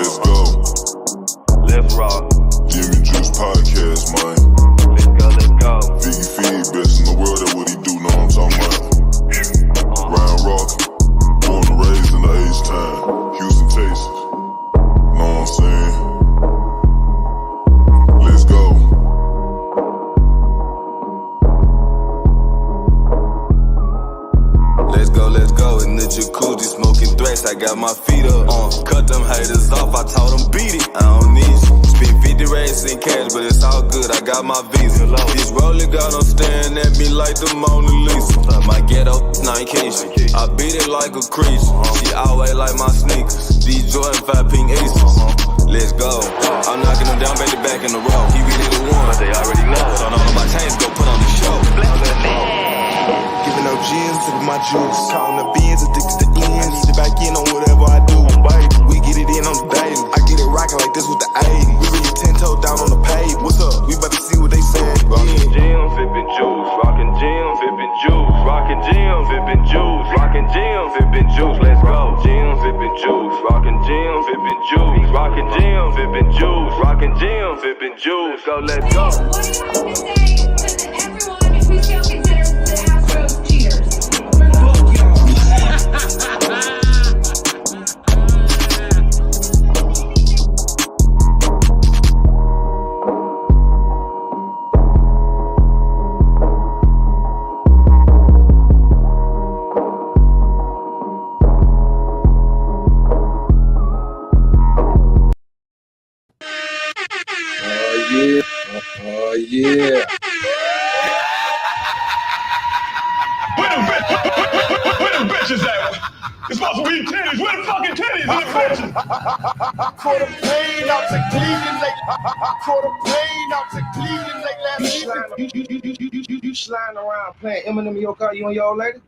Let's go. Let's rock. Jimmy Juice Podcast, man. Let's go, let's go. Figgy Fig, best in the world, that's what he do, know what I'm talking about. Ryan Rockett, born and raised in the H-Town, Houston, Texas. Know what I'm saying? Let's go. Let's go in the jacuzzi, smoking threats. I got my feet up. Cut them haters off, I told them beat it. I don't need you. Spent 50 racks in cash, but it's all good. I got my visa. This rolling got them staring at me like the Mona Lisa. My ghetto, nine Keisha. I beat it like a creature. She always like my sneakers. These Jordan 5 pink aces. Let's go. I'm knocking them down, back to back in the row. He really the one, but they already know. Turn on my chains, go put on the show. Giving no gins, sipping my juice. Counting the beans, addicted to ends. Need it back in on whatever I do. We get it in on the daily. I get it rocking like this with the 80. We really 10-toe down on the pave. What's up? We about to see what they saying. Rockin' gym, fippin' juice. Rockin' gym, fippin' juice. Rockin' gym, fippin' juice. Rockin' gym, fippin' juice. Let's go. Gym, fippin' juice. Rockin' gym, fippin' juice. Rockin' gym, fippin' juice. Rockin' gym, fippin' juice. Go, let's go. What do you have to say to everyone if we still consider the Astros cheaters? Fuck y'all. Oh yeah. Where the bitches at? It's supposed to be titties. Where the fucking titties and the bitches? For the pain out to Cleveland like. For the pain out to Cleveland like last season. You sliding around playing Eminem in your car, you and your old lady?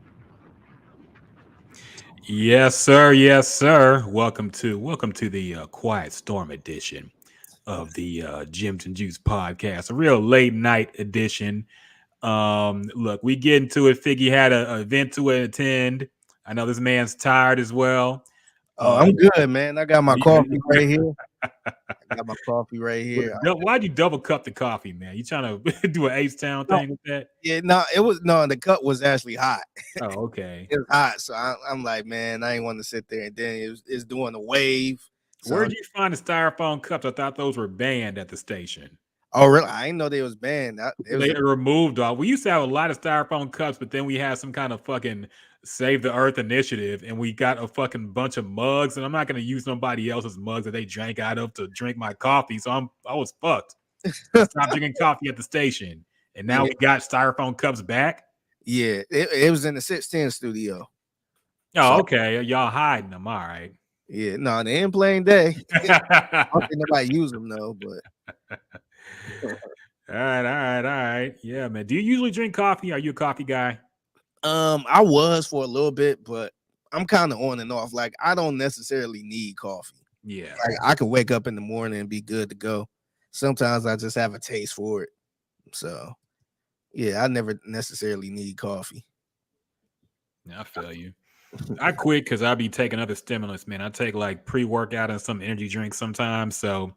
Yes, sir. Yes, sir. Welcome to the Quiet Storm edition of the Gyms and Juice podcast, a real late night edition. Look, we get into it. Figgy had an event to attend. I know this man's tired as well. Oh, I'm good, man. I got my coffee right here. I got my coffee right here. Why'd you double cup the coffee, man? You trying to do an H-Town thing with that? Yeah, the cup was actually hot. Oh, okay. It was hot, so I'm like, man, I ain't want to sit there. And then it's doing a wave. So Where'd you find the styrofoam cups? I thought those were banned at the station. Oh, really? I didn't know they was banned. They removed all. We used to have a lot of styrofoam cups, but then we had some kind of fucking Save the Earth initiative, and we got a fucking bunch of mugs. And I'm not going to use somebody else's mugs that they drank out of to drink my coffee. So I was fucked. I stopped drinking coffee at the station, and now we got styrofoam cups back. Yeah, it was in the 610 studio. Oh, okay. Y'all hiding them. All right. Yeah, no, they ain't playing day. I don't think nobody use them though, but. All right. Yeah, man. Do you usually drink coffee? Are you a coffee guy? I was for a little bit, but I'm kind of on and off. Like, I don't necessarily need coffee. Yeah. Like, I can wake up in the morning and be good to go. Sometimes I just have a taste for it. So, yeah, I never necessarily need coffee. Yeah, I feel you. I quit because I be taking other stimulants, man. I take like pre-workout and some energy drinks sometimes. So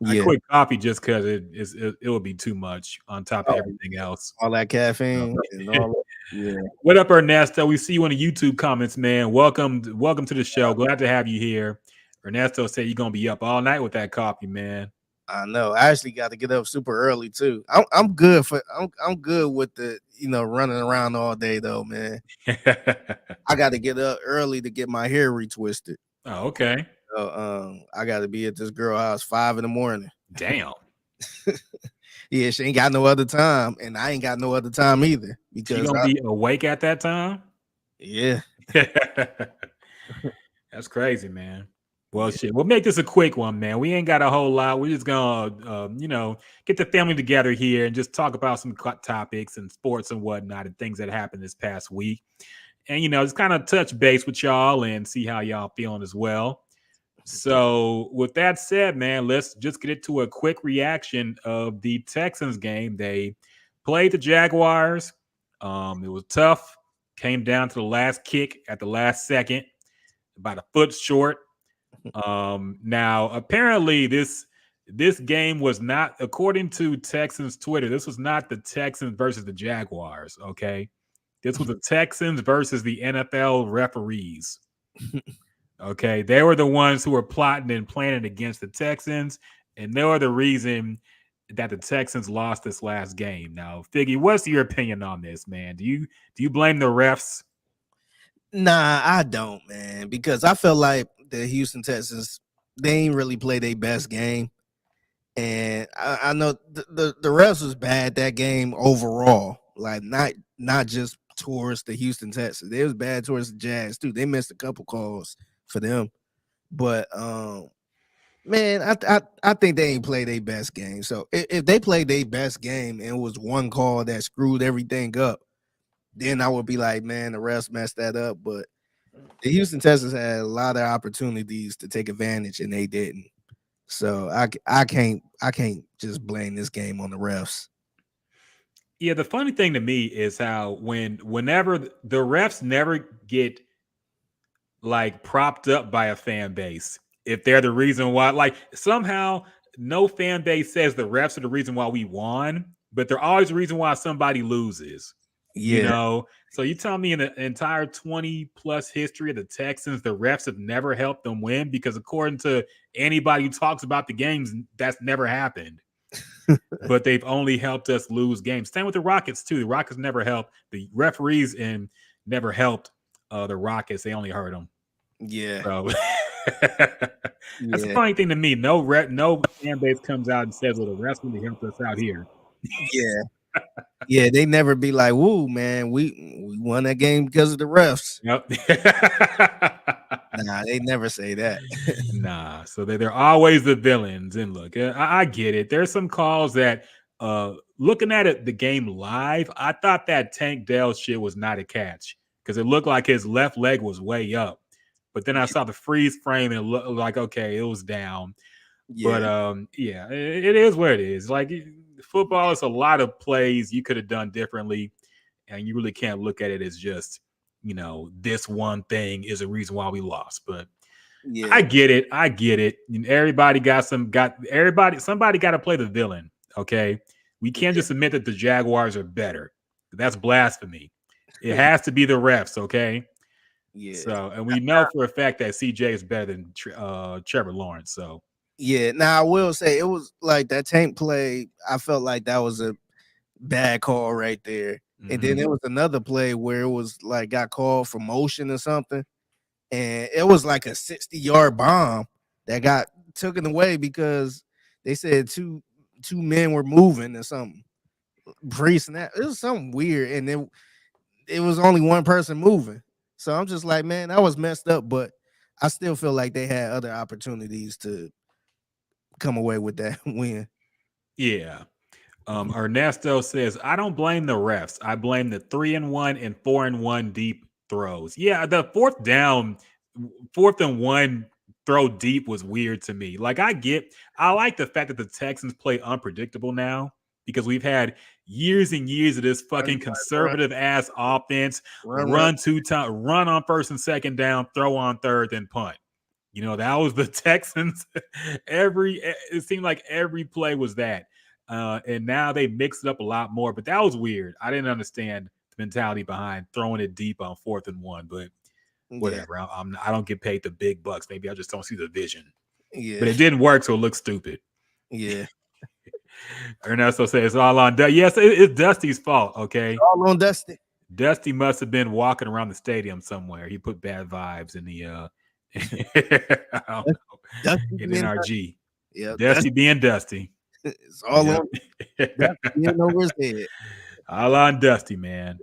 I quit coffee just because it will be too much on top of everything else. All that caffeine and all that. Yeah. What up, Ernesto? We see you in the YouTube comments, man. Welcome to the show. Glad to have you here. Ernesto said you're gonna be up all night with that coffee, man. I know. I actually got to get up super early too. I'm good with the running around all day though, man. I got to get up early to get my hair retwisted. Oh, okay. So I got to be at this girl house 5 a.m. Damn. Yeah, she ain't got no other time, and I ain't got no other time either. Because you gonna be awake at that time? Yeah. That's crazy, man. Well, shit. We'll make this a quick one, man. We ain't got a whole lot. We're just gonna, get the family together here and just talk about some topics and sports and whatnot and things that happened this past week, and just kind of touch base with y'all and see how y'all feeling as well. So, with that said, man, let's just get into a quick reaction of the Texans game. They played the Jaguars. It was tough. Came down to the last kick at the last second, about a foot short. Now apparently this game was not, according to Texans Twitter, this was not the Texans versus the Jaguars. Okay, this was the Texans versus the NFL referees. Okay, they were the ones who were plotting and planning against the Texans, and they were the reason that the Texans lost this last game. Now, Figgy, what's your opinion on this, man? Do you blame the refs? Nah, I don't, man, because I feel like the Houston Texans, they ain't really play their best game. And I know the refs was bad that game overall. Like not just towards the Houston Texans. They was bad towards the Jags too. They missed a couple calls for them. But man, I think they ain't played their best game. So if they played their best game and it was one call that screwed everything up, then I would be like, man, the refs messed that up. But the Houston Texans had a lot of opportunities to take advantage and they didn't. So I can't just blame this game on the refs. Yeah, the funny thing to me is how whenever the refs never get like propped up by a fan base, if they're the reason why, like somehow no fan base says the refs are the reason why we won, but they're always the reason why somebody loses. You Yeah, know, so you tell me in the entire 20 plus history of the Texans, the refs have never helped them win, because according to anybody who talks about the games, that's never happened. But they've only helped us lose games. Same with the Rockets too. The Rockets never helped the referees and never helped the Rockets. They only hurt them. yeah, So that's a yeah, funny thing to me. No fan base comes out and says, "Well, the refs really helped us out here." yeah, yeah. They never be like, "Woo, man, we won that game because of the refs." Yep. Nah, they never say that. Nah, so they're always the villains. And look, I get it. There's some calls that, looking at it, the game live, I thought that Tank Dell shit was not a catch because it looked like his left leg was way up. But then I saw the freeze frame and it looked like, okay, it was down. But Yeah, yeah, it is what it is. Like football is a lot of plays you could have done differently, and you really can't look at it as just, this one thing is a reason why we lost. But I yeah, get it. I get it. Everybody somebody got to play the villain. Okay. We can't yeah, just admit that the Jaguars are better. That's blasphemy. It has to be the refs. Okay. yeah. So, and we know for a fact that CJ is better than Trevor Lawrence. So, Yeah. Now I will say it was like that tank play. I felt like that was a bad call right there. And then there was another play where it was like got called for motion or something. And it was like a 60-yard bomb that got taken away because they said two men were moving or something. Pre-snap. It was something weird. And then it was only one person moving. So I'm just like, man, that was messed up. But I still feel like they had other opportunities to come away with that win. yeah. Ernesto says, I don't blame the refs. I blame the 3-1 and 4-1 deep throws. Yeah, the fourth and one throw deep was weird to me. Like I like the fact that the Texans play unpredictable now, because we've had years and years of this fucking conservative ass offense, Run. run on first and second down, throw on third, then punt. That was the Texans. It seemed like every play was that. And now they mix it up a lot more, but that was weird. I didn't understand the mentality behind throwing it deep on 4th and 1, but whatever. I don't get paid the big bucks. Maybe I just don't see the vision. Yeah. But it didn't work, so it looks stupid. Yeah. Ernesto says it's all on Dusty. Yes, it's Dusty's fault. Okay, All on Dusty. Dusty must have been walking around the stadium somewhere. He put bad vibes in the I don't know, Dusty in being NRG. Yep. Dusty being Dusty. It's all Yep. on Dusty being over his head. All on Dusty, man.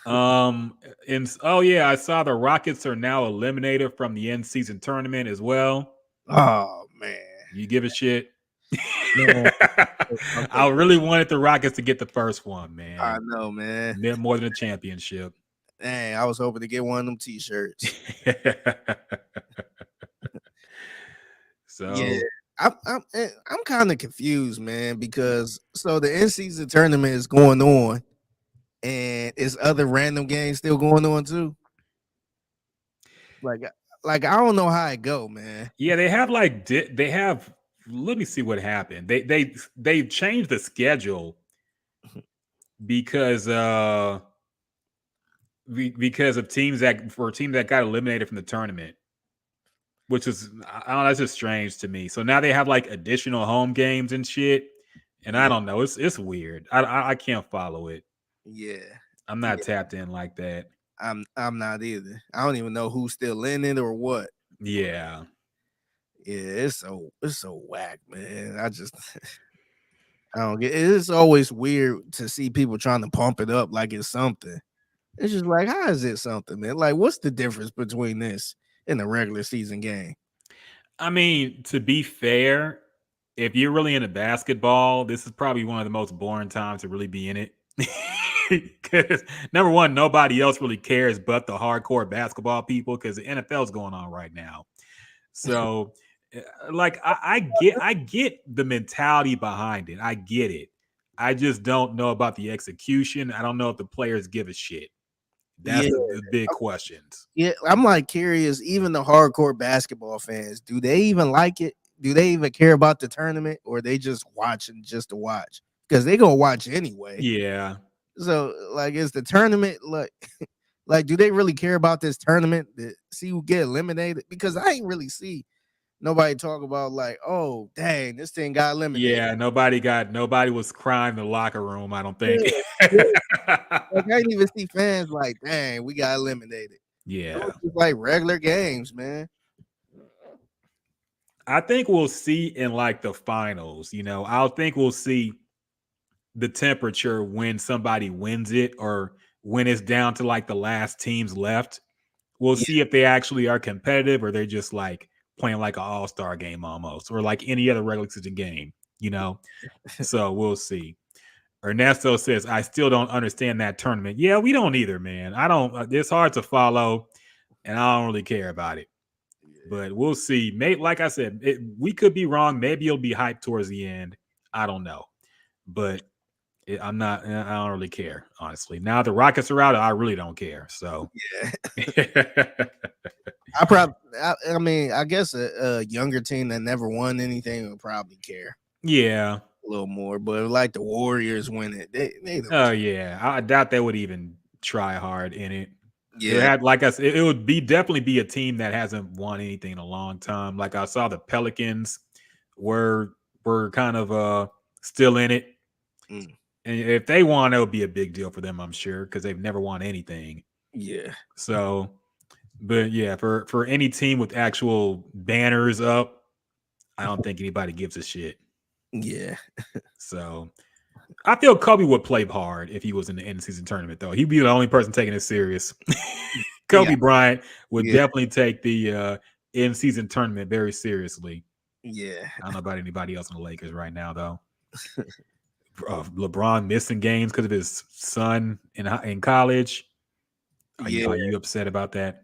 And oh yeah, I saw the Rockets are now eliminated from the end season tournament as well. Oh man. You give a shit. Man. I really wanted the Rockets to get the first one, man. I know, man. Meant more than a championship. Dang, I was hoping to get one of them t-shirts. So Yeah. I'm kind of confused, man, because so the in-season tournament is going on, and is other random games still going on too? Like like I don't know how it go, man. Yeah, they have like they have. Let me see what happened. They changed the schedule because because of teams that got eliminated from the tournament, which is I don't know, that's just strange to me. So now they have like additional home games and shit, and I Yeah, don't know. It's weird. I can't follow it. yeah, I'm not yeah. tapped in like that. I'm not either. I don't even know who's still in it or what. Yeah. Yeah, it's so whack, man. I just I don't get it. It's always weird to see people trying to pump it up like it's something. It's just like, how is it something, man? Like, what's the difference between this and the regular season game? I mean, to be fair, if you're really into basketball, this is probably one of the most boring times to really be in it. Because number one, nobody else really cares but the hardcore basketball people because the NFL's going on right now. So, like, I get the mentality behind it. I get it. I just don't know about the execution. I don't know if the players give a shit. That's Yeah, the big questions. yeah. I'm like curious, even the hardcore basketball fans, do they even like it? Do they even care about the tournament or they just watching just to watch? Because they gonna watch anyway. Yeah. So, like, is the tournament like do they really care about this tournament to see who get eliminated? Because I ain't really see nobody talk about like, oh dang, this thing got eliminated. Yeah, nobody was crying in the locker room, I don't think. Yeah, yeah. Like I didn't even see fans like, dang, we got eliminated. It was Yeah. just like regular games, man. I think we'll see in like the finals, I think we'll see the temperature when somebody wins it or when it's down to like the last teams left. We'll Yeah, see if they actually are competitive or they're just like playing like an all-star game almost or like any other regular season game. So we'll see. Ernesto says, I still don't understand that tournament. Yeah, we don't either, man. I don't, it's hard to follow and I don't really care about it. But we'll see. Maybe, like I said, we could be wrong. Maybe it'll be hyped towards the end. I don't know. But I'm not, I don't really care, honestly. Now the Rockets are out, I really don't care. So, yeah. I probably, I mean, I guess a younger team that never won anything would probably care yeah. a little more. But like the Warriors win it, they don't. Oh, yeah. I doubt they would even try hard in it. It Yeah, had, like I said, it would be definitely be a team that hasn't won anything in a long time. Like I saw the Pelicans were kind of still in it. mm, And if they won, it would be a big deal for them, I'm sure, because they've never won anything. yeah, So, but yeah, for any team with actual banners up, I don't think anybody gives a shit. yeah, So I feel Kobe would play hard if he was in the end season tournament, though. He'd be the only person taking it serious. yeah, Kobe Bryant would yeah, definitely take the in season tournament very seriously. yeah, I don't know about anybody else in the Lakers right now, though. LeBron missing games because of his son in college. yeah. Are you upset about that?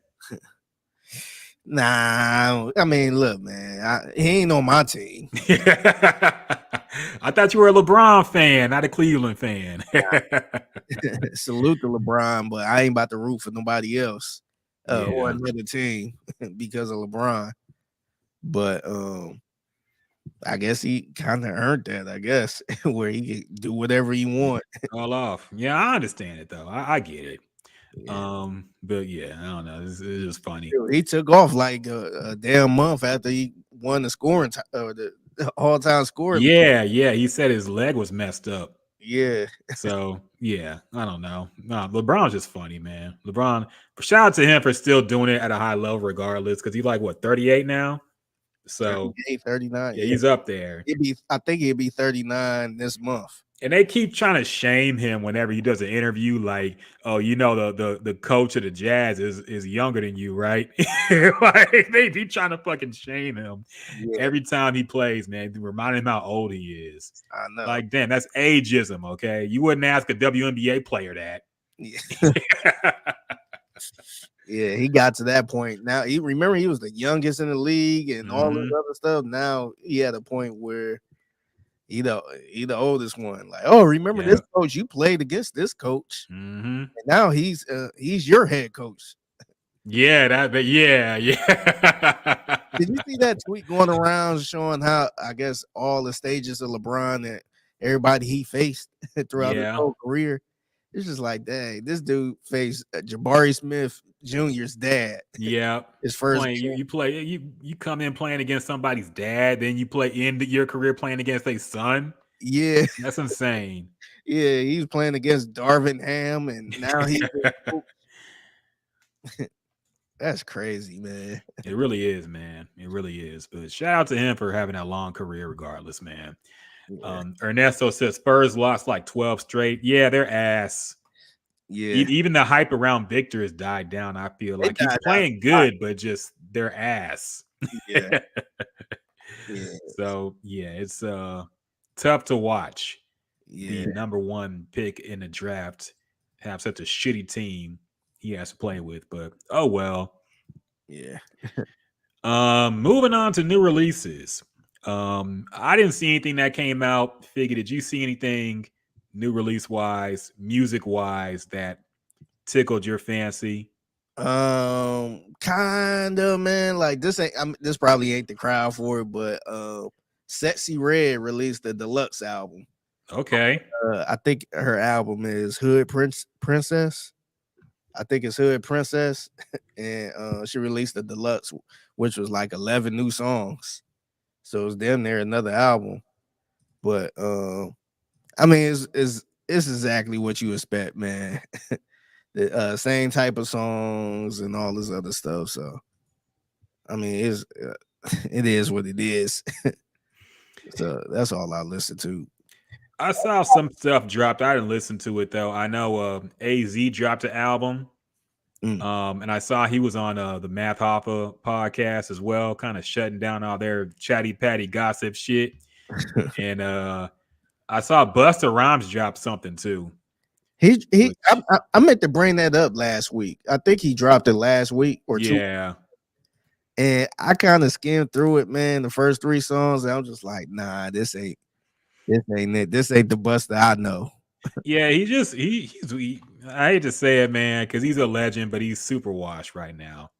Nah, I mean, look, man, he ain't on my team. I thought you were a LeBron fan, not a Cleveland fan. Salute to LeBron, but I ain't about to root for nobody else or Yeah. another team because of LeBron. But I guess he kind of earned that. I guess where he can do whatever he want. All off. Yeah, I understand it though. I get it. Yeah. But yeah, I don't know. It's just funny. He took off like a damn month after he won the scoring the all-time scoring. Yeah. He said his leg was messed up. Yeah, So yeah, I don't know. No, LeBron's just funny, man. LeBron, shout out to him for still doing it at a high level, regardless, because he's like what 38 now. So 38, 39. yeah, Yeah, he's up there. I think he'll be 39 this month. And they keep trying to shame him whenever he does an interview, like, "Oh, the coach of the Jazz is younger than you, right?" Like they be trying to fucking shame him Yeah, every time he plays, man. Remind him how old he is. I know. Like, damn, that's ageism. Okay, you wouldn't ask a WNBA player that. Yeah. Yeah, he got to that point. Now he was the youngest in the league and all this other stuff. Now he at a point where he the oldest one. Like, oh, remember this coach? You played against this coach, Mm-hmm. and now he's your head coach. Yeah. Did you see that tweet going around showing how I guess all the stages of LeBron and everybody he faced throughout his Yeah. whole career? It's just like, dang, this dude faced Jabari Smith Jr.'s dad. Yeah. His first Playing game. you play you come in playing against somebody's dad, then you play end your career playing against a son. Yeah, That's insane. yeah, he was playing against Darvin Ham, and now he's that's crazy, man. It really is, man. It really is. But shout out to him for having that long career, regardless, man. Yeah, Ernesto says Spurs lost like 12 straight. Yeah, they're ass. yeah, Even the hype around Victor has died down. I feel they like he's died out. playing good, but just their ass. Yeah, yeah, So yeah, it's tough to watch yeah, the number one pick in the draft have such a shitty team he has to play with. But oh well. yeah. Moving on to new releases. I didn't see anything that came out. Figgy, did you see anything new release wise, music wise that tickled your fancy? Kind of, man. Like this ain't. This probably ain't the crowd for it, but Sexy Red released the deluxe album. Okay. I think her album is Princess. I think it's Hood Princess, and she released the deluxe, which was like 11 new songs. So it's damn near another album. But I mean, it's exactly what you expect, man. The same type of songs and all this other stuff. So I mean, it's it is what it is. So that's all I listen to. I saw some stuff dropped. I didn't listen to it though. I know AZ dropped an album. Mm. And I saw he was on the Math Hoffa podcast as well, kind of shutting down all their chatty patty gossip shit. And I saw Busta Rhymes drop something too. He I meant to bring that up last week. I think he dropped it last week or two. Yeah. And I kind of skimmed through it, man. The first 3 songs, and I'm just like, nah, this ain't it. This ain't the Busta I know. Yeah, I hate to say it, man, because he's a legend, but he's super washed right now.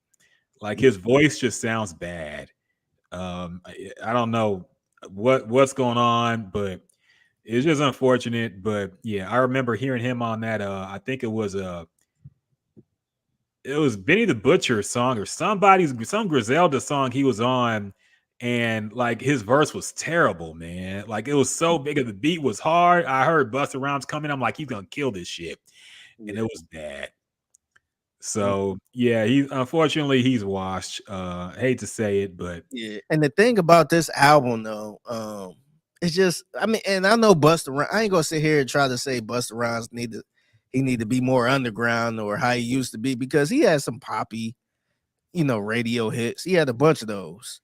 Like his voice just sounds bad. I don't know what's going on, but it's just unfortunate. But yeah, I remember hearing him on that. I think it was Benny the Butcher song or some Griselda song he was on, and like his verse was terrible, man. Like it was so big, the beat was hard. I heard Busta Rhymes coming. I'm like, he's gonna kill this shit, and it was bad. So yeah, unfortunately he's washed. Hate to say it, but Yeah. And the thing about this album though, it's just I mean, and I know Busta Rhymes, I ain't gonna sit here and try to say Busta Rhymes need to be more underground or how he used to be, because he had some poppy, radio hits. He had a bunch of those.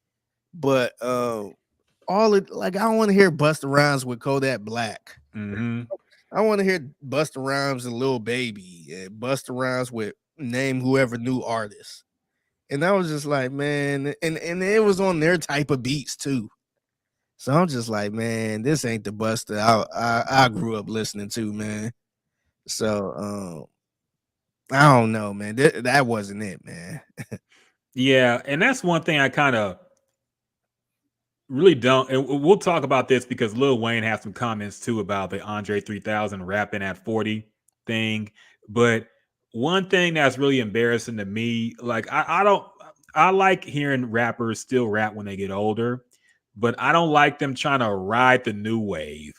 But all it like I don't want to hear Busta Rhymes with Kodak Black. I want to hear Busta Rhymes and Lil Baby and Busta Rhymes with name whoever new artist. And I was just like, man, and it was on their type of beats too. So I'm just like, man, this ain't the Busta I grew up listening to, man. So I don't know, man. That wasn't it, man. yeah, and that's one thing I kind of really don't. And we'll talk about this because Lil Wayne has some comments too about the Andre 3000 rapping at 40 thing. But one thing that's really embarrassing to me, like I like hearing rappers still rap when they get older, but I don't like them trying to ride the new wave.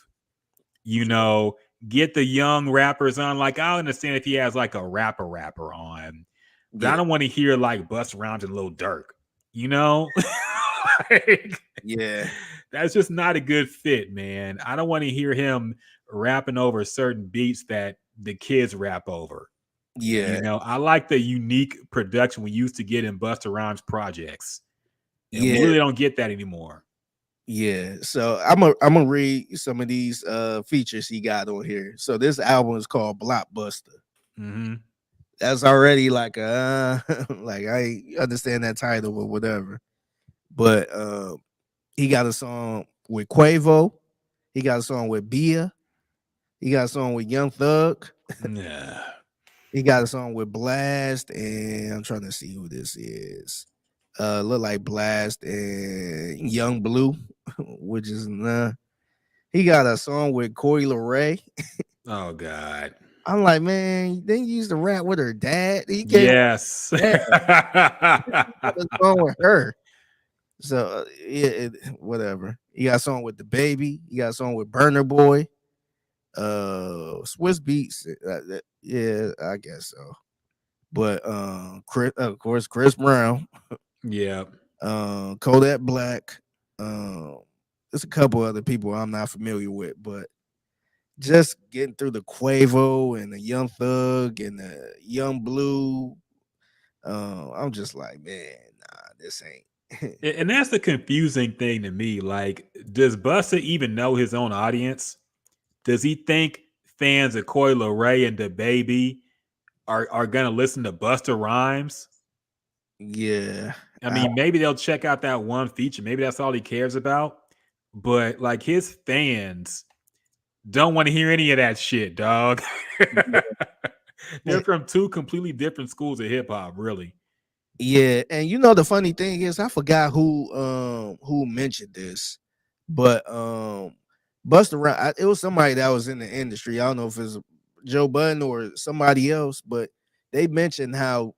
Get the young rappers on. Like I understand if he has like a rapper on, but I don't want to hear like Busta Rhymes and Lil Durk. Like, Yeah. That's just not a good fit, man. I don't want to hear him rapping over certain beats that the kids rap over. Yeah. I like the unique production we used to get in Busta Rhymes projects. And Yeah. we really don't get that anymore. Yeah. So I'm gonna read some of these features he got on here. So this album is called Blockbuster. Mm-hmm. That's already like like I understand that title or whatever. But he got a song with Quavo. He got a song with Bia. He got a song with Young Thug. Nah. He got a song with Blast, and I'm trying to see who this is. Look like Blast and Young Blue, which is he got a song with Coi Leray. Oh God. I'm like, man, then you used to rap with her dad. He came Yes. dad a song with her. So whatever. He got a song with the baby. He got a song with Burner Boy. Swiss Beats. Yeah, I guess so. But of course, Chris Brown, Yeah. Kodak Black. There's a couple other people I'm not familiar with, but just getting through the Quavo and the Young Thug and the Young Blue. I'm just like, man, nah, this ain't. And that's the confusing thing to me. Like, does Busta even know his own audience? Does he think fans of Coi Leray and the baby are gonna listen to Busta Rhymes? Yeah, I mean, maybe they'll check out that one feature. Maybe that's all he cares about. But like his fans don't want to hear any of that shit, dog. They're from two completely different schools of hip hop, really. yeah, and the funny thing is, I forgot who mentioned this, but Busta Rhymes, it was somebody that was in the industry. I don't know if it's Joe Budden or somebody else, but they mentioned how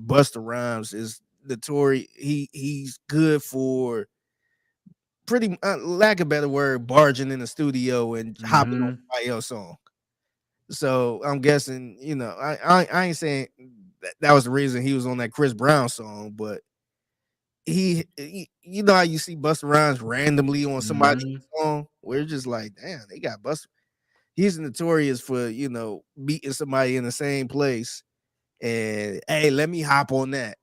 Busta Rhymes is notorious. He's good for pretty, lack of a better word, barging in the studio and hopping on somebody else's song. So I'm guessing, I ain't saying that was the reason he was on that Chris Brown song, but he how you see Busta Rhymes randomly on somebody's song, where it's just like, damn, they got Busta. He's notorious for beating somebody in the same place, and hey, let me hop on that.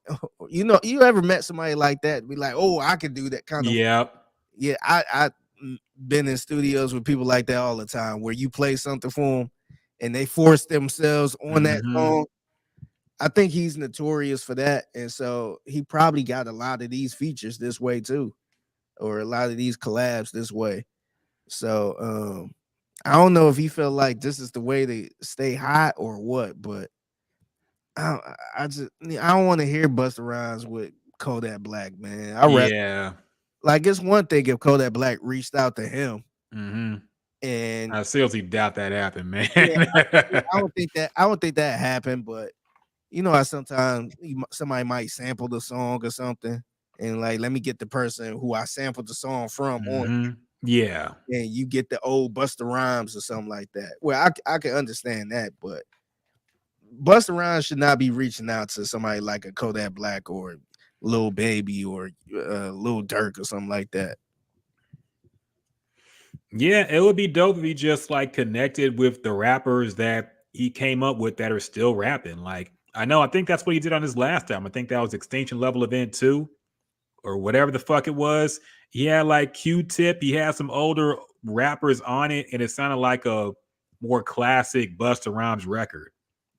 You ever met somebody like that? Be like, oh, I can do that kind of. Yep. Yeah, I been in studios with people like that all the time, where you play something for them and they force themselves on that song. I think he's notorious for that, and so he probably got a lot of these features this way too, or a lot of these collabs this way. So I don't know if he felt like this is the way to stay hot or what, but I don't want to hear Busta Rhymes with Kodak Black, man. Like, it's one thing if Kodak Black reached out to him, and I seriously doubt that happened, man. yeah, I don't think that happened, but how sometimes somebody might sample the song or something, and like, let me get the person who I sampled the song from on, Yeah. and you get the old Busta Rhymes or something like that. Well, I can understand that, but Busta Rhymes should not be reaching out to somebody like a Kodak Black or Lil Baby or Lil Durk or something like that. Yeah, it would be dope if he just like connected with the rappers that he came up with that are still rapping. Like, I think that's what he did on his last album. I think that was Extinction Level Event 2 or whatever the fuck it was. He had like Q-Tip, he had some older rappers on it, and it sounded like a more classic Busta Rhymes record,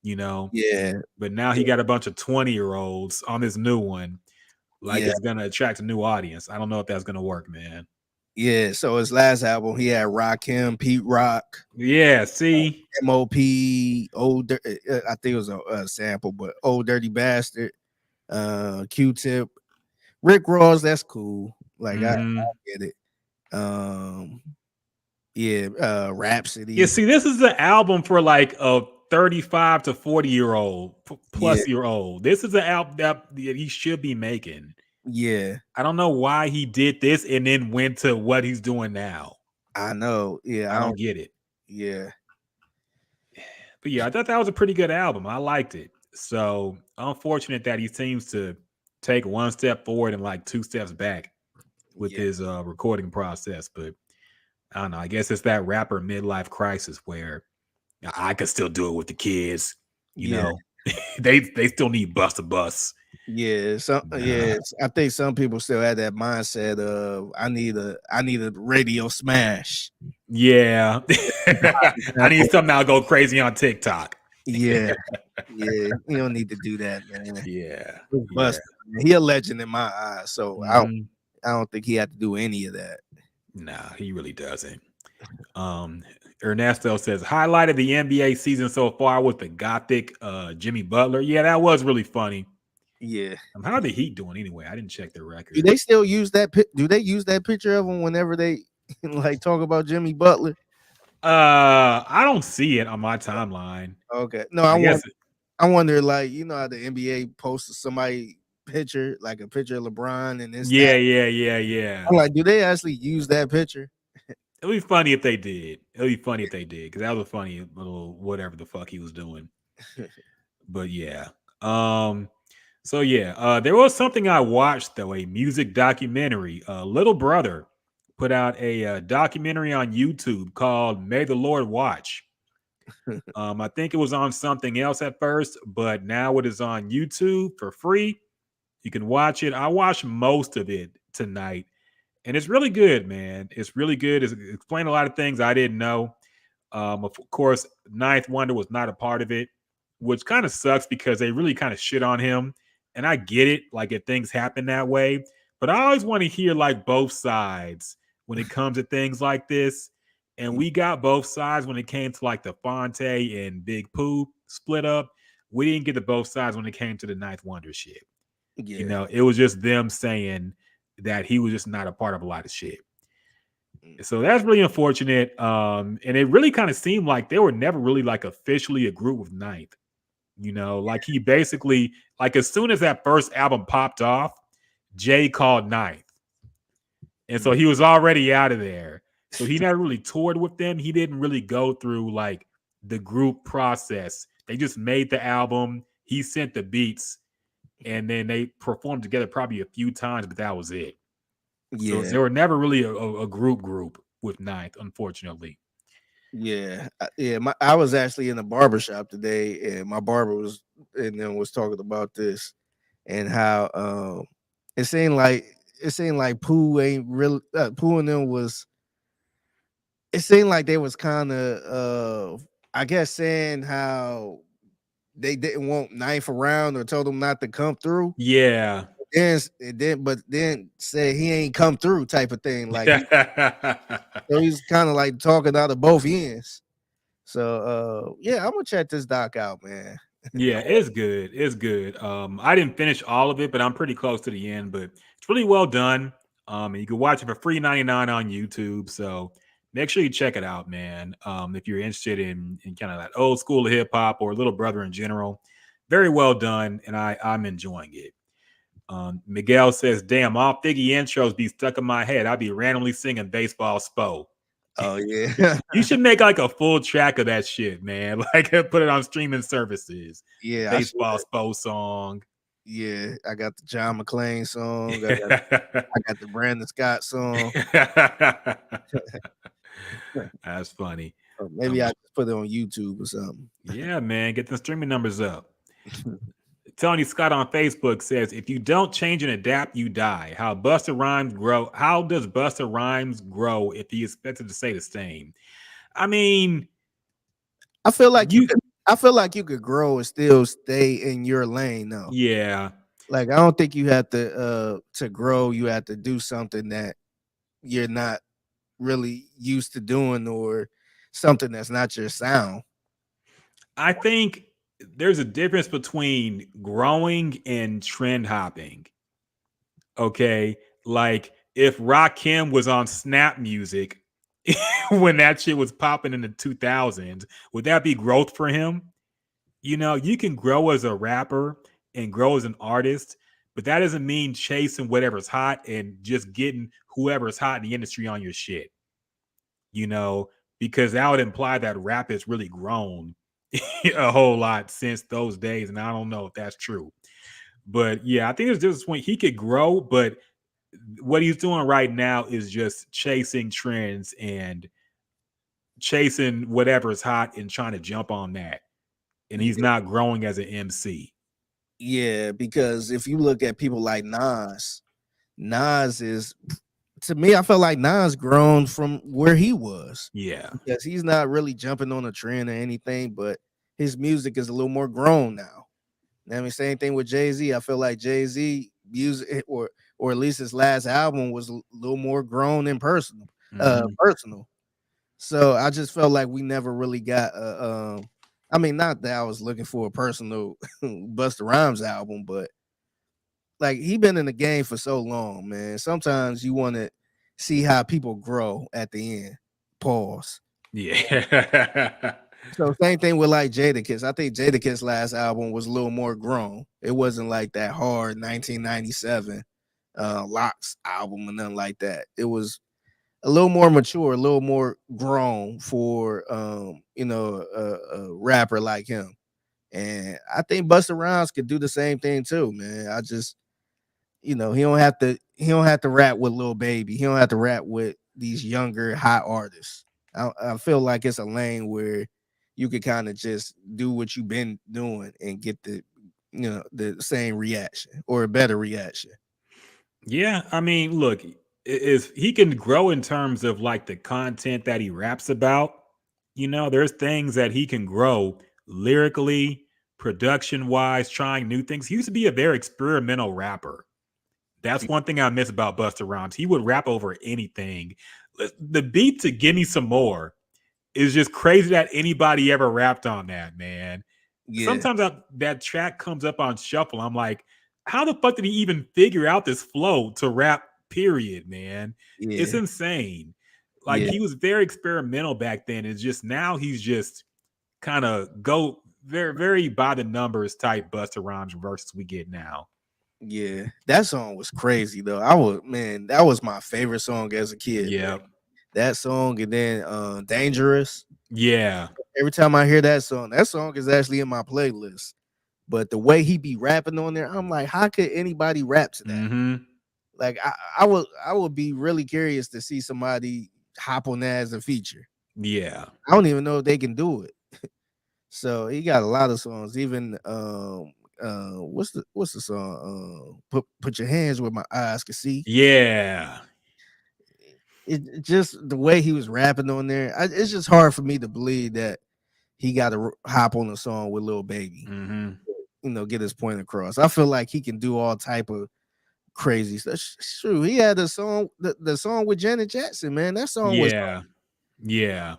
Yeah. But now he got a bunch of 20-year-olds on this new one. Like, it's gonna attract a new audience. I don't know if that's gonna work, man. Yeah, so his last album, he had Rakim, Pete Rock. Yeah, see? M.O.P., I think it was a sample, but Old Dirty Bastard, Q-Tip, Rick Ross, that's cool. Like, I get it. Rhapsody. Yeah, see, this is an album for like a 35 to 40-year-old plus year old. This is an album that he should be making. Yeah. I don't know why he did this and then went to what he's doing now. I know. Yeah. I don't get it. Yeah. But yeah, I thought that was a pretty good album. I liked it. So unfortunate that he seems to take one step forward and like two steps back with his recording process. But I don't know. I guess it's that rapper midlife crisis where I could still do it with the kids. You know, they still need Busta Bus. Yeah, I think some people still have that mindset of I need a radio smash. Yeah. I need something that'll go crazy on TikTok. Yeah. You don't need to do that, man. Yeah. Busta, he a legend in my eyes, so I don't think he had to do any of that. Nah, he really doesn't. Ernesto says highlight of the NBA season so far was the gothic Jimmy Butler. Yeah, that was really funny. Yeah. How are the Heat doing anyway? I didn't check their Do record. they still use that? Do they use that picture of him whenever they like talk about Jimmy Butler? I don't see it on my timeline. Okay. No, I guess I wonder, like, you know how the NBA posts somebody picture, like a picture of LeBron and this that. yeah. I'm like, do they actually use that picture? It'd be funny if they did. It'd be funny if they did, because that was a funny little whatever the fuck he was doing. But yeah. So yeah, there was something I watched though, a music documentary. Little Brother put out a documentary on YouTube called "May the Lord Watch." I think it was on something else at first, but now it is on YouTube for free. You can watch it. I watched most of it tonight, and it's really good, man. It's really good. It's explained a lot of things I didn't know. Of course, Ninth Wonder was not a part of it, which kind of sucks because they really kind of shit on him. And I get it, like if things happen that way, but I always want to hear like both sides when it comes to things like this. And we got both sides when it came to like the Fonte and Big Pooh split up. We didn't get the both sides when it came to the Ninth Wonder shit. Yeah. You know, it was just them saying that he was just not a part of a lot of shit. So that's really unfortunate. And it really kind of seemed like they were never really like officially a group with Ninth. You know, like he basically, like as soon as that first album popped off, Jay called Ninth. And so he was already out of there. So he never really toured with them. He didn't really go through like the group process. They just made the album. He sent the beats, and then they performed together probably a few times, but that was it. So Yeah. they were never really a group with Ninth, unfortunately. Yeah. I was actually in the barber shop today, and my barber was talking about this and how it seemed like Pooh ain't really Pooh and them was. It seemed like they was kind of I guess saying how they didn't want Knife around or told him not to come through. Yeah. But then say he ain't come through type of thing. Like so he's kind of like talking out of both ends. So yeah, I'm gonna check this doc out, man. Yeah, it's good. It's good. I didn't finish all of it, but I'm pretty close to the end. But it's really well done. And you can watch it for free 99 on YouTube. So make sure you check it out, man. If you're interested in kind of that old school hip hop or Little Brother in general, very well done, and I'm enjoying it. Miguel says, "Damn, all Figgy intros be stuck in my head. I'd be randomly singing baseball spo." Oh yeah, You should make like a full track of that shit, man. Like put it on streaming services. yeah. Baseball spo song. Yeah, I got the John McClane song. I got the Brandon Scott song. That's funny. Or maybe I just put it on YouTube or something. Yeah, man, get the streaming numbers up. Tony Scott on Facebook says, "If you don't change and adapt, you die. How Busta Rhymes grow? How does Busta Rhymes grow if he expected to stay the same?" I mean, I feel like you could grow and still stay in your lane though. Yeah. Like I don't think you have to grow, you have to do something that you're not really used to doing or something that's not your sound. I think there's a difference between growing and trend hopping. Okay. Like if Rakim was on Snap Music when that shit was popping in the 2000s, would that be growth for him? You know, you can grow as a rapper and grow as an artist, but that doesn't mean chasing whatever's hot and just getting whoever's hot in the industry on your shit. You know, because that would imply that rap has really grown a whole lot since those days. And I don't know if that's true. But yeah, I think there's just when he could grow, but what he's doing right now is just chasing trends and chasing whatever's hot and trying to jump on that. And he's not growing as an MC. Yeah, because if you look at people like Nas is, to me, I feel like Nas grown from where he was. Yeah. Because he's not really jumping on a trend or anything, but his music is a little more grown now. I mean, same thing with Jay-Z. I feel like Jay-Z music, or at least his last album, was a little more grown and personal. Personal. So I just felt like we never really got I mean, not that I was looking for a personal Busta Rhymes album, but like he been in the game for so long, man. Sometimes you want to see how people grow at the end. Pause. Yeah. So same thing with like Jadakiss. I think Jadakiss' last album was a little more grown. It wasn't like that hard 1997 Locks album or nothing like that. It was a little more mature, a little more grown for a rapper like him. And I think Busta Rhymes could do the same thing too, man. I just he don't have to rap with Lil Baby. He don't have to rap with these younger hot artists. I feel like it's a lane where you could kind of just do what you've been doing and get the same reaction or a better reaction. Yeah, I mean, look, is he can grow in terms of like the content that he raps about. There's things that he can grow lyrically, production wise, trying new things. He used to be a very experimental rapper. That's one thing I miss about Busta Rhymes. He would rap over anything. The beat to "Give Me Some More" is just crazy that anybody ever rapped on that, man. Yeah, Sometimes that track comes up on shuffle. I'm like, how the fuck did he even figure out this flow to rap? Period, man. It's yeah, insane. Like yeah, he was very experimental back then. It's just now he's just kind of go very, very by the numbers type Busta Rhymes versus we get now. yeah. That song was crazy though. That was my favorite song as a kid, man. Yeah. That song and then Dangerous. Yeah. Every time I hear that song is actually in my playlist. But the way he be rapping on there, I'm like, how could anybody rap to that? Mm-hmm. Like I would be really curious to see somebody hop on that as a feature. Yeah. I don't even know if they can do it. So he got a lot of songs. Even what's the song? Put your hands where my eyes can see. Yeah. It just the way he was rapping on there. It's just hard for me to believe that he got to hop on a song with Lil Baby. Mm-hmm. Get his point across. I feel like he can do all type of crazy stuff. True, he had the song with Janet Jackson, man. That song was. Yeah. Yeah.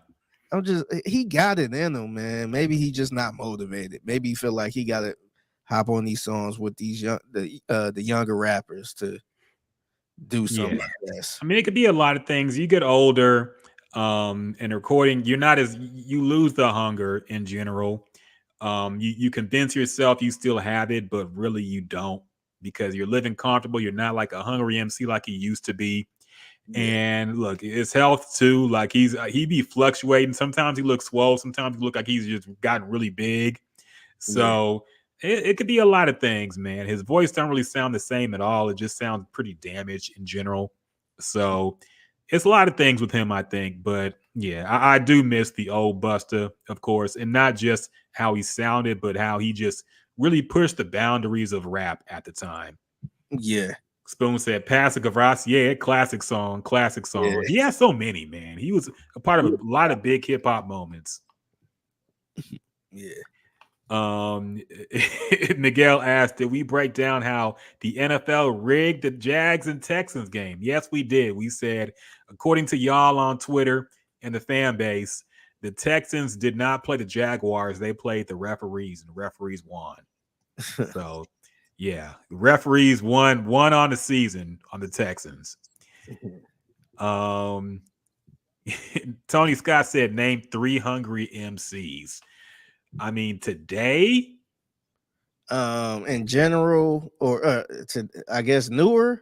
He got it in him, man. Maybe he just not motivated. Maybe he feel like he got to hop on these songs with these the younger rappers to do something Yeah. like this. I mean, it could be a lot of things. You get older, and recording, you lose the hunger in general. You convince yourself you still have it, but really you don't because you're living comfortable. You're not like a hungry MC like he used to be. Yeah, And look, his health too. Like he be fluctuating. Sometimes he looks swole. Sometimes he look like he's just gotten really big. yeah, So it could be a lot of things, man. His voice don't really sound the same at all. It just sounds pretty damaged in general. So it's a lot of things with him, I think. But yeah, I do miss the old Busta, of course, and not just how he sounded, but how he just really pushed the boundaries of rap at the time. yeah, Spoon said, Pastor Gavras, yeah, classic song, classic song. yeah, He has so many, man. He was a part of a lot of big hip hop moments. yeah. Miguel asked, did we break down how the NFL rigged the Jags and Texans game? Yes, we did. We said, according to y'all on Twitter and the fan base, the Texans did not play the Jaguars. They played the referees, and the referees won. So, yeah, the referees won on the season on the Texans. Tony Scott said, name 3 hungry MCs. I mean, today, In general, or I guess newer.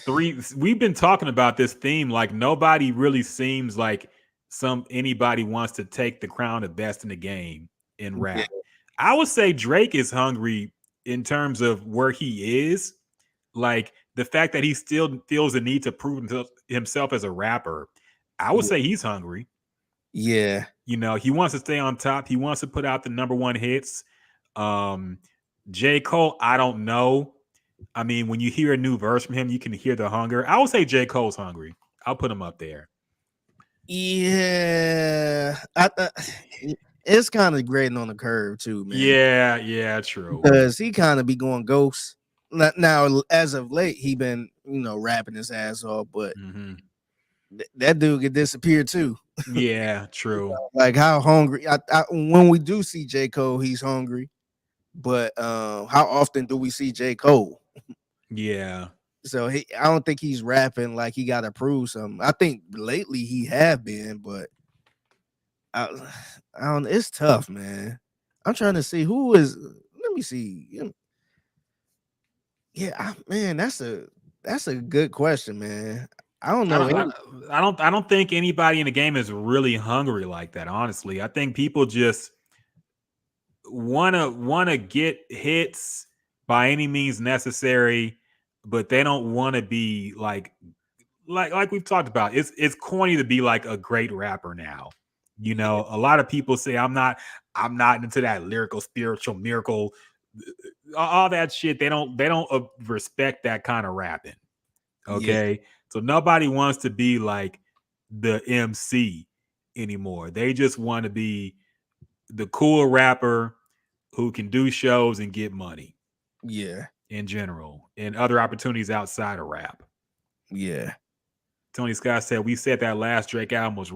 we've been talking about this theme. Like nobody really seems like anybody wants to take the crown of best in the game in Yeah, rap. I would say Drake is hungry in terms of where he is. Like the fact that he still feels the need to prove himself as a rapper. I would say he's hungry. yeah, He wants to stay on top. He wants to put out the number 1 hits. J. Cole, I don't know. I mean, when you hear a new verse from him, you can hear the hunger. I would say J. Cole's hungry. I'll put him up there. yeah. It's kind of grading on the curve too, man. Yeah, true. Because he kind of be going ghost. Now, as of late, he been rapping his ass off, but that dude could disappear too. Yeah, true. Like how hungry? When we do see J. Cole, he's hungry. But how often do we see J. Cole? Yeah. So I don't think he's rapping like he got to prove something. I think lately he have been, but I, I don't. It's tough, man. I'm trying to see who is. Let me see. Yeah, man, that's a good question, man. I don't I know. don't, I don't think anybody in the game is really hungry like that. Honestly, I think people just wanna get hits by any means necessary, but they don't want to be like we've talked about. It's corny to be like a great rapper now. You know, a lot of people say I'm not into that lyrical, spiritual, miracle, all that shit. They don't respect that kind of rapping. Yeah, Okay. So nobody wants to be like the MC anymore. They just want to be the cool rapper who can do shows and get money yeah, in general and other opportunities outside of rap. yeah, Tony Scott said, "We said that last Drake album was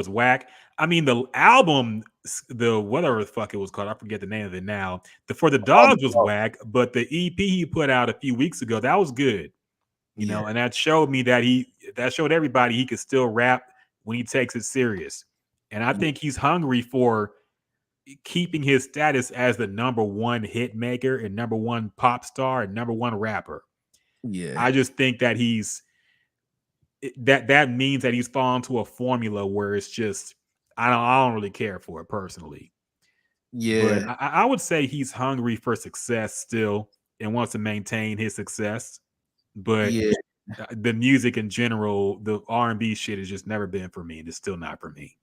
whack." I mean, the album, the whatever the fuck it was called, I forget the name of it now. The For the Dogs was whack, but the EP he put out a few weeks ago, that was good. You know, yeah, and that showed me that showed everybody he could still rap when he takes it serious. And I think he's hungry for keeping his status as the number one hit maker and number one pop star and number one rapper. yeah, I just think that that means that he's fallen to a formula where it's just I don't really care for it personally. But yeah, I would say he's hungry for success still and wants to maintain his success. But yeah, the music in general, the R&B shit has just never been for me, and it's still not for me.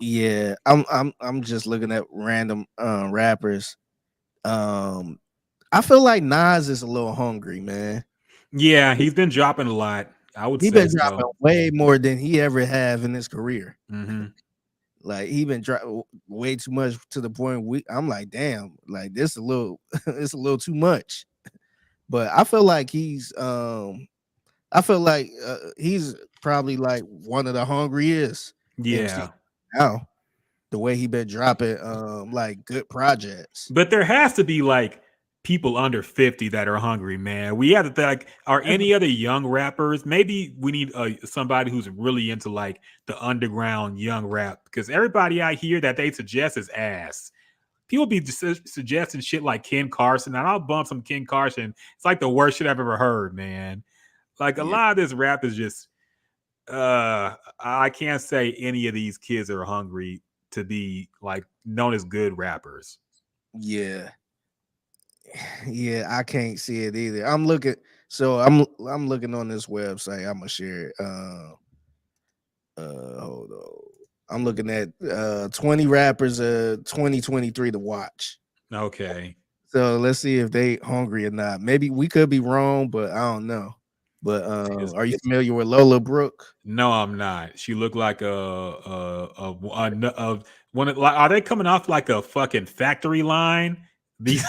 yeah. I'm just looking at random rappers. I feel like Nas is a little hungry, man. Yeah, he's been dropping a lot. I would He say been so. dropping way more than he ever have in his career. Hmm. Like he been dropping way too much to the point I'm like, damn, like this a little, it's a little too much. But I feel like he's probably like one of the hungriest MC Yeah. now. The way he been dropping like good projects. But there has to be like people under 50 that are hungry, man. We have to think, like, are any other young rappers? Maybe we need somebody who's really into like the underground young rap because everybody I hear that they suggest is ass. People be suggesting shit like Ken Carson, and I'll bump some Ken Carson. It's like the worst shit I've ever heard, man. Like a Yeah, lot of this rap is just I can't say any of these kids are hungry to be like known as good rappers. yeah, yeah. I can't see it either. I'm looking on this website. I'm gonna share it. Hold on. I'm looking at 20 rappers 2023 to watch. Okay. So let's see if they hungry or not. Maybe we could be wrong, but I don't know. But are you familiar with Lola Brooke? No, I'm not. She looked like one of, like, are they coming off like a fucking factory line? These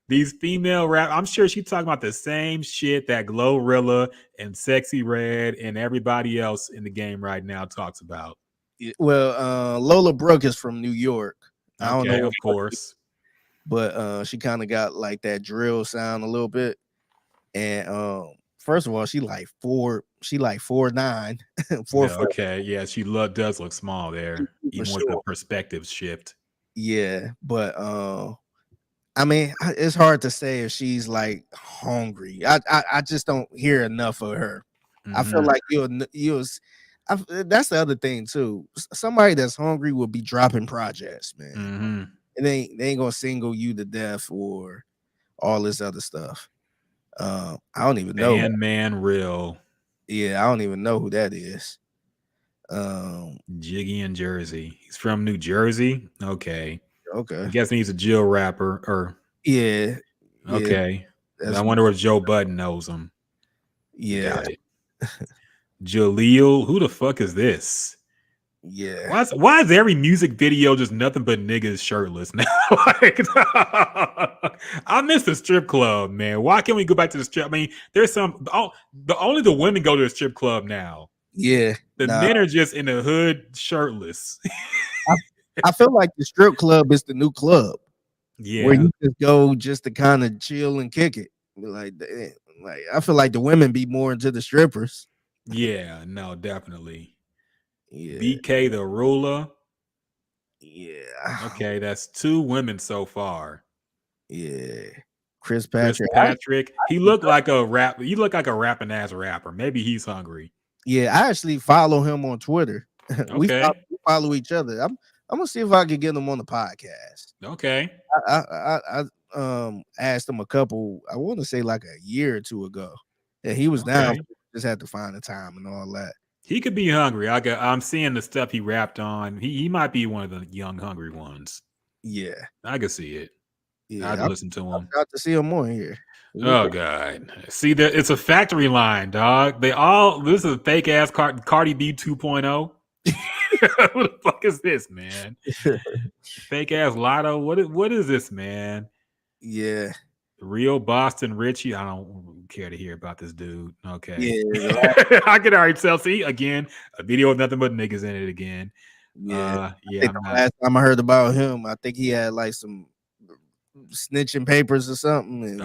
these female rap. I'm sure she's talking about the same shit that Glorilla and Sexy Red and everybody else in the game right now talks about. Well, Lola Brooke is from New York. I don't Okay, know, of course. but she kind of got like that drill sound a little bit. And first of all, she like 4'9", Yeah, 4'4", okay. Yeah, she does look small there, for even with the sure. perspective shift. Yeah, but I mean, it's hard to say if she's like hungry. I just don't hear enough of her. I feel Hmm. like that's the other thing too. Somebody that's hungry will be dropping projects, man. Hmm. And they ain't gonna single you to death or all this other stuff. I don't even know. Man, real. Yeah, I don't even know who that is. Um, Jiggy in Jersey. He's from New Jersey. Okay. okay. I'm guessing he's a Jill rapper. Or Yeah, yeah, okay. I that's wonder if Joe Budden knows him. yeah. Got it. Jaleel. Who the fuck is this? Yeah. Why is every music video just nothing but niggas shirtless now? Like, I miss the strip club, man. Why can't we go back to the strip? I mean, there's only the women go to the strip club now. Yeah. The Nah, men are just in the hood shirtless. I feel like the strip club is the new club where Yeah. you just go just to kind of chill and kick it. Like I feel like the women be more into the strippers. Yeah, no, definitely. Yeah. BK the ruler. Yeah. Okay, that's 2 women so far. Yeah. Chris Chris Patrick. Patrick. He looked like a rapping ass rapper. Maybe he's hungry. Yeah, I actually follow him on Twitter. we Okay. follow each other. I'm gonna see if I can get him on the podcast. Okay. I asked him a couple, I want to say like a year or two ago. And he was down. Okay. Just had to find the time and all that. He could be hungry. I'm seeing the stuff he rapped on. He might be one of the young hungry ones. Yeah. I could see it. Yeah. I'd listen to him. I'll have to see him on here. Oh God! See that it's a factory line, dog. This is a fake ass Cardi B 2.0. Who the fuck is this, man? Fake ass Lotto. What is this, man? Yeah. Real Boston Richie. I don't care to hear about this dude. Okay. Yeah. I can already tell. See, again, a video with nothing but niggas in it again. Yeah. Yeah. Last time I heard about him, I think he had like some snitching papers or something. And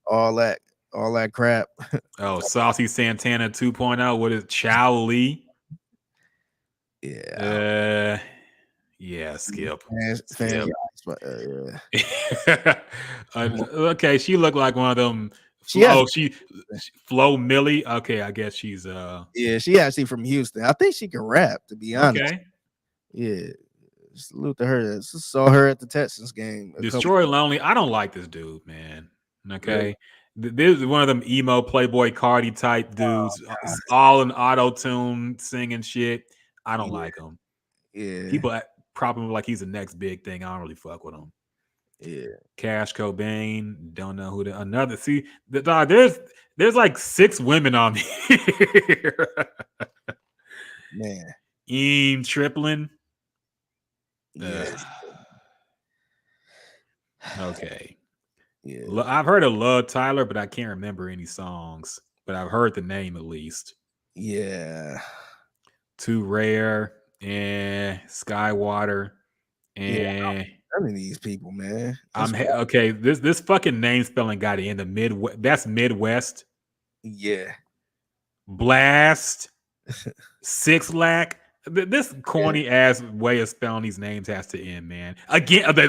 all that crap. Oh, Saucy Santana 2.0. What is Chow Lee? Yeah. Yeah, skip. Skip. Okay, she looked like one of them. She Flo Millie. Okay, I guess she's yeah, she actually from Houston. I think she can rap, to be honest. Okay. Yeah. Salute to her. Saw her at the Texans game. Destroy Lonely. I don't like this dude, man. Okay. Yeah. This is one of them emo Playboy Cardi type dudes, all in auto tune singing shit. I don't like him. Yeah. People probably like he's the next big thing. I don't really fuck with him. Yeah. Cash Cobain. Don't know who another. See, there's like 6 women on here. Man. Triplin. Yeah. Okay. Yeah. I've heard of Love Tyler, but I can't remember any songs. But I've heard the name at least. Yeah. Too Rare and Skywater and none of these people, man. Okay. This fucking name spelling got it in the Midwest. That's Midwest. Yeah. Blast. 6 Lack. This corny ass way of spelling these names has to end, man. Again, close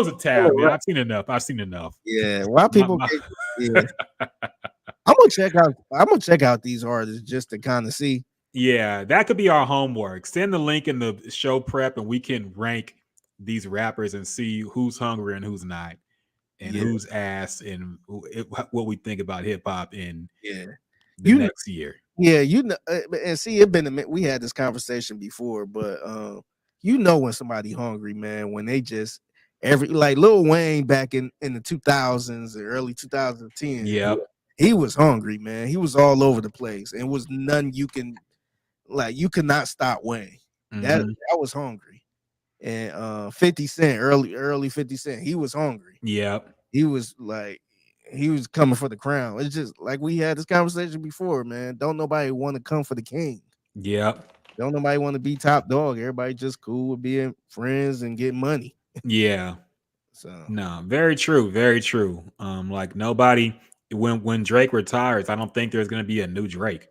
the tab, man. I've seen enough. Yeah, why people? I'm gonna check out these artists just to kind of see. Yeah, that could be our homework. Send the link in the show prep, and we can rank these rappers and see who's hungry and who's not, and who's ass, and what we think about hip hop in the next year. Yeah, and see, we had this conversation before, but when somebody hungry, man, when they just like Lil Wayne back in the 2000s, the early 2010s. Yeah, he was hungry, man. He was all over the place, and was none you could not stop Wayne. That was hungry. And 50 Cent, early 50 Cent, he was hungry. Yeah, he was coming for the crown. It's just like we had this conversation before, man. Don't nobody want to come for the king. Yeah. Don't nobody want to be top dog. Everybody just cool with being friends and getting money. Yeah. So no, very true, very true. Like nobody when Drake retires, I don't think there's gonna be a new Drake.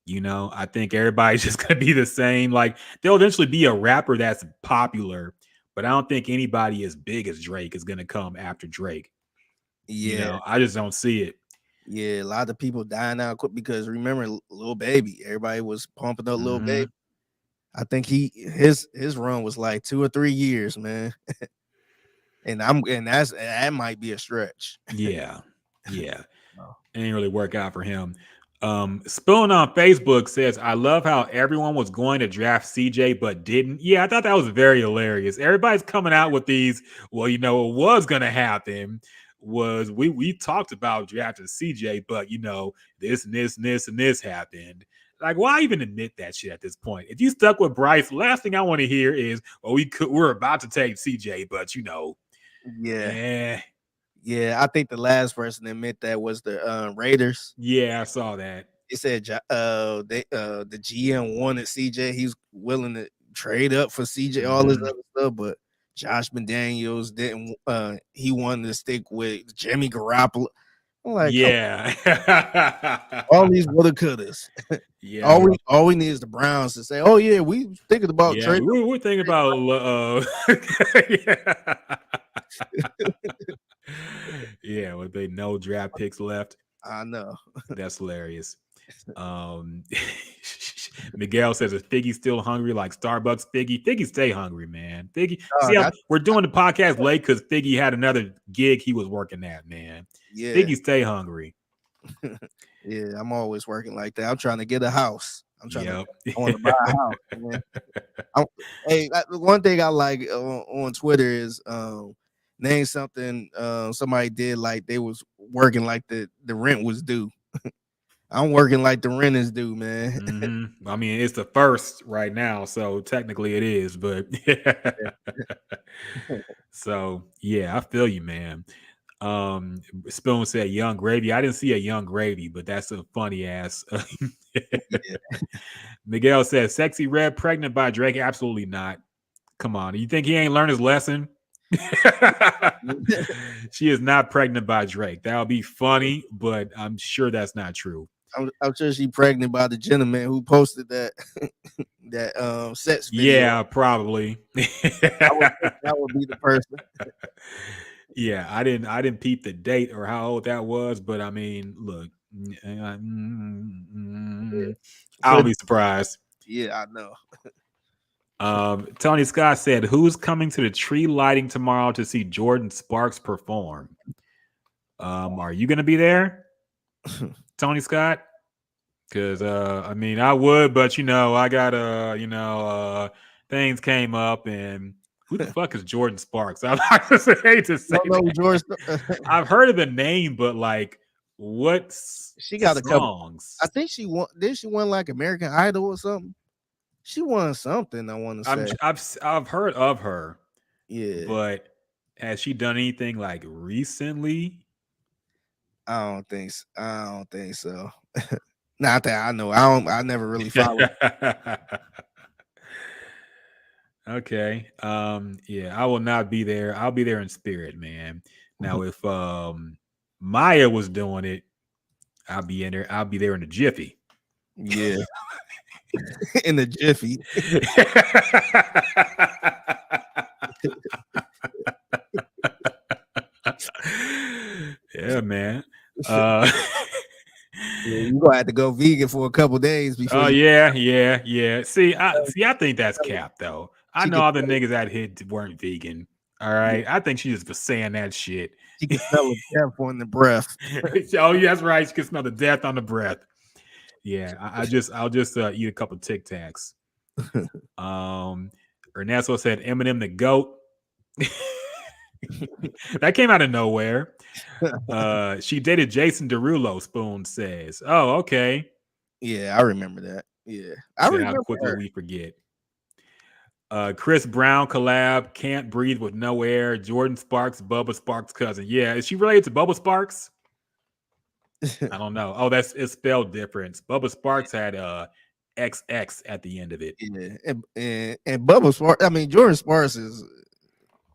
I think everybody's just gonna be the same. Like there'll eventually be a rapper that's popular, but I don't think anybody as big as Drake is gonna come after Drake. Yeah, I just don't see it. Yeah, a lot of people dying out quick because remember Lil Baby, everybody was pumping up Lil Baby. I think his run was like 2 or 3 years, man. and that might be a stretch. Yeah. It ain't really work out for him. Spoon on Facebook says, I love how everyone was going to draft CJ but didn't. Yeah, I thought that was very hilarious. Everybody's coming out with these, well, it was gonna happen. was we talked about drafting CJ, but this and this and this and this happened. Like, why even admit that shit at this point? If you stuck with Bryce, last thing I want to hear is, well, we're about to take CJ, but Yeah. Yeah, I think the last person that admit that was the Raiders. Yeah, I saw that. It said the GM wanted CJ. He's willing to trade up for CJ, all this other stuff, but Josh McDaniels didn't. He wanted to stick with Jimmy Garoppolo. I'm like, yeah, all these woulda couldas. Yeah, all we need is the Browns to say, "Oh yeah, we thinking about yeah, trading." we're thinking about yeah, with they no draft picks left. I know. That's hilarious. Miguel says, "Is Figgy still hungry like Starbucks? Figgy stay hungry, man. Figgy, see how we're doing the podcast late because Figgy had another gig he was working at, man. Yeah, Figgy stay hungry. Yeah, I'm always working like that. I'm trying to get a house. I'm trying Yep. I want to buy a house, man. One thing I like on Twitter is name something somebody did like they was working like the rent was due. I'm working like the rent is due, man. I mean, it's the first right now, so technically it is, but so yeah, I feel you, man. Spoon said Young Gravy. I didn't see a Young Gravy, but that's a funny ass. Miguel says Sexy Red pregnant by Drake. Absolutely not. Come on. You think he ain't learned his lesson? She is not pregnant by Drake. That would be funny, but I'm sure that's not true. I'm sure she's pregnant by the gentleman who posted that sex video. Yeah, probably. that would be the person. Yeah, I didn't peep the date or how old that was, but I mean, look, I'll be surprised. Yeah, I know. Tony Scott said, "Who's coming to the tree lighting tomorrow to see Jordan Sparks perform? Are you going to be there, Tony Scott? Because I mean, I would, but I got things came up, and who the fuck is Jordan Sparks? I hate to say, George. I've heard of the name, but like, what's she got songs? A couple. I think she won. Did she win like American Idol or something? She won something. I want to say. I've heard of her. Yeah, but has she done anything like recently? I don't think so. Not that I know. I never really followed. Okay. Yeah, I will not be there. I'll be there in spirit, man. Now, if Maya was doing it, I'll be in there. I'll be there in a jiffy. Yeah. In the jiffy. Yeah, man. You're gonna have to go vegan for a couple days before. Oh, yeah. See, I think that's cap though. I know all the niggas out here weren't vegan. All right. I think she just was saying that shit. She can smell the death on the breath. Oh, yeah, that's right. She can smell the death on the breath. Yeah, I'll just eat a couple Tic Tacs. Ernesto said Eminem the GOAT. That came out of nowhere. She dated Jason Derulo, Spoon says. Oh, okay. Yeah, I remember that. Yeah. I remember how quickly we forget. Chris Brown collab, Can't Breathe with No Air, Jordan Sparks, Bubba Sparks' cousin. Yeah, is she related to Bubba Sparks? I don't know. Oh, it's spelled different. Bubba Sparks had XX at the end of it. Yeah, and Bubba Sparks. I mean, Jordan Sparks is.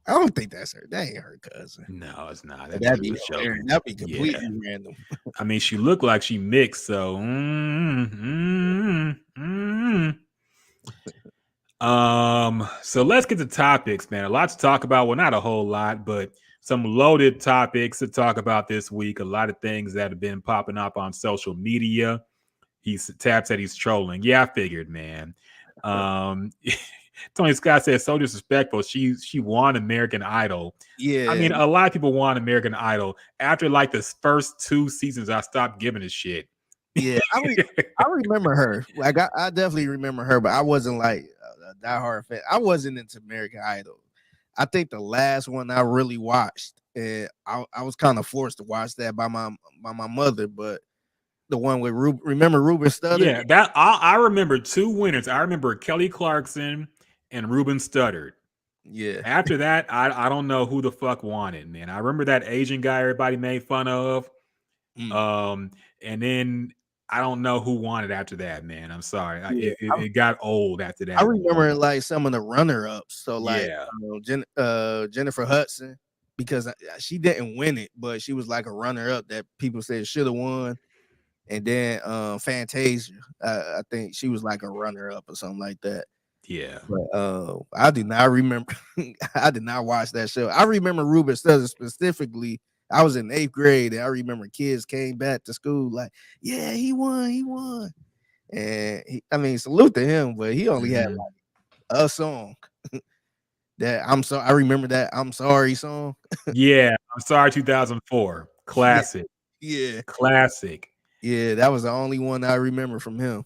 I don't think that's her. That ain't her cousin. No, it's not. That'd be completely random. I mean, she looked like she mixed. So, so let's get to topics, man. A lot to talk about. Well, not a whole lot, but some loaded topics to talk about this week. A lot of things that have been popping up on social media. Tab said he's trolling. Yeah, I figured, man. Tony Scott said so disrespectful. She won American Idol. Yeah, I mean, a lot of people won American Idol. After like the first 2 seasons, I stopped giving a shit. Yeah, I remember her. Like I definitely remember her, but I wasn't like a diehard fan. I wasn't into American Idol. I think the last one I really watched and I was kind of forced to watch that by my mother, but the one with remember Ruben Studdard? Yeah, that I remember two winners. I remember Kelly Clarkson and Ruben Studdard. Yeah. After that, I don't know who the fuck won it, man. I remember that Asian guy everybody made fun of. And then I don't know who won it after that, man. I'm sorry. Yeah. It got old after I that. remember like some of the runner-ups. So like Yeah. Jennifer Hudson, because she didn't win it, but she was like a runner-up that people said should have won. And then Fantasia, I think she was like a runner-up or something like that. Yeah. But I did not remember. I did not watch that show. I remember Ruben Studdard specifically. I was in 8th grade, and I remember kids came back to school like, "Yeah, he won." And I mean, salute to him, but he only had like a song. That I'm sorry. I remember that I'm sorry song. Yeah, I'm sorry. 2004 classic. Yeah, Classic. yeah, that was the only one I remember from him.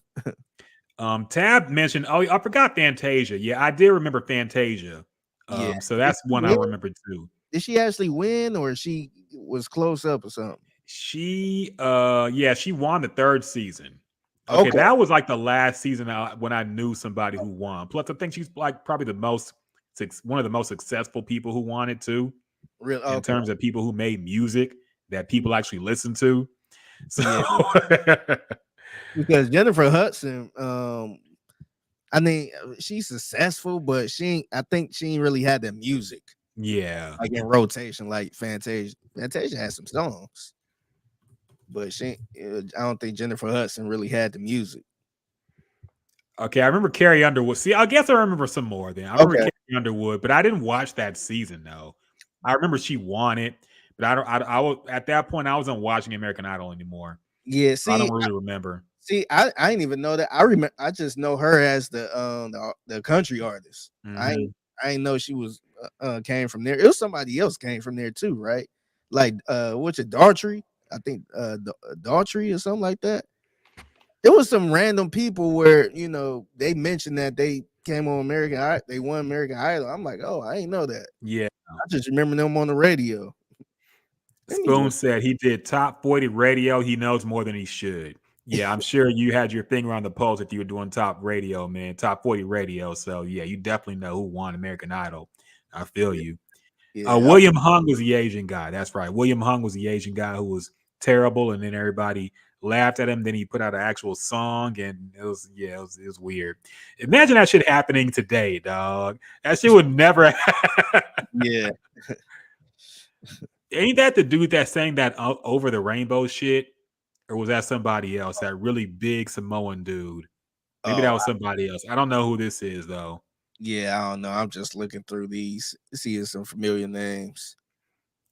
Tab mentioned. Oh, I forgot Fantasia. Yeah, I did remember Fantasia. Yeah, So that's one I remember too. Did she actually win, or she was close up or something? She won the 3rd season. Okay, that was like the last season when I knew somebody who won. Plus, I think she's like probably one of the most successful people who won it too. Real in terms of people who made music that people actually listen to. So because Jennifer Hudson, I mean, she's successful, but I think she ain't really had the music. Yeah, like in rotation, like Fantasia. Fantasia has some songs, but I don't think Jennifer Hudson really had the music. Okay, I remember Carrie Underwood. See, I guess I remember some more then. I remember Carrie Underwood, but I didn't watch that season though. I remember she won it, but I was at that point I wasn't watching American Idol anymore. Yeah, so I don't really remember. See, I didn't even know that. I just know her as the country artist. I didn't know she was came from there. It was somebody else came from there too, right? Like what's it, Daughtry? I think Daughtry or something like that. There was some random people where they mentioned that they came on American Idol, they won American Idol. I'm like, oh, I didn't know that. Yeah, I just remember them on the radio. Spoon said he did top 40 radio. He knows more than he should. Yeah, I'm sure you had your finger on the pulse if you were doing top radio, man. Top 40 radio. So yeah, you definitely know who won American Idol. I feel you. Yeah, William Hung was the Asian guy. That's right. William Hung was the Asian guy who was terrible, and then everybody laughed at him. Then he put out an actual song, and it was weird. Imagine that shit happening today, dog. That shit would never happen. Yeah. Ain't that the dude that sang that Over the Rainbow shit? Or was that somebody else? That really big Samoan dude? Maybe that was somebody else. I don't know who this is, though. Yeah, I don't know. I'm just looking through these, seeing some familiar names.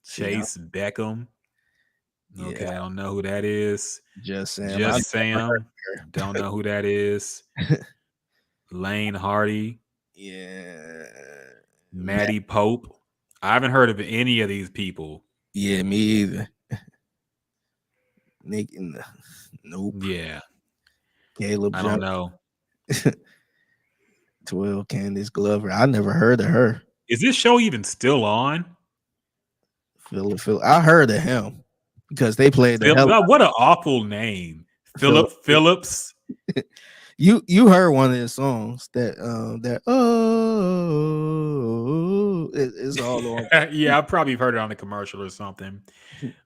Chase Beckham. Yeah. Okay, I don't know who that is. Just Sam. Don't know who that is. Lane Hardy. Yeah. Maddie Pope. I haven't heard of any of these people. Yeah, me either. Nick, nope. Yeah. Caleb. I don't know. 12, Candace Glover. I never heard of her. Is this show even still on? Philip. I heard of him because they played the hell. What an awful name, Philip Phillips. You heard one of his songs that it's all on. Yeah, I probably heard it on a commercial or something.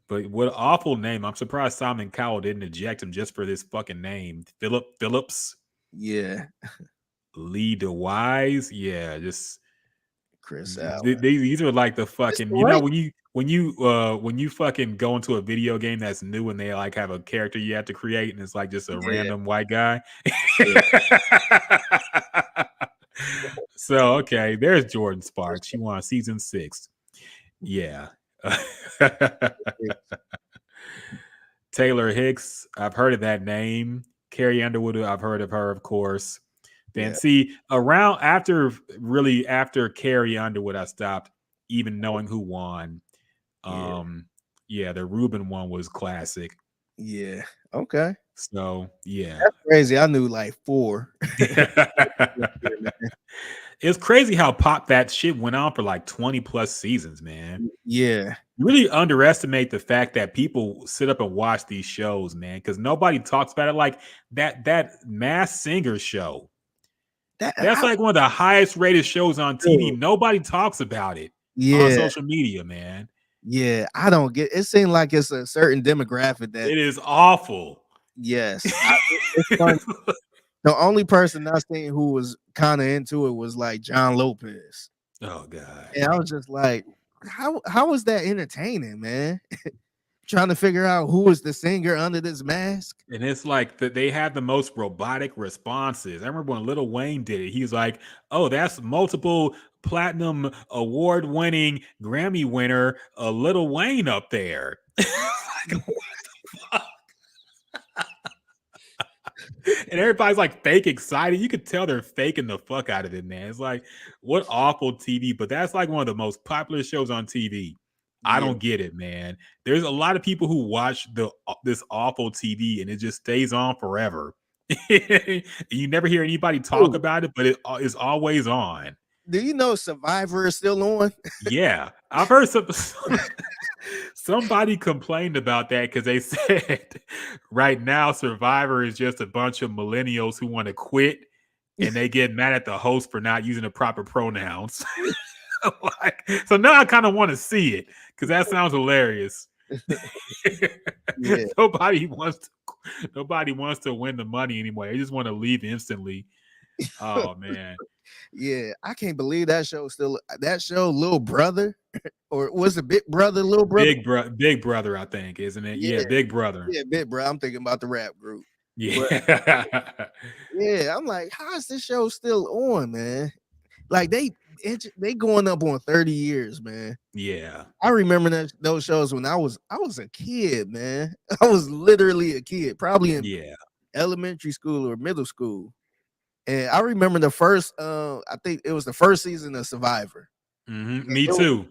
But what an awful name. I'm surprised Simon Cowell didn't eject him just for this fucking name. Philip Phillips. Yeah. Lee DeWise. Yeah, just Chris Allen. These are like the fucking, when you fucking go into a video game that's new and they like have a character you have to create and it's like just a random white guy. So okay, there's Jordan Sparks. She won season 6. Yeah. Taylor Hicks, I've heard of that name. Carrie Underwood, I've heard of her, of course. Then see, around after Carrie Underwood, I stopped even knowing who won. The Ruben one was classic. Yeah. Okay. So yeah. That's crazy. I knew like 4. It's crazy how pop that shit went on for like 20 plus seasons, man. Yeah. You really underestimate the fact that people sit up and watch these shows, man, because nobody talks about it. Like that Mass Singer show. That That's like one of the highest rated shows on TV. Nobody talks about it on yeah. social media, man. Yeah. I don't get it. Seems like it's a certain demographic that It is awful. yes. It's fun. The only person I seen who was kind of into it was like John Lopez. Oh God. And I was just like, how was that entertaining, man? Trying to figure out who was the singer under this mask. And it's like that they had the most robotic responses. I remember when Lil Wayne did it. He was like, "Oh, that's multiple platinum award winning Grammy winner, Lil Wayne up there." Like, what the fuck? And everybody's like fake excited. You could tell they're faking the fuck out of it, man. It's like, what awful TV, but that's like one of the most popular shows on TV. I Yeah. don't get it, man. There's a lot of people who watch this awful TV and it just stays on forever. You never hear anybody talk Ooh. about it, but it is always on. Do you know Survivor is still on? Yeah, I've heard somebody complained about that because they said right now Survivor is just a bunch of millennials who want to quit and they get mad at the host for not using the proper pronouns. So now I kind of want to see it because that sounds hilarious. Yeah. Nobody wants to win the money anymore. They just want to leave instantly. Oh man. Yeah, I can't believe that show Little Brother, or was it Big Brother, Little Brother? Big Brother, I think, isn't it? Yeah, Big Brother. Yeah, Big Brother. I'm thinking about the rap group. Yeah. Yeah, I'm like, how is this show still on, man? Like they going up on 30 years, man. Yeah. I remember those shows when I was a kid, man. I was literally a kid, probably in elementary school or middle school. And I remember the first, I think it was the first season of Survivor. Mm-hmm.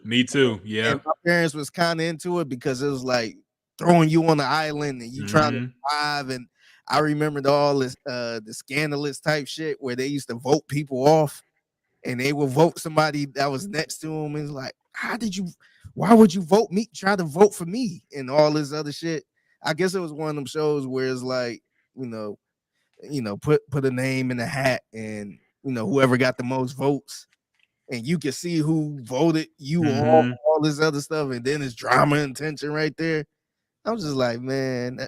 Me too. Yeah. And my parents was kind of into it because it was like throwing you on the island and you trying to survive. And I remembered all this, the scandalous type shit where they used to vote people off, and they would vote somebody that was next to them. And it's like, why would you vote me? Try to vote for me and all this other shit. I guess it was one of them shows where it's like, put a name in the hat, and whoever got the most votes, and you can see who voted you all this other stuff, and then it's drama and tension right there. I was just like, man,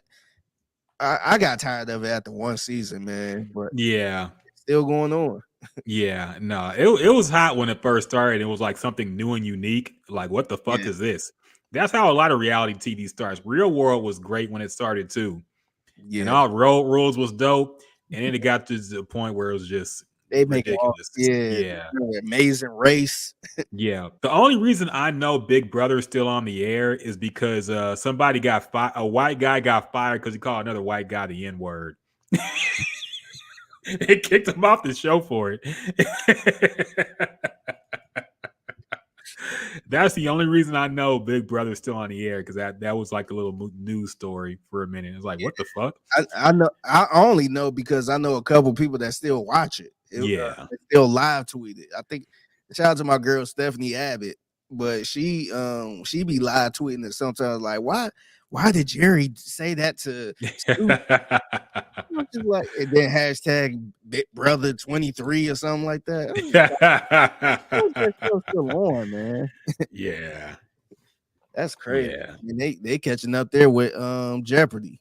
I got tired of it after one season, man. But yeah, it's still going on. Yeah, no, it was hot when it first started. It was like something new and unique. Like, what the fuck is this? That's how a lot of reality TV starts. Real World was great when it started too. Yeah. And all Road Rules was dope. And then it got to the point where it was just ridiculous. Amazing Race. Yeah. The only reason I know Big Brother is still on the air is because somebody got fired. A white guy got fired because he called another white guy the N-word. They kicked him off the show for it. That's the only reason I know Big Brother's still on the air, because that was like a little news story for a minute. It's like, what the fuck? I know. I only know because I know a couple people that still watch it. They still live tweet it. I think shout out to my girl Stephanie Abbott, but she be live tweeting it sometimes. Like, why did Jerry say that to just like, and then hashtag Big Brother 23 or something like that? That's still on, man. Yeah, that's crazy. Yeah. I mean, they catching up there with Jeopardy.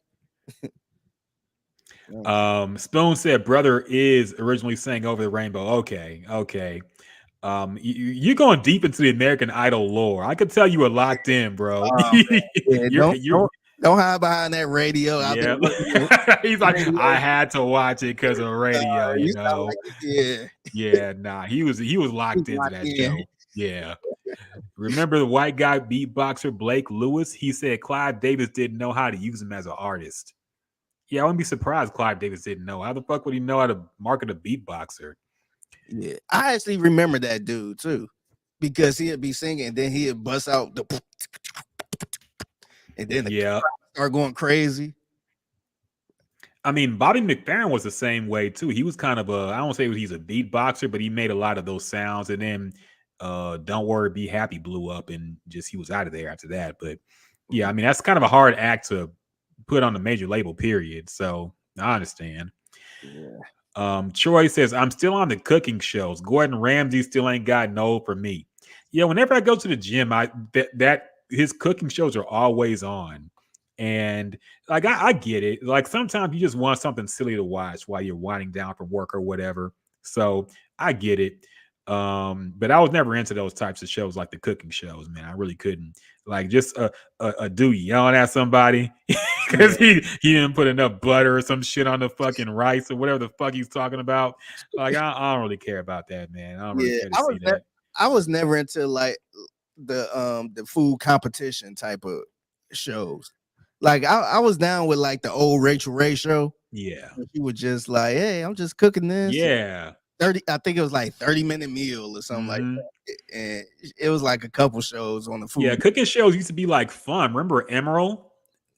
Spoon said Brother is originally sang Over the Rainbow. Okay. You're going deep into the American Idol lore. I could tell you were locked in, bro. Don't hide behind that radio. Yeah. He's like, I had to watch it because of radio, you know. Nah. He was locked into that show. Yeah. Remember the white guy beatboxer Blake Lewis? He said Clive Davis didn't know how to use him as an artist. Yeah, I wouldn't be surprised Clive Davis didn't know. How the fuck would he know how to market a beatboxer? Yeah, I actually remember that dude too, because he'd be singing and then he'd bust out the, and then the start going crazy. I mean, Bobby McFerrin was the same way too. He was kind of I don't say he's a beatboxer, but he made a lot of those sounds. And then Don't Worry, Be Happy blew up and just he was out of there after that. But yeah, I mean, that's kind of a hard act to put on a major label, period. So I understand. Yeah. Troy says, I'm still on the cooking shows. Gordon Ramsay still ain't got no for me. Yeah, whenever I go to the gym, that his cooking shows are always on. And like I get it. Like sometimes you just want something silly to watch while you're winding down from work or whatever. So I get it. But I was never into those types of shows like the cooking shows, man. I really couldn't. Like just a dude yelling at somebody because he didn't put enough butter or some shit on the fucking rice or whatever the fuck he's talking about. Like I don't really care about that, man. I don't really care to see that. I was never into like the food competition type of shows. Like I was down with like the old Rachel Ray show. Yeah. She was just like, hey, I'm just cooking this. Yeah. 30, I think it was like 30-minute meal or something like that. And it was like a couple shows on the food. Yeah, cooking shows used to be like fun. Remember Emerald?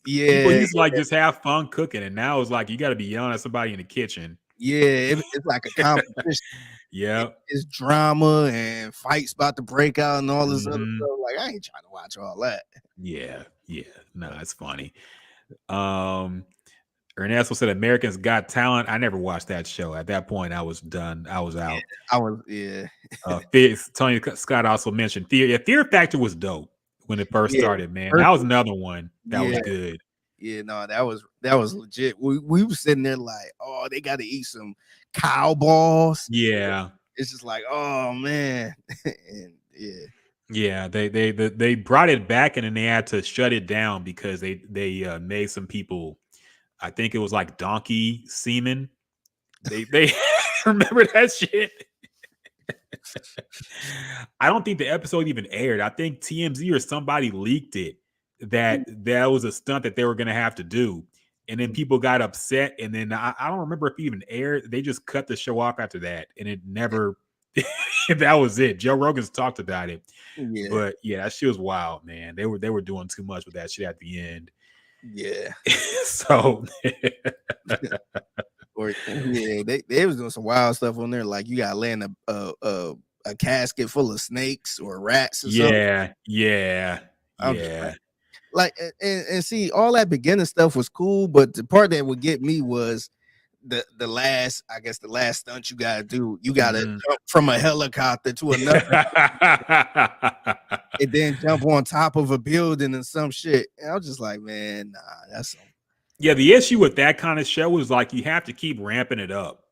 Yeah. People used to like just have fun cooking, and now it's like you got to be yelling at somebody in the kitchen. Yeah, it's like a competition. Yeah. It's drama and fights about to break out and all this other stuff. Like, I ain't trying to watch all that. Yeah. No, it's funny. Ernesto said Americans Got Talent. I never watched that show. At that point, I was done. I was out. Tony Scott also mentioned Fear. Yeah, Fear Factor was dope when it first started, man. That was another one that was good. Yeah, no, that was legit. We were sitting there like, oh, they got to eat some cow balls. Yeah, it's just like, oh man, and yeah, they brought it back and then they had to shut it down because they made some people. I think it was like donkey semen. They remember that shit. I don't think the episode even aired. I think TMZ or somebody leaked it that was a stunt that they were going to have to do. And then people got upset. And then I don't remember if it even aired. They just cut the show off after that. And it never, that was it. Joe Rogan's talked about it. Yeah. But yeah, that shit was wild, man. They were doing too much with that shit at the end. Yeah. So they was doing some wild stuff on there. Like you got to land a casket full of snakes or rats or something. Yeah. Like and see, all that beginning stuff was cool, but the part that would get me was the last stunt you gotta do. You gotta jump from a helicopter to another and then jump on top of a building and some shit. And I was just like, man, nah, that's yeah. The issue with that kind of show is like you have to keep ramping it up.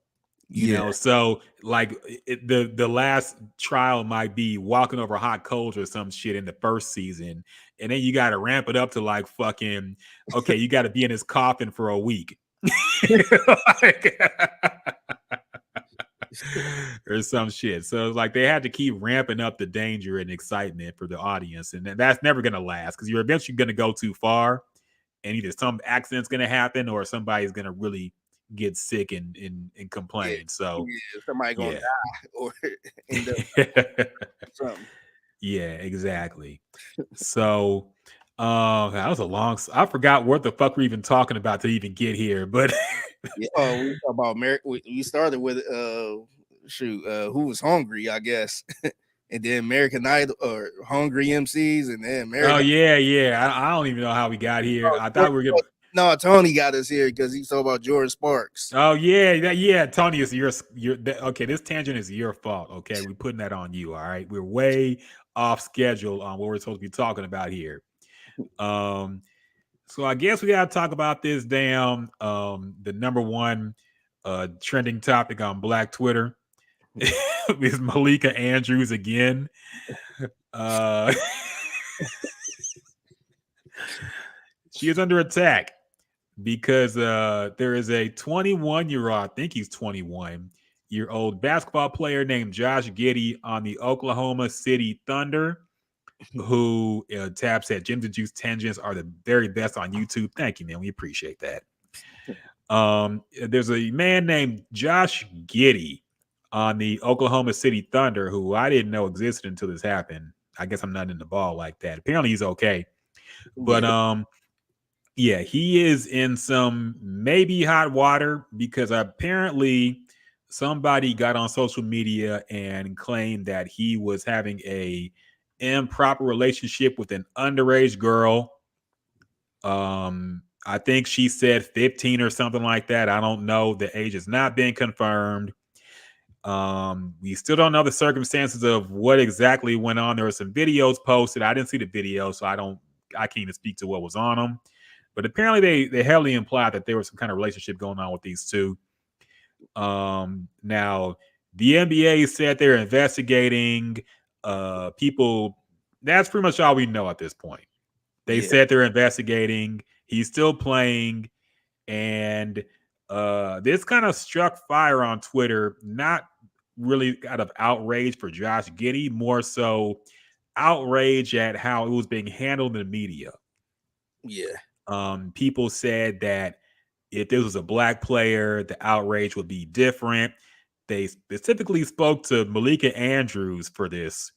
You know, so like the last trial might be walking over hot coals or some shit in the first season, and then you got to ramp it up to like fucking okay, you got to be in his coffin for a week, or some shit. So it's like they had to keep ramping up the danger and excitement for the audience, and that's never gonna last because you're eventually gonna go too far, and either some accident's gonna happen or somebody's gonna really get sick and complain. So somebody gonna die or end up something. Yeah, exactly. So that was a long. I forgot what the fuck we're even talking about to even get here, but we talk about we started with who was hungry, I guess. And then American Idol or Hungry MCs, and then American. Oh yeah. I don't even know how we got here. I thought we were gonna. No, Tony got us here because he talked about Jordan Sparks. Oh yeah. Tony, is your okay. This tangent is your fault. Okay, we're putting that on you. All right, we're way off schedule on what we're supposed to be talking about here. So I guess we gotta talk about this damn the number one trending topic on Black Twitter is Malika Andrews again. She is under attack because there is a 21-year-old, I think he's 21-year-old basketball player named Josh Giddey on the Oklahoma City Thunder, who taps at Gyms and Juice tangents are the very best on YouTube. Thank you, man. We appreciate that. There's a man named Josh Giddey on the Oklahoma City Thunder who I didn't know existed until this happened. I guess I'm not in the ball like that. Apparently he's okay. But Yeah, he is in some maybe hot water because apparently somebody got on social media and claimed that he was having a improper relationship with an underage girl. I think she said 15 or something like that. I don't know. The age has not been confirmed. We still don't know the circumstances of what exactly went on. There were some videos posted. I didn't see the video, so I can't even speak to what was on them. But apparently they heavily implied that there was some kind of relationship going on with these two. Now the NBA said they're investigating people. That's pretty much all we know at this point. They said they're investigating. He's still playing, and this kind of struck fire on Twitter. Not really out of outrage for Josh Giddey, more so outrage at how it was being handled in the media. Yeah. People said that if this was a black player, the outrage would be different. They specifically spoke to Malika Andrews for this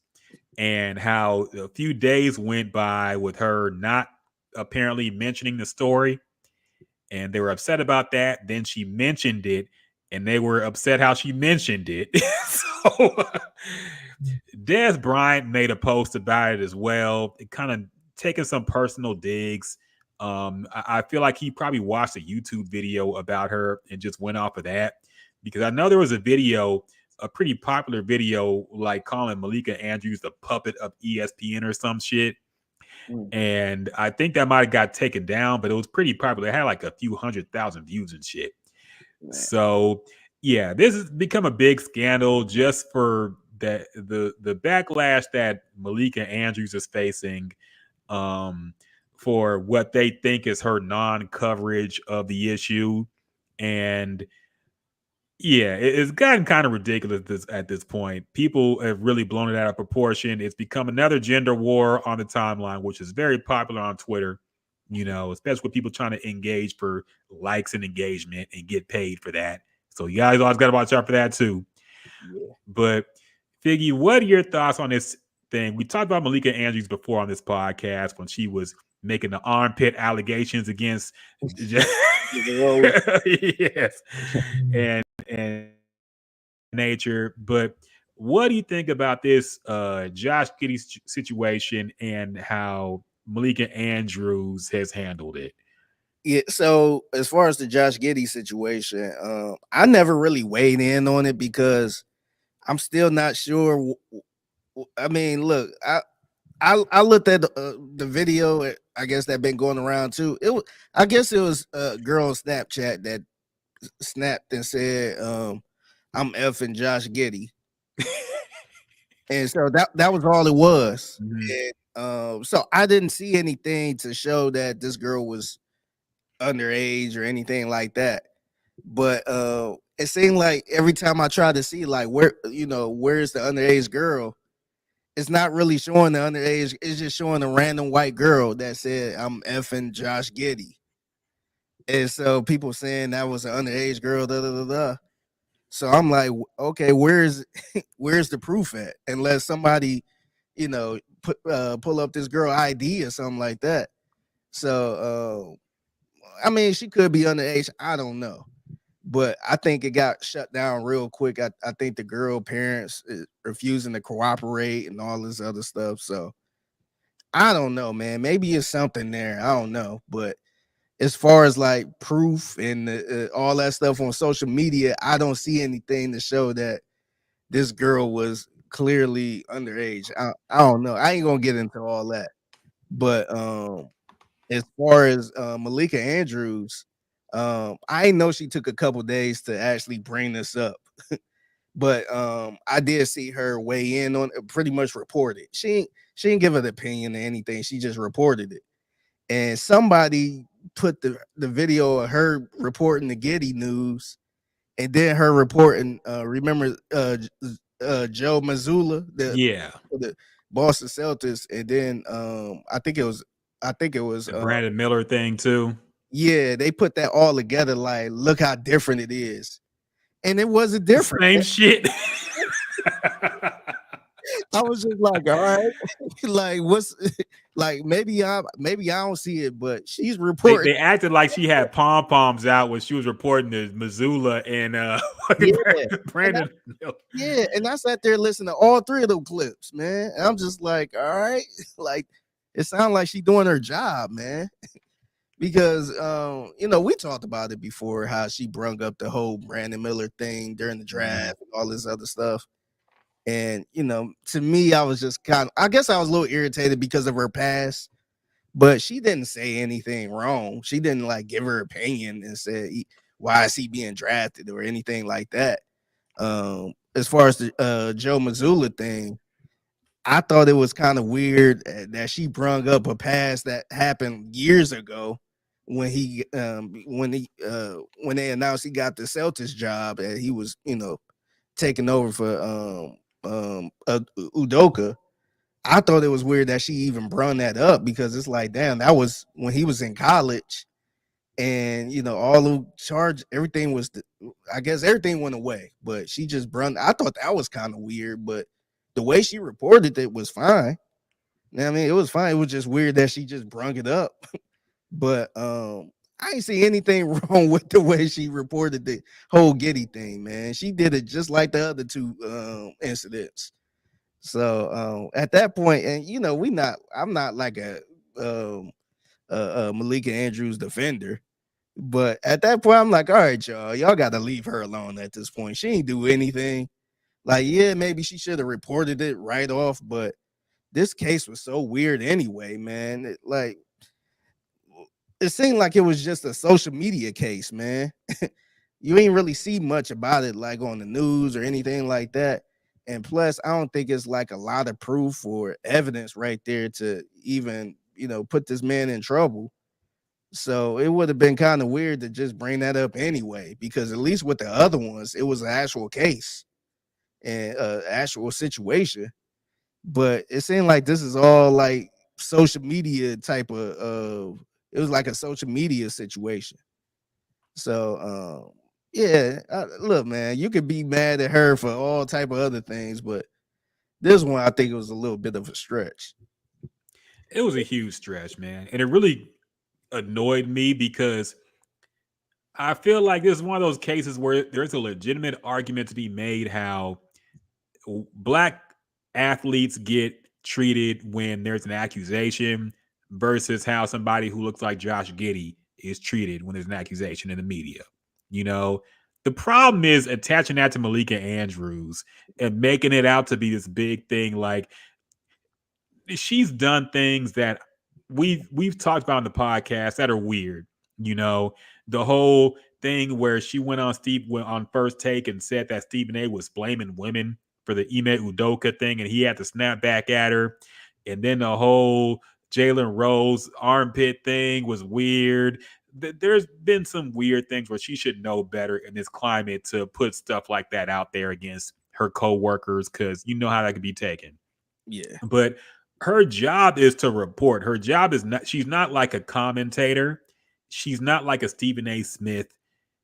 and how a few days went by with her not apparently mentioning the story. And they were upset about that. Then she mentioned it and they were upset how she mentioned it. So Des Bryant made a post about it as well. It kind of taking some personal digs. I feel like he probably watched a YouTube video about her and just went off of that because I know there was a video, a pretty popular video, like calling Malika Andrews the puppet of ESPN or some shit. And I think that might have got taken down, but it was pretty popular. It had like a few 100,000 views and shit. Man. So yeah, this has become a big scandal just for the backlash that Malika Andrews is facing. For what they think is her non-coverage of the issue. And yeah, it's gotten kind of ridiculous at this point. People have really blown it out of proportion. It's become another gender war on the timeline, which is very popular on Twitter, especially with people trying to engage for likes and engagement and get paid for that. So you guys always got to watch out for that too. Yeah. But Figgy, what are your thoughts on this thing? We talked about Malika Andrews before on this podcast when she was making the armpit allegations against yes and nature. But what do you think about this Josh Giddey situation and how Malika Andrews has handled it? Yeah, so as far as the Josh Giddey situation, I never really weighed in on it because I'm still not sure. I mean, look, I looked at the video. I guess that been going around too. I guess it was a girl on Snapchat that snapped and said, "I'm effing Josh Giddey," and so that was all it was. And, so I didn't see anything to show that this girl was underage or anything like that. But it seemed like every time I try to see like where's the underage girl, it's not really showing the underage. It's just showing a random white girl that said, "I'm effing Josh Giddey." And so people saying that was an underage girl, da da da da. So I'm like, okay, where's the proof at? Unless somebody, pull up this girl ID or something like that. So I mean, she could be underage. I don't know. But I think it got shut down real quick. I think the girl parents refusing to cooperate and all this other stuff. So I don't know, man. Maybe it's something there. I don't know. But as far as like proof and all that stuff on social media, I don't see anything to show that this girl was clearly underage. I don't know. I ain't gonna get into all that. But as far as Malika Andrews, I know she took a couple days to actually bring this up, but I did see her weigh in on it, pretty much report it. She didn't give an opinion or anything. She just reported it, and somebody put the video of her reporting the Getty News, and then her reporting. Remember Joe Mazzulla, the Boston Celtics, and then I think it was the Brandon Miller thing too. Yeah, they put that all together. Like, look how different it is, and it wasn't different. Same shit. I was just like, all right, like what's like maybe I don't see it, but she's reporting. They acted like she had pom poms out when she was reporting to Missoula and Yeah, and Brandon. and I sat there listening to all three of those clips, man. And I'm just like, all right, like it sounds like she's doing her job, man. Because we talked about it before how she brung up the whole Brandon Miller thing during the draft and all this other stuff. And to me, I was just I guess I was a little irritated because of her past, but she didn't say anything wrong. She didn't like give her opinion and say why is he being drafted or anything like that. As far as the Joe Mazzulla thing, I thought it was kind of weird that she brung up a past that happened years ago when when they announced he got the Celtics job and he was taking over for Udoka. I thought it was weird that she even brought that up because it's like, damn, that was when he was in college, and all the charge, everything was, I guess everything went away, but she just brought. I thought that was kind of weird, but the way she reported it was fine. I mean, it was fine. It was just weird that she just brung it up, but I ain't see anything wrong with the way she reported the whole Giddy thing, man. She did it just like the other two incidents. So at that point, and I'm not like a Malika Andrews defender, but at that point, I'm like, all right, y'all got to leave her alone at this point. She ain't do anything. Like, yeah, maybe she should have reported it right off, but this case was so weird anyway, man. It seemed like it was just a social media case, man. You ain't really see much about it like on the news or anything like that. And plus, I don't think it's like a lot of proof or evidence right there to even, put this man in trouble. So it would have been kind of weird to just bring that up anyway, because at least with the other ones, it was an actual case and actual situation. But it seemed like this is all like social media type of it was like a social media situation. So yeah, look, man, you could be mad at her for all type of other things, but this one I think it was a little bit of a stretch. It was a huge stretch, man, and it really annoyed me because I feel like this is one of those cases where there's a legitimate argument to be made how black athletes get treated when there's an accusation versus how somebody who looks like Josh Giddey is treated when there's an accusation in the media. The problem is attaching that to Malika Andrews and making it out to be this big thing. Like, she's done things that we've talked about in the podcast that are weird. The whole thing where she went on First Take and said that Stephen A was blaming women for the Ime Udoka thing, and he had to snap back at her. And then the whole Jalen Rose armpit thing was weird. There's been some weird things where she should know better in this climate to put stuff like that out there against her co-workers, because you know how that could be taken. Yeah. But her job is to report. Her job is not, she's not like a commentator. She's not like a Stephen A. Smith.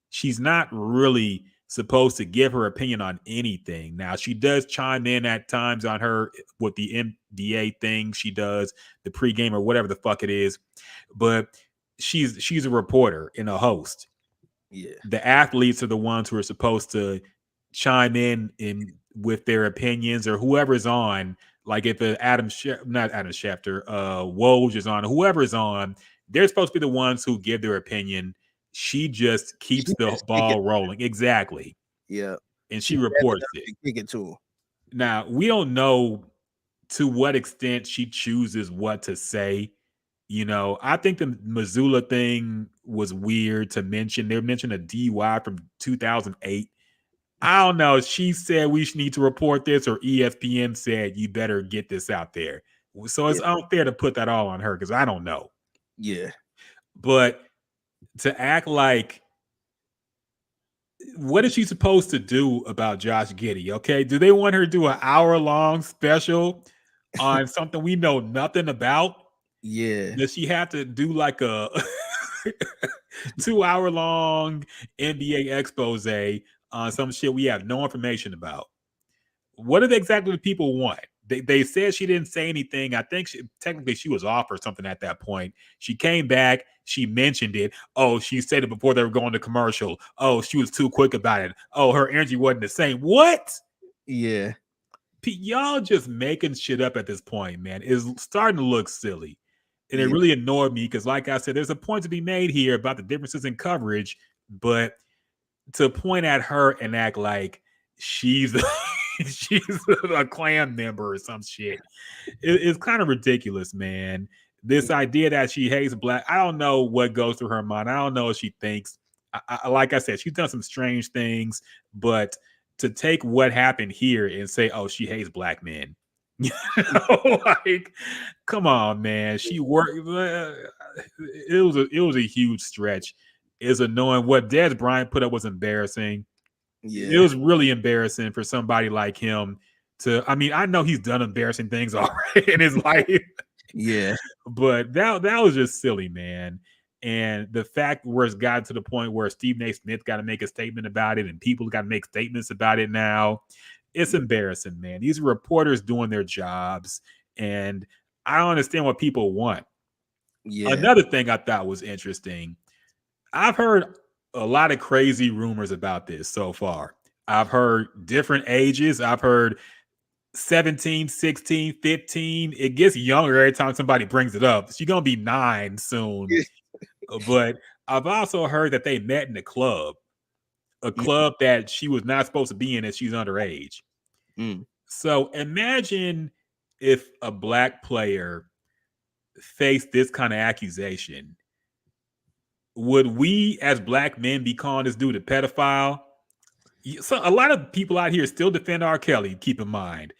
She's not really supposed to give her opinion on anything. Now, she does chime in at times on her with the NBA thing she does, the pregame or whatever the fuck it is. But she's a reporter and a host. Yeah. The athletes are the ones who are supposed to chime in with their opinions, or whoever's on. Like if not Adam Schefter, Woj is on, whoever's on, they're supposed to be the ones who give their opinion. She just keeps the ball rolling. Exactly. Yeah. And she reports it. Kick it to him. Now, we don't know to what extent she chooses what to say. I think the Missoula thing was weird to mention. They mentioned a DUI from 2008. I don't know. She said we need to report this, or ESPN said you better get this out there. So it's unfair to put that all on her because I don't know. Yeah. But to act like, what is she supposed to do about Josh Giddey? Okay. Do they want her to do an hour-long special on something we know nothing about? Yeah. Does she have to do like a 2-hour-long NBA expose on some shit we have no information about? What exactly do people want? They said she didn't say anything. I think technically she was off or something at that point. She came back. She mentioned it. Oh, she said it before they were going to commercial. Oh, she was too quick about it. Oh, her energy wasn't the same. What? Yeah. Y'all just making shit up at this point, man. It's starting to look silly. And it Yeah. really annoyed me because, like I said, there's a point to be made here about the differences in coverage, but to point at her and act like she's she's a clan member or some shit, it's kind of ridiculous, man. This idea that she hates black, I don't know what goes through her mind. I don't know what she thinks. Like I said, she's done some strange things, but to take what happened here and say, "Oh, she hates black men," like, come on, man. She worked. It was a huge stretch. It's annoying. What Des Bryant put up was embarrassing. It Yeah. was really embarrassing for somebody like him to. I mean, I know he's done embarrassing things already in his life, Yeah. but that was just silly, man. And the fact where it's gotten to the point where Stephen A. Smith got to make a statement about it and people got to make statements about it now, it's embarrassing, man. These are reporters doing their jobs, and I don't understand what people want. Yeah. Another thing I thought was interesting, I've heard a lot of crazy rumors about this so far. I've heard different ages. I've heard 17, 16, 15. It gets younger every time somebody brings it up. She's going to be 9 soon. But I've also heard that they met in a club that she was not supposed to be in, as she's underage. Mm. So imagine if a black player faced this kind of accusation. Would we as black men be calling this dude a pedophile? So a lot of people out here still defend R. Kelly, keep in mind.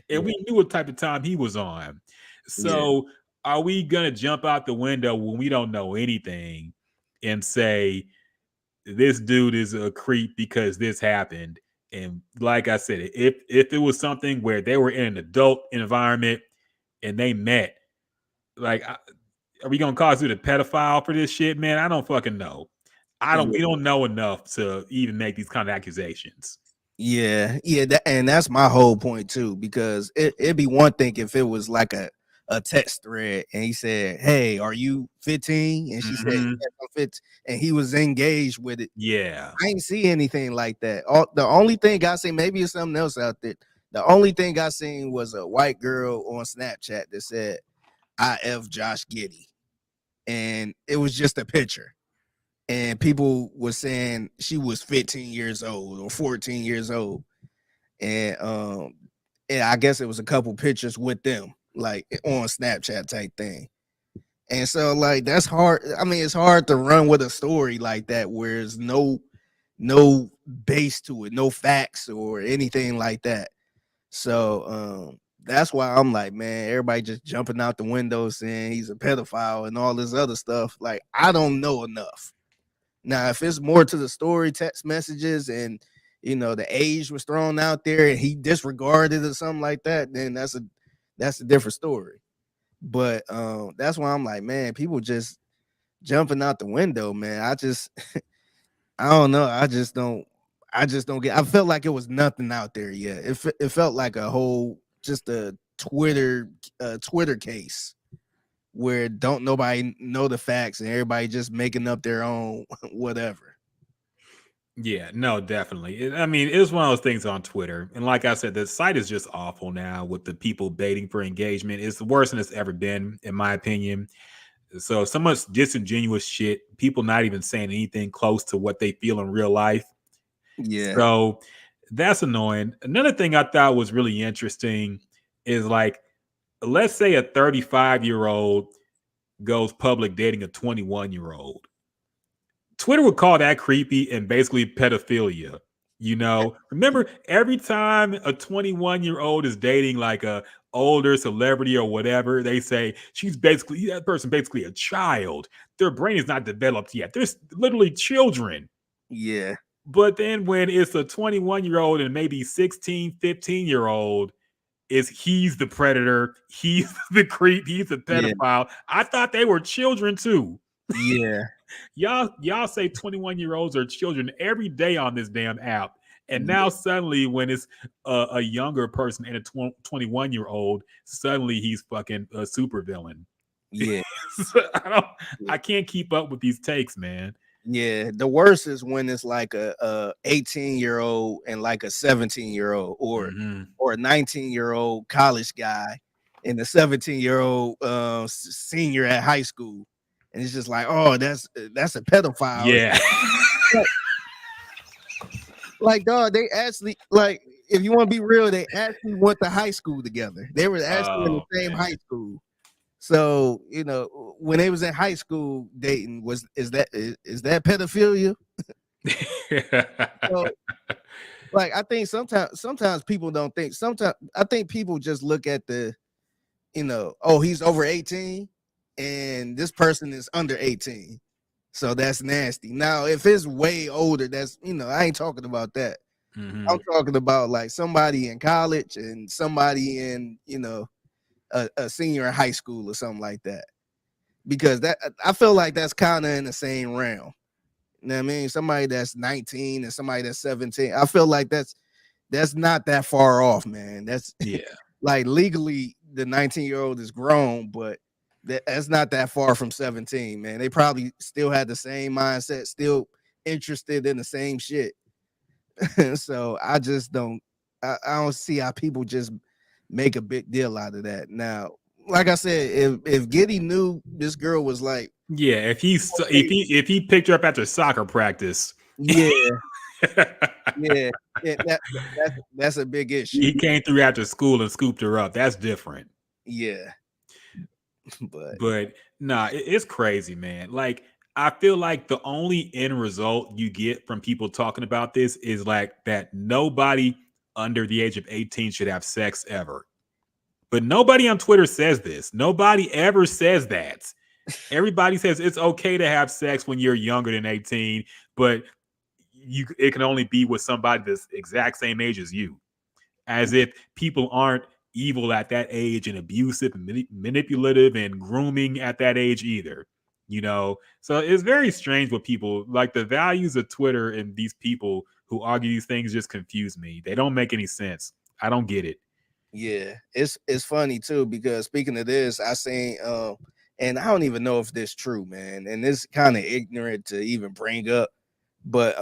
And we knew what type of time he was on. So are we gonna jump out the window when we don't know anything and say this dude is a creep because this happened? And like I said, if it was something where they were in an adult environment and they met, like, are we gonna call this dude a pedophile for this shit, man? I don't fucking know. We don't know enough to even make these kind of accusations. Yeah, and that's my whole point too, because it'd be one thing if it was like a text thread and he said, "Hey, are you 15?" and she said, "Yes, I'm 15," and he was engaged with it. Yeah, I ain't see anything like that. The only thing I seen, maybe it's something else out there. The only thing I seen was a white girl on Snapchat that said, "I F Josh Giddey," and it was just a picture. And people were saying she was 15 years old or 14 years old. And I guess it was a couple pictures with them, like on Snapchat type thing. And so, like, that's hard. I mean, it's hard to run with a story like that where there's no base to it, no facts or anything like that. So that's why I'm like, man, everybody just jumping out the window saying he's a pedophile and all this other stuff. Like, I don't know enough. Now, if it's more to the story, text messages, and the age was thrown out there and he disregarded or something like that, then that's a different story. But that's why I'm like, man, people just jumping out the window, man. I don't know. I just don't get. I felt like it was nothing out there yet. It felt like a whole just a Twitter case where don't nobody know the facts and everybody just making up their own whatever. Yeah, no, definitely. I mean, it was one of those things on Twitter. And like I said, the site is just awful now with the people baiting for engagement. It's the worst than it's ever been, in my opinion. So much disingenuous shit, people not even saying anything close to what they feel in real life. Yeah. So that's annoying. Another thing I thought was really interesting is, like, let's say a 35-year-old goes public dating a 21-year-old. Twitter would call that creepy and basically pedophilia. Remember, every time a 21-year-old is dating like a older celebrity or whatever, they say that person basically a child. Their brain is not developed yet. They're literally children. Yeah. But then when it's a 21-year-old and maybe 16, 15-year-old, he's the predator, he's the creep, he's the pedophile. I thought they were children too. Yeah. Y'all say 21-year-olds are children every day on this damn app. And now suddenly, when it's a younger person and a 21-year-old, suddenly he's fucking a super villain. Yeah. So I can't keep up with these takes, man. Yeah, the worst is when it's like a 18-year-old and like a 17-year-old or a 19-year-old college guy and a 17-year-old senior at high school. And it's just like, oh, that's a pedophile. Yeah. Like, dog, they actually, like, if you want to be real, they actually went to high school together. They were actually in the same high school. So, you know, when they was in high school dating, is that pedophilia? So, like, I think sometimes people don't think. Sometimes I think people just look at the, you know, oh, he's over 18 and this person is under 18. So that's nasty. Now, if it's way older, that's, you know, I ain't talking about that. I'm talking about like somebody in college and somebody in, you know, a senior in high school or something like that. Because that, I feel like that's kind of in the same realm. You know what I mean? Somebody that's 19 and somebody that's 17. I feel like that's not that far off, man. That's like legally the 19-year-old is grown, but that's not that far from 17, man. They probably still had the same mindset, still interested in the same shit. So I just don't I don't see how people just make a big deal out of that. Now, like I said, if Giddy knew this girl was like, if he picked her up after soccer practice, that's a big issue. He came through after school and scooped her up. That's different. Yeah. But nah, it's crazy, man. Like, I feel like the only end result you get from people talking about this is like that nobody under the age of 18 should have sex ever. But nobody on Twitter says this. Nobody ever says that. Everybody says it's okay to have sex when you're younger than 18, but it can only be with somebody that's exact same age as you. As if people aren't evil at that age and abusive and manipulative and grooming at that age either. You know, so it's very strange what people like. The values of Twitter and these people who argue these things just confuse me. They don't make any sense. I don't get it. Yeah, it's funny too, because speaking of this, I seen and I don't even know if this true, man, and it's kind of ignorant to even bring up, but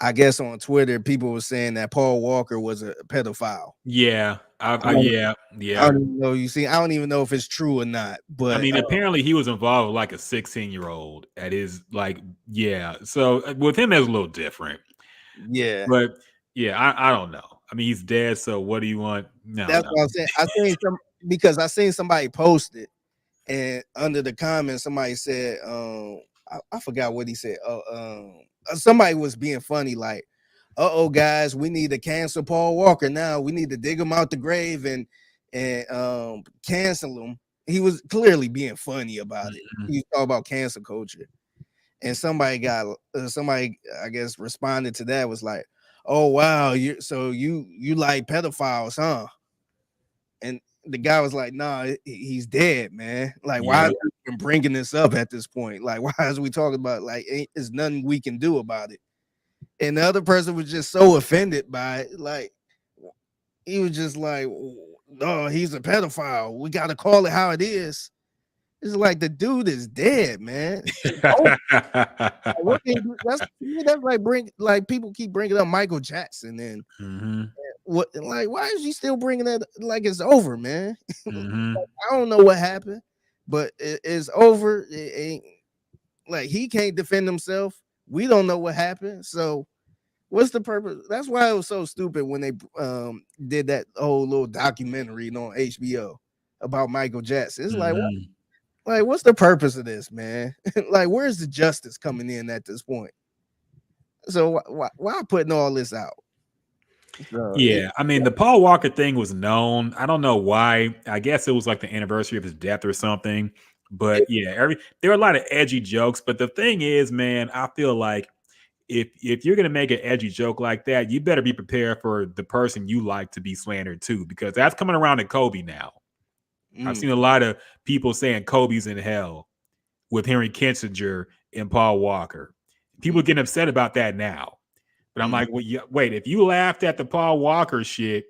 I guess on Twitter people were saying that Paul Walker was a pedophile. Yeah, I don't even know. You see, I don't even know if it's true or not. But I mean, apparently he was involved with like a 16-year-old at his So with him, it's a little different. Yeah, but yeah, I don't know. I mean, he's dead. So what do you want? No, that's what I'm saying. Because I seen somebody post it, and under the comments, somebody said, I forgot what he said. Somebody was being funny, like, "Uh-oh, guys, we need to cancel Paul Walker now. We need to dig him out the grave and cancel him." He was clearly being funny about it. He was talking about cancel culture, and somebody I guess responded to that, was like, "Oh wow, you like pedophiles, huh?" And the guy was like, "Nah, he's dead, man. Like, why are we even bringing this up at this point? Like, why is we talking about, like, there's nothing we can do about it?" And the other person was just so offended by it. Like, he was just like, "Oh, he's a pedophile. We got to call it how it is." It's like, the dude is dead, man. That's like people keep bringing up Michael Jackson, and what, like, why is he still bringing that like it's over, man? Like, I don't know what happened, but it's over. It ain't like he can't defend himself. We don't know what happened. So what's the purpose? That's why it was so stupid when they did that whole little documentary on HBO about Michael Jackson. It's like, what's the purpose of this, man? Like, where's the justice coming in at this point? So why putting all this out? So, I mean, the Paul Walker thing was known. I don't know why. I guess it was like the anniversary of his death or something. But there were a lot of edgy jokes. But the thing is, man, I feel like if you're gonna make an edgy joke like that, you better be prepared for the person you like to be slandered too, because that's coming around to Kobe now. I've seen a lot of people saying Kobe's in hell with Henry Kissinger and Paul Walker. People getting upset about that now. But I'm like, well, wait, if you laughed at the Paul Walker shit,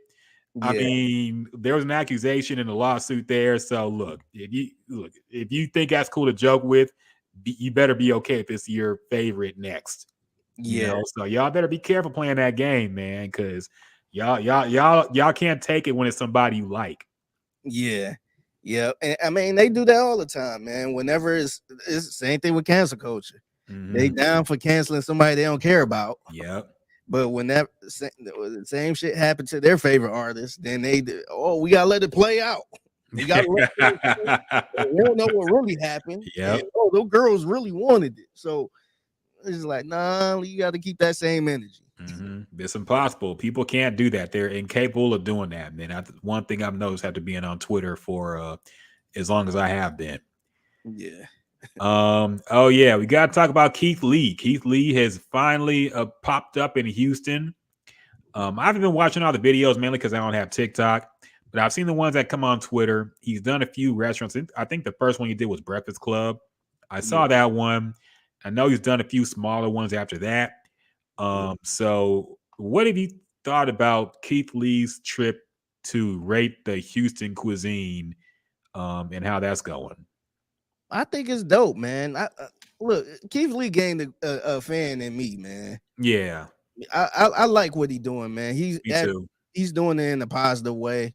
I Yeah, mean, there was an accusation in the lawsuit there. So look, if you think that's cool to joke with, you better be okay if it's your favorite next. You yeah, know, so y'all better be careful playing that game, man, because y'all can't take it when it's somebody you like. yeah, yeah. And I mean, they do that all the time, man. Whenever it's the same thing with cancel culture. They down for canceling somebody they don't care about. Yep. But when the same shit happened to their favorite artist, then we gotta let it play out. We gotta we don't know what really happened. Yep. And those girls really wanted it. So it's like, nah, you gotta keep that same energy. It's impossible. People can't do that. They're incapable of doing that, man. One thing I've noticed after being on Twitter for as long as I have been. Yeah. Oh yeah, we got to talk about Keith Lee. Keith Lee has finally popped up in Houston. I haven't been watching all the videos mainly because I don't have TikTok, but I've seen the ones that come on Twitter. He's done a few restaurants. I think the first one he did was Breakfast Club. I saw that one. I know he's done a few smaller ones after that. So what have you thought about Keith Lee's trip to rate the Houston cuisine and how that's going? I think it's dope, man. Look, Keith Lee gained a fan in me, man. Yeah, I like what he's doing, man. me too. He's doing it in a positive way.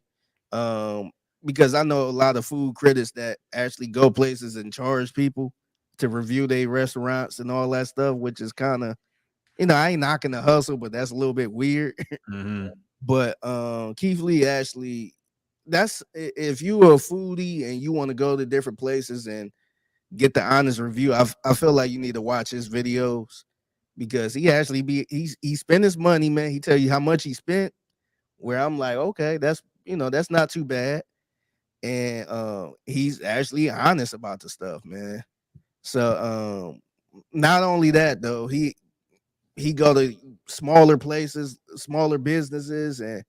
Because I know a lot of food critics that actually go places and charge people to review their restaurants and all that stuff, which is kind of, I ain't knocking the hustle, but that's a little bit weird. But Keith Lee actually, that's if you're a foodie and you want to go to different places and get the honest review, I feel like you need to watch his videos because he spent his money, man. He tell you how much he spent, where I'm like, okay, that's not too bad. And he's actually honest about the stuff, man. So not only that though, he go to smaller places, smaller businesses, and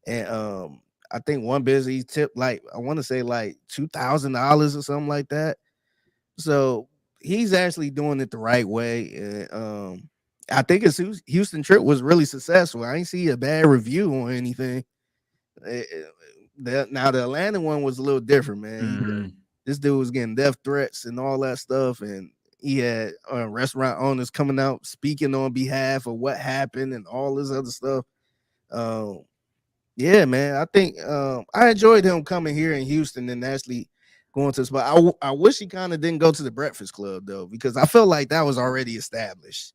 I think one business he tipped like I want to say like $2,000 or something like that. So he's actually doing it the right way. And I think his Houston trip was really successful. I ain't see a bad review or anything. Now the Atlanta one was a little different, man. This dude was getting death threats and all that stuff, and he had restaurant owners coming out speaking on behalf of what happened and all this other stuff. Yeah, man. I think I enjoyed him coming here in Houston and actually going to the spot. I wish he kind of didn't go to the Breakfast Club though, because I felt like that was already established.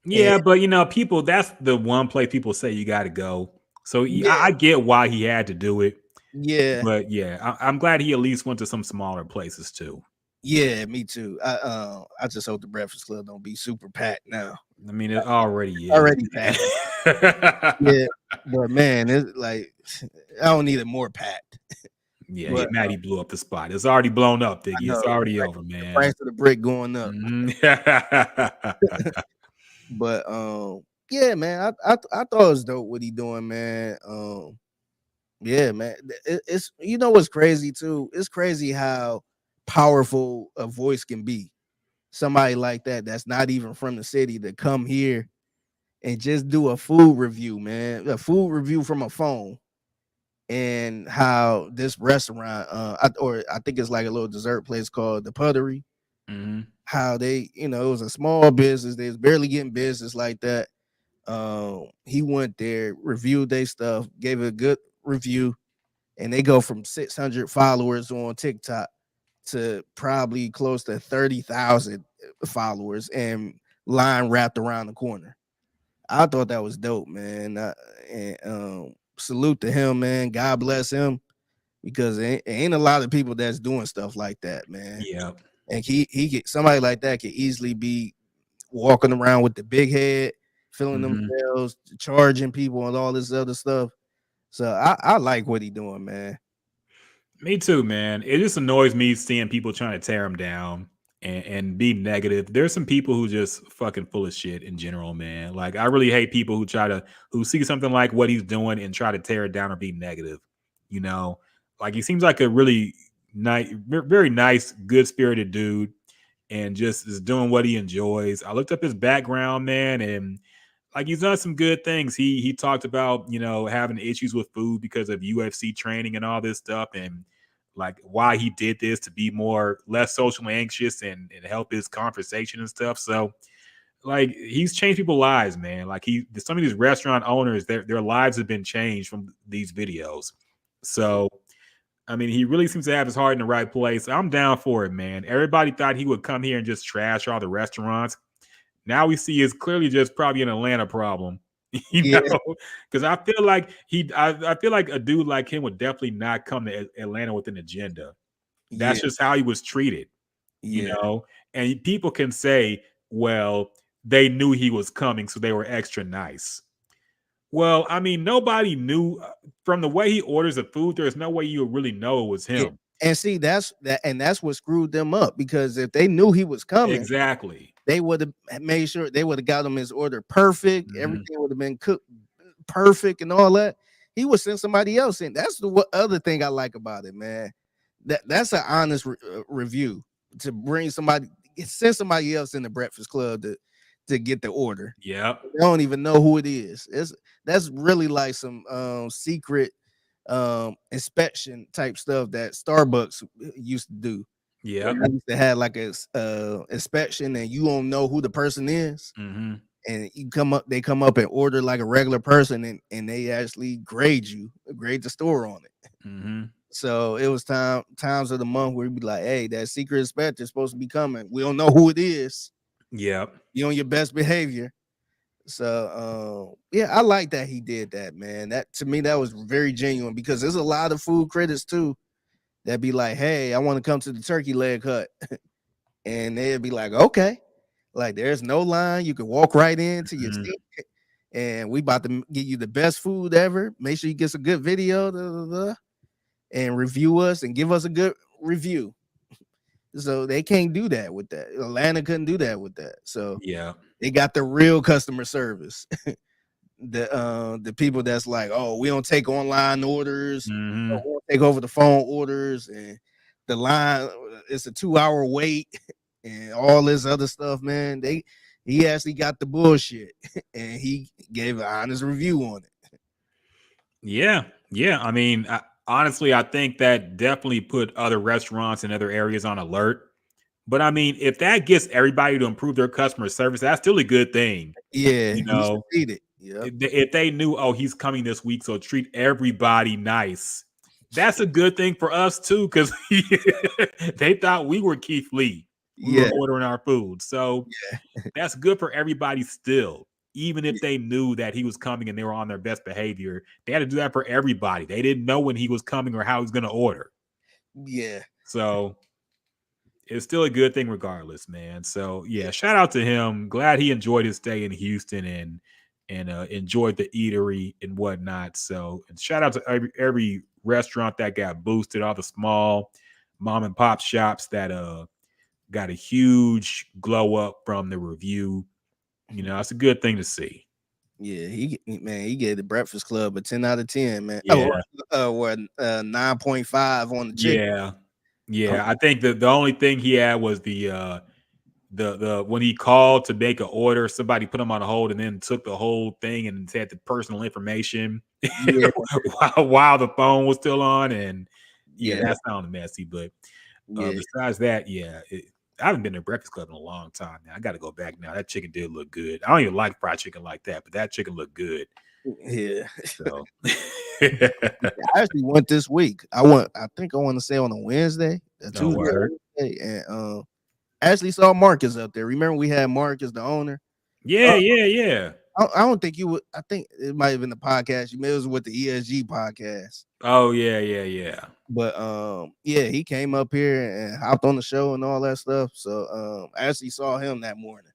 Yeah, but people, that's the one place people say you got to go. So I get why he had to do it. Yeah, but yeah, I'm glad he at least went to some smaller places too. Yeah, me too. I just hope the Breakfast Club don't be super packed now. I mean, it already is. Already packed. Yeah, but man, it's like I don't need it more packed. Yeah, but, Maddie blew up the spot. It's already blown up, Figgy. It's already over, man. The price of the brick going up. But yeah, man, I thought it was dope what he doing, man. Yeah, man. It's what's crazy too. It's crazy how powerful a voice can be. Somebody like that's not even from the city to come here and just do a food review, man. A food review from a phone. And how this restaurant, I think it's like a little dessert place called the Puttery. How they, it was a small business. They was barely getting business like that. He went there, reviewed their stuff, gave it a good review, and they go from 600 followers on TikTok to probably close to 30,000 followers and line wrapped around the corner. I thought that was dope, man. And salute to him, man. God bless him, because it ain't a lot of people that's doing stuff like that, man. Yeah. And he somebody like that could easily be walking around with the big head, filling themselves, charging people and all this other stuff. So I like what he doing, man. Me too, man. It just annoys me seeing people trying to tear him down and be negative. There's some people who just fucking full of shit in general, man. Like, I really hate people who see something like what he's doing and try to tear it down or be negative. Like, he seems like a really nice, very nice, good spirited dude, and just is doing what he enjoys. I looked up his background, man, and like he's done some good things. He talked about, you know, having issues with food because of UFC training and all this stuff, and like why he did this to be less socially anxious and help his conversation and stuff. So like he's changed people's lives, man. Like some of these restaurant owners, their lives have been changed from these videos. So I mean, he really seems to have his heart in the right place. I'm down for it, man. Everybody thought he would come here and just trash all the restaurants. Now we see it's clearly just probably an Atlanta problem, you Yeah, know, because I feel like I feel like a dude like him would definitely not come to Atlanta with an agenda. yeah, That's just how he was treated, you yeah, know. And people can say, well, they knew he was coming, so they were extra nice. Well, I mean, nobody knew from the way he orders the food. There's no way you would really know it was yeah. him. And see, that's what screwed them up, because if they knew he was coming, Exactly. they would have made sure they would have got him his order perfect. Mhm. Everything would have been cooked perfect and all that. He would send somebody else in. That's the other thing I like about it, man. That's an honest review, to bring somebody, send somebody else in the Breakfast Club to get the order. Yep. They don't even know who it is. That's really like some secret inspection type stuff that Starbucks used to do. Yep. They used to have like a inspection, and you don't know who the person is, Hmm. and they come up and order like a regular person, and they actually grade the store on it. Hmm. So it was times of the month where we'd be like, hey, that secret inspector is supposed to be coming. We don't know who it is. Yep. You on your best behavior. So yeah, I like that he did that, man. That, to me, that was very genuine, because there's a lot of food critics too that be like, hey, I want to come to the turkey leg hut. And they'd be like, okay, like there's no line. You can walk right into your Mhm. seat, and we about to give you the best food ever. Make sure you get some good video, and review us and give us a good review. So they can't do that with that. Atlanta couldn't do that with that. So Yeah. they got the real customer service. The people that's like, oh, we don't take online orders, Hmm. we don't take over the phone orders, and the line, it's a 2-hour wait, and all this other stuff, man. He actually got the bullshit, and he gave an honest review on it. Yeah. Yeah. I mean, honestly, I think that definitely put other restaurants and other areas on alert. But I mean, if that gets everybody to improve their customer service, that's still a good thing. Yeah, You he know, succeeded. Yep. if they knew, oh, he's coming this week, so treat everybody nice. That's a good thing for us too, because they thought we were Keith Lee. We were Yeah, ordering our food. So that's good for everybody still. Even if they knew that he was coming and they were on their best behavior, they had to do that for everybody. They didn't know when he was coming or how he was going to order. yeah, So it's still a good thing regardless, man. So yeah, shout out to him. Glad he enjoyed his stay in Houston and enjoyed the eatery and whatnot. So, and shout out to every restaurant that got boosted, all the small mom and pop shops that got a huge glow up from the review. You know, it's a good thing to see. yeah. He gave the Breakfast Club a 10 out of 10, man. Yeah. What 9.5 on the chicken. Yeah. Yeah. I think that the only thing he had was the when he called to make an order, somebody put him on hold and then took the whole thing and said the personal information Yeah, while the phone was still on. And yeah, yeah, that sounded messy. But yeah, besides that, yeah, I haven't been to Breakfast Club in a long time now. I got to go back now. That chicken did look good. I don't even like fried chicken like that, but that chicken looked good. yeah. So I actually went this week. I think I want to say on a Wednesday, a no Tuesday, word. Wednesday, and actually saw Marcus up there. Remember we had Marcus, the owner. Yeah, yeah. I don't think you would. I think it might have been the podcast. You may it was with the ESG podcast. Oh yeah. But yeah, he came up here and hopped on the show and all that stuff. So I actually saw him that morning.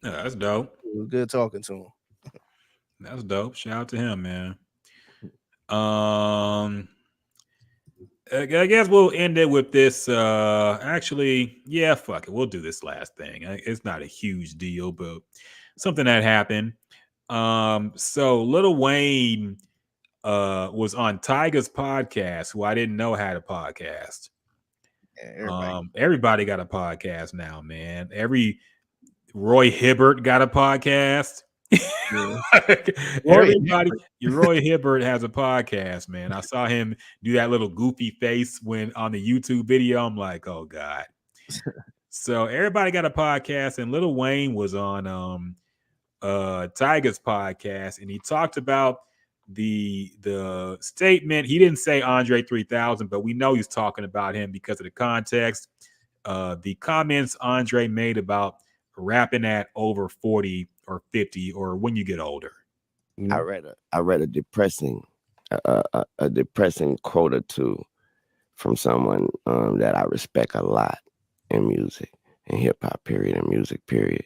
Yeah, that's dope. It was good talking to him. That's dope. Shout out to him, man. I guess we'll end it with this. Actually, yeah, fuck it. We'll do this last thing. It's not a huge deal, but something that happened. So Lil Wayne was on Tyga's podcast, who I didn't know had a podcast. Yeah, Everybody got a podcast now, man. Every Roy Hibbert got a podcast. Everybody, Roy Hibbert has a podcast, man. I saw him do that little goofy face when on the YouTube video. I'm like, oh God. So everybody got a podcast, and Lil Wayne was on Tiger's podcast, and he talked about the statement. He didn't say Andre 3000, but we know he's talking about him because of the context. The comments Andre made about rapping at over 40 or 50 or when you get older. I read a depressing quote or two from someone that I respect a lot in music, in hip hop period, and music period,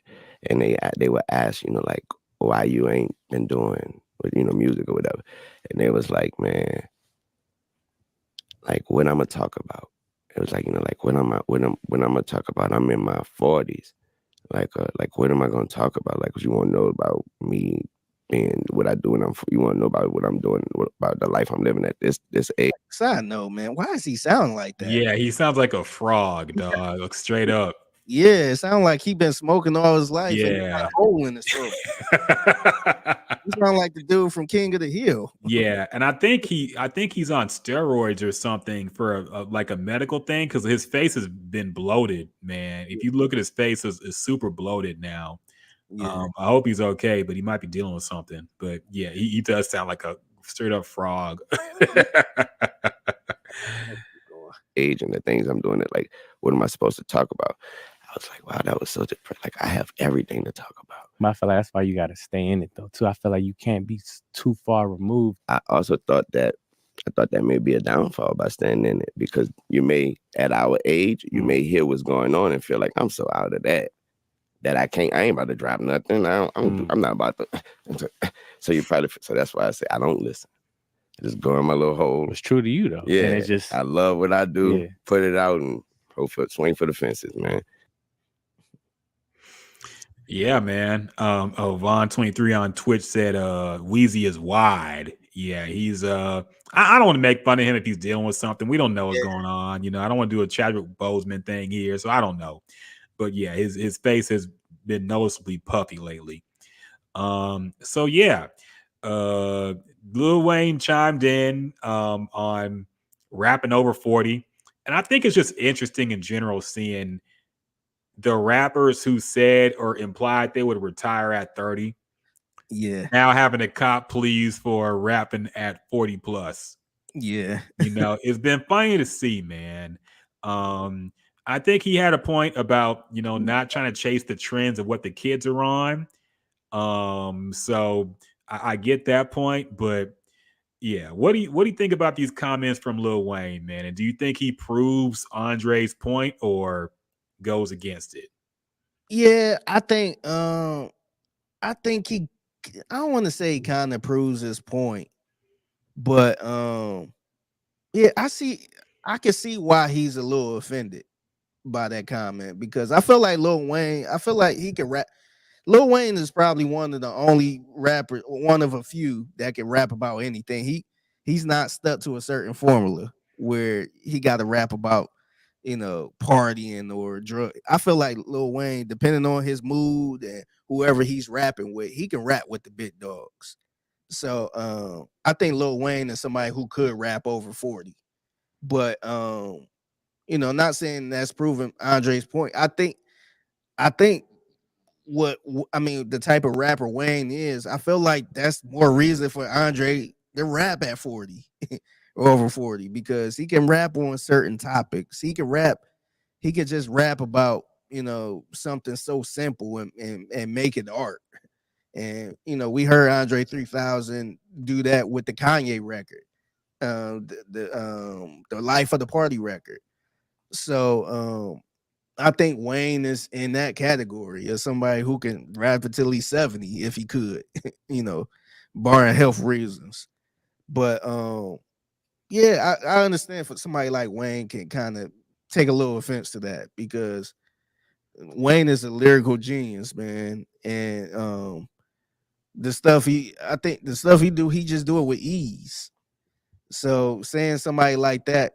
and they would ask, like, why you ain't been doing music or whatever, and they was like, man, like what I'm gonna talk about. It was like, like when I'm gonna talk about, I'm in my 40s, like what am I gonna talk about? Like, you want to know about me and what I do, and you want to know about what I'm doing, about the life I'm living at this age. Side note, man, why does he sound like that? Yeah, he sounds like a frog, dog. Like straight up. Yeah, it sounds like he been smoking all his life. Yeah, and he got a hole in his throat. He sound like the dude from King of the Hill. Yeah, and I think he's on steroids or something for like a medical thing, because his face has been bloated, man. If you look at his face, it's super bloated now. Yeah. I hope he's okay, but he might be dealing with something. But yeah, he does sound like a straight up frog. Age and the things I'm doing, it like, what am I supposed to talk about? I was like, wow, that was so different. Like, I have everything to talk about. I feel like that's why you got to stay in it, though, too. I feel like you can't be too far removed. I also thought that may be a downfall by staying in it, because you may, at our age, you may hear what's going on and feel like, I'm so out of that I ain't about to drop nothing. I'm not about to. So that's why I say I don't listen. I just go in my little hole. It's true to you, though. Yeah, and it's just, I love what I do. Yeah. Put it out and swing for the fences, man. Yeah, man. Vaughn23 on Twitch said Wheezy is wide. Yeah, he's I don't want to make fun of him if he's dealing with something. We don't know what's going on. I don't want to do a Chadwick Boseman thing here, so I don't know. But yeah, his face has been noticeably puffy lately. So yeah, Lil Wayne chimed in on rapping over 40. And I think it's just interesting in general seeing the rappers who said or implied they would retire at 30. Yeah. Now having a cop pleas for rapping at 40 plus. Yeah. It's been funny to see, man. I think he had a point about, not trying to chase the trends of what the kids are on. So I get that point, but yeah, what do you think about these comments from Lil Wayne, man? And do you think he proves Andre's point or goes against it? Yeah, I think I don't want to say he kind of proves his point, but yeah, I can see why he's a little offended by that comment, because I feel like Lil Wayne, he can rap. Lil Wayne is probably one of the only rappers, one of a few that can rap about anything. He's not stuck to a certain formula where he got to rap about, partying or drug. I feel like Lil Wayne, depending on his mood and whoever he's rapping with, he can rap with the big dogs. So I think Lil Wayne is somebody who could rap over 40. But not saying that's proving Andre's point. I think the type of rapper Wayne is, I feel like that's more reason for Andre to rap at 40 or over 40, because he can rap on certain topics. He can just rap about, something so simple and make it art. And, we heard Andre 3000 do that with the Kanye record, the Life of the Party record. So, I think Wayne is in that category as somebody who can rap until he's 70 if he could, barring health reasons. But yeah, I understand for somebody like Wayne can kind of take a little offense to that, because Wayne is a lyrical genius, man. And the stuff he do, he just do it with ease. So saying somebody like that,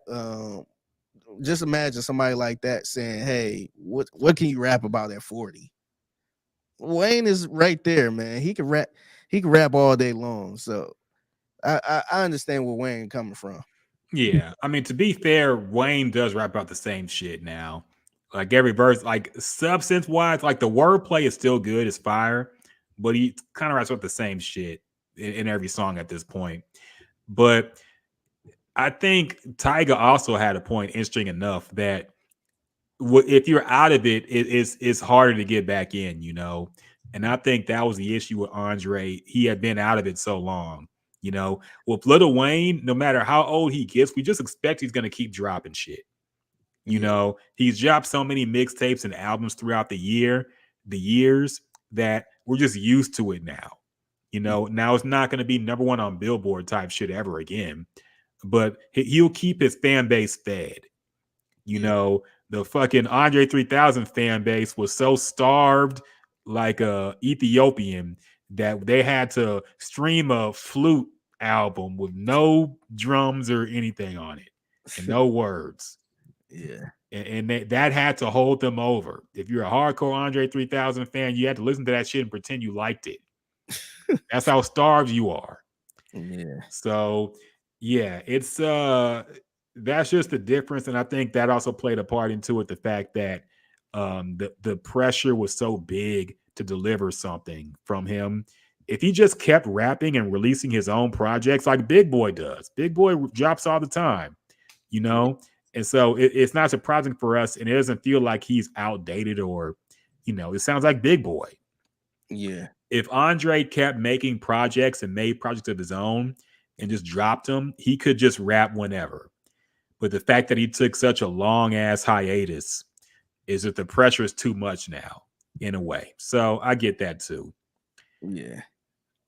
just imagine somebody like that saying, hey, what can you rap about at 40? Wayne is right there, man. He can rap. He can rap all day long. So I understand where Wayne coming from. Yeah, I mean, to be fair, Wayne does rap about the same shit now. Like every verse, like substance wise, like the wordplay is still good, it's fire, but he kind of raps about the same shit in every song at this point. But I think Tyga also had a point, interesting enough, that if you're out of it's harder to get back in, you know. And I think that was the issue with Andre. He had been out of it so long, you know. With Lil Wayne, no matter how old he gets, we just expect he's going to keep dropping shit. You know, he's dropped so many mixtapes and albums throughout the years that we're just used to it now. You know, now it's not going to be number one on Billboard type shit ever again, but he'll keep his fan base fed. You know, the fucking Andre 3000 fan base was so starved like a Ethiopian that they had to stream a flute album with no drums or anything on it and no words. Yeah. And that had to hold them over. If you're a hardcore Andre 3000 fan, you had to listen to that shit and pretend you liked it. That's how starved you are. Yeah. So, yeah, it's that's just the difference, and I think that also played a part into it. The fact that the pressure was so big to deliver something from him. If he just kept rapping and releasing his own projects like Big Boy does, Big Boy drops all the time, you know. And so it's not surprising for us, and it doesn't feel like he's outdated or, you know, it sounds like Big Boy. Yeah. If Andre kept making projects and made projects of his own and just dropped them, he could just rap whenever. But the fact that he took such a long ass hiatus is that the pressure is too much now, in a way. So I get that too. Yeah.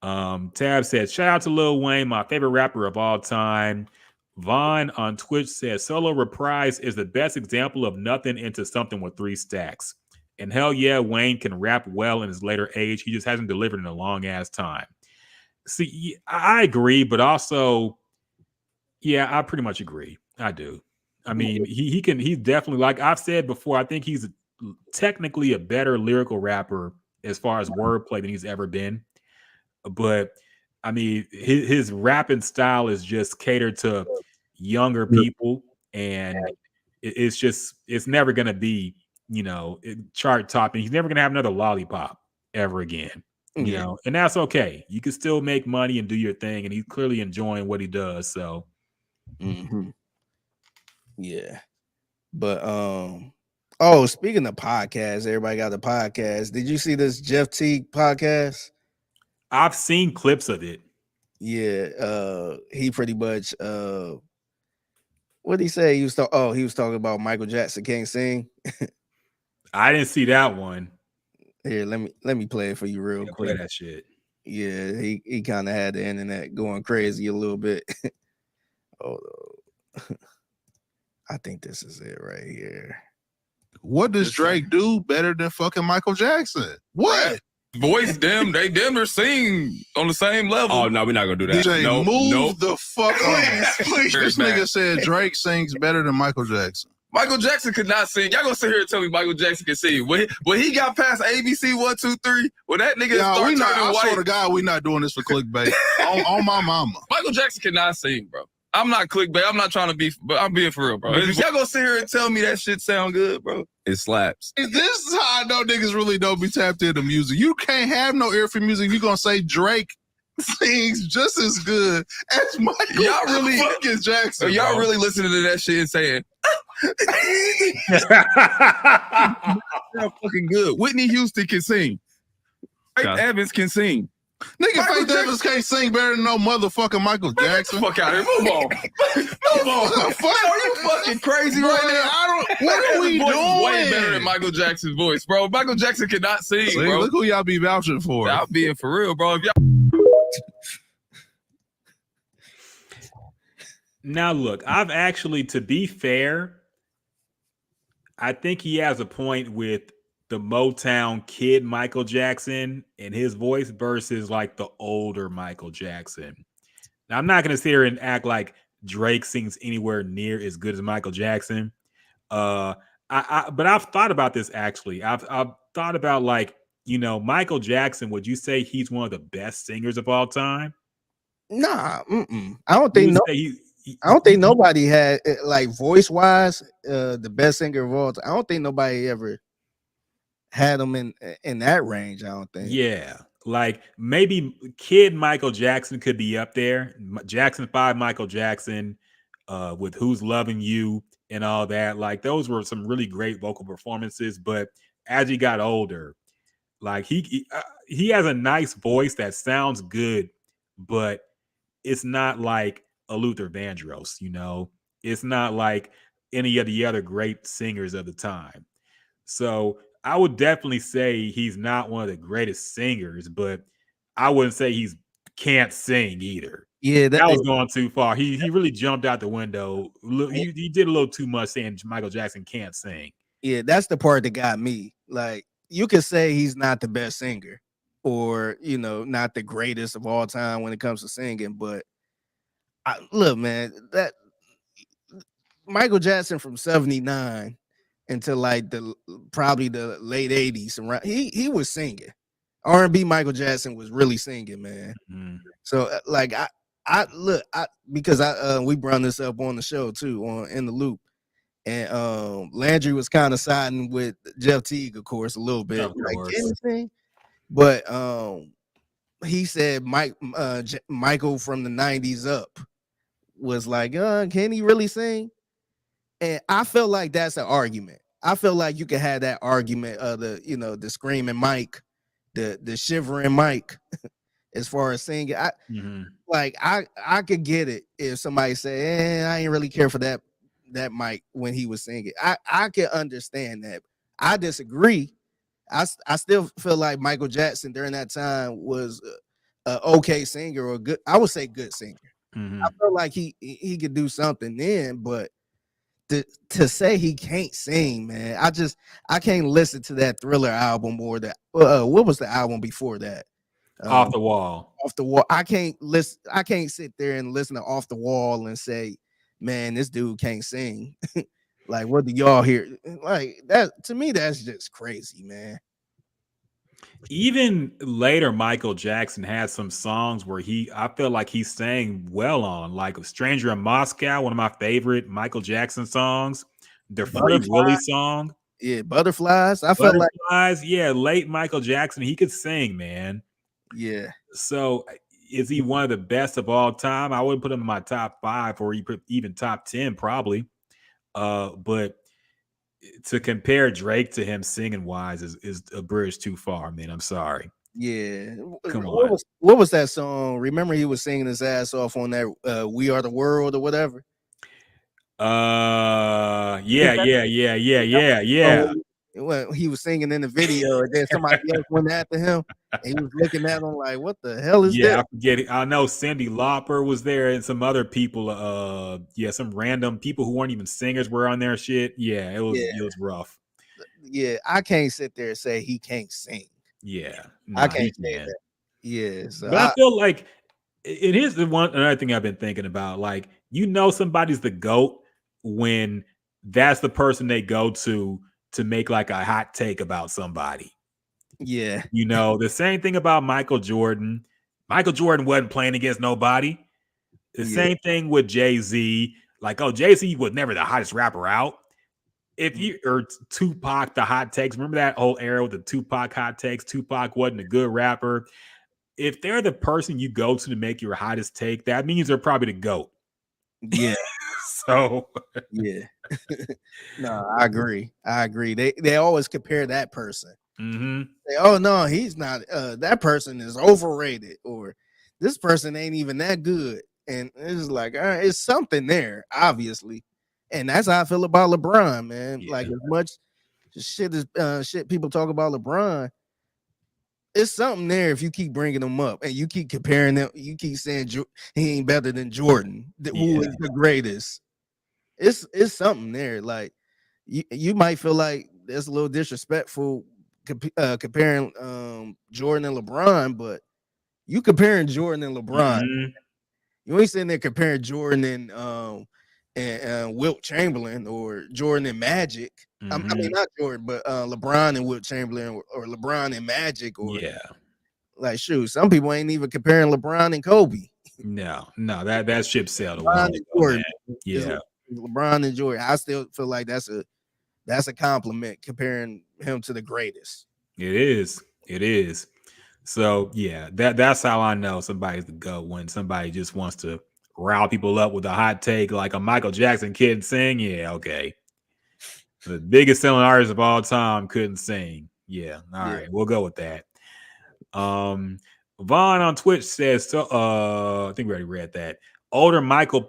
Tab said, shout out to Lil Wayne, my favorite rapper of all time. Vaughn on Twitch says, Solo Reprise is the best example of nothing into something with 3 stacks. And hell yeah, Wayne can rap well in his later age. He just hasn't delivered in a long ass time. See, I agree, but also, yeah, I pretty much agree. I do. I mean, he's definitely, like I've said before, I think he's technically a better lyrical rapper as far as wordplay than he's ever been. But I mean, his rapping style is just catered to younger people, and it's never going to be, you know, chart topping. He's never going to have another Lollipop ever again, you know, and that's okay. You can still make money and do your thing, and he's clearly enjoying what he does. So, yeah. But oh, speaking of podcasts, everybody got a podcast. Did you see this Jeff Teague podcast? I've seen clips of it. Yeah, he pretty much what did he say? He was talking about Michael Jackson can't sing. I didn't see that one. Here, let me play it for you real quick. Play that shit. Yeah, he kind of had the internet going crazy a little bit. Oh, I think this is it right here. What does Drake do better than fucking Michael Jackson? What? Voice them, they damn sing on the same level. Oh no, we're not gonna do that. DJ, move the fuck on. Please. This nigga said Drake sings better than Michael Jackson. Michael Jackson could not sing. Y'all gonna sit here and tell me Michael Jackson can sing? When he got past ABC 1, 2, 3, when that nigga started turning white. I swear to God, we not doing this for clickbait. on my mama. Michael Jackson cannot sing, bro. I'm not clickbait. I'm not trying to be, but I'm being for real, bro. If y'all gonna sit here and tell me that shit sound good, bro, it slaps. This is how I know niggas really don't be tapped into music. You can't have no ear for music. You gonna say Drake sings just as good as Michael fucking Jackson. Y'all really listening to that shit and saying, fucking good. Whitney Houston can sing. Faith Evans can sing. Nigga, Faith Evans can't sing better than no motherfucking Michael Jackson. Fuck out of here. Move on. Move on. Are you fucking crazy right now? What are we doing? Way better than Michael Jackson's voice, bro. Michael Jackson cannot sing, bro. Look who y'all be vouching for. Y'all being for real, bro. If y'all... Now, look, I've actually, to be fair, I think he has a point with the Motown kid Michael Jackson and his voice versus like the older Michael Jackson. Now, I'm not going to sit here and act like Drake sings anywhere near as good as Michael Jackson. But I've thought about this actually. I've thought about like Michael Jackson, would you say he's one of the best singers of all time? Nah, I don't You think would no. say I don't think nobody had like voice wise, the best singer of all time. I don't think nobody ever had him in that range. I don't think. Yeah, like maybe Kid Michael Jackson could be up there. Jackson 5 Michael Jackson, with Who's Loving You and all that. Like those were some really great vocal performances. But as he got older, like he has a nice voice that sounds good, but it's not like a Luther Vandross. It's not like any of the other great singers of the time. So I would definitely say he's not one of the greatest singers, but I wouldn't say he's can't sing either. Yeah, That was going too far. He really jumped out the window. He did a little too much saying Michael Jackson can't sing. Yeah, that's the part that got me. Like, you could say he's not the best singer, or not the greatest of all time when it comes to singing. But look, man, that Michael Jackson from '79 until like probably the late '80s, around he was singing. R&B Michael Jackson was really singing, man. Mm-hmm. So like because we brought this up on the show too, on In the Loop. And Landry was kind of siding with Jeff Teague, of course, a little bit. Like anything. But he said Michael from the 90s up was like, can he really sing? And I feel like that's an argument. I feel like you can have that argument of the screaming Mike, the shivering Mike, as far as singing. I could get it if somebody say, I ain't really care for that Mike when he was singing. I can understand that. I disagree. I still feel like Michael Jackson during that time was a okay singer, or good. I would say good singer. I feel like he could do something then, but to say he can't sing, man, I can't listen to that Thriller album or that. What was the album before that? Off the Wall. Off the Wall. I can't sit there and listen to Off the Wall and say, man, this dude can't sing. Like, what do y'all hear? Like that, to me, that's just crazy, man. Even later, Michael Jackson had some songs where I feel like he sang well on, like Stranger in Moscow, one of my favorite Michael Jackson songs, the Free Willy song. Yeah, Butterflies. Butterflies, yeah, late Michael Jackson, he could sing, man. Yeah. So is he one of the best of all time? I wouldn't put him in my top 5 or even top 10, probably. But to compare Drake to him singing wise is a bridge too far, man. I'm sorry. Yeah. Come on. What was that song? Remember he was singing his ass off on that We Are the World or whatever? Yeah. Well, he was singing in the video, and then somebody else went after him, and he was looking at him like, "What the hell is that?" I forget it. I know Cyndi Lauper was there, and some other people. Some random people who weren't even singers were on their shit. Yeah, it was rough. Yeah, I can't sit there and say he can't sing. Yeah, I can't say that. Yeah, so but I feel like it is another thing I've been thinking about. Like, somebody's the GOAT when that's the person they go to make like a hot take about somebody. Yeah. The same thing about Michael Jordan. Michael Jordan wasn't playing against nobody. The same thing with Jay-Z. Like, Jay-Z was never the hottest rapper out. Or Tupac, the hot takes. Remember that whole era with the Tupac hot takes? Tupac wasn't a good rapper. If they're the person you go to make your hottest take, that means they're probably the GOAT. Yeah. So yeah. No, I agree. They always compare that person. Say, oh no, he's not. That person is overrated, or this person ain't even that good. And it's like, all right, it's something there, obviously. And that's how I feel about LeBron, man. Yeah. Like, as much shit people talk about LeBron, it's something there if you keep bringing them up and you keep comparing them. You keep saying he ain't better than Jordan, who is the greatest. It's something there. Like, you might feel like that's a little disrespectful comparing Jordan and LeBron, but you comparing Jordan and LeBron, you ain't sitting there comparing Jordan and Wilt Chamberlain or Jordan and Magic. I mean, Mhm. not Jordan, but LeBron and Wilt Chamberlain or LeBron and Magic or Yeah. like shoot. Some people ain't even comparing LeBron and Kobe. No, that ship sailed a LeBron while and ago, Jordan. man. Is Yeah. LeBron and Jordan. I still feel like that's a compliment comparing him to the greatest. It is. It is. So yeah, that's how I know somebody's the GOAT, when somebody just wants to rile people up with a hot take like a Michael Jackson kid sing. Yeah, okay. The biggest selling artist of all time couldn't sing. Yeah, all Yeah. right, we'll go with that. Vaughn on Twitch says, so I think we already read that. Older Michael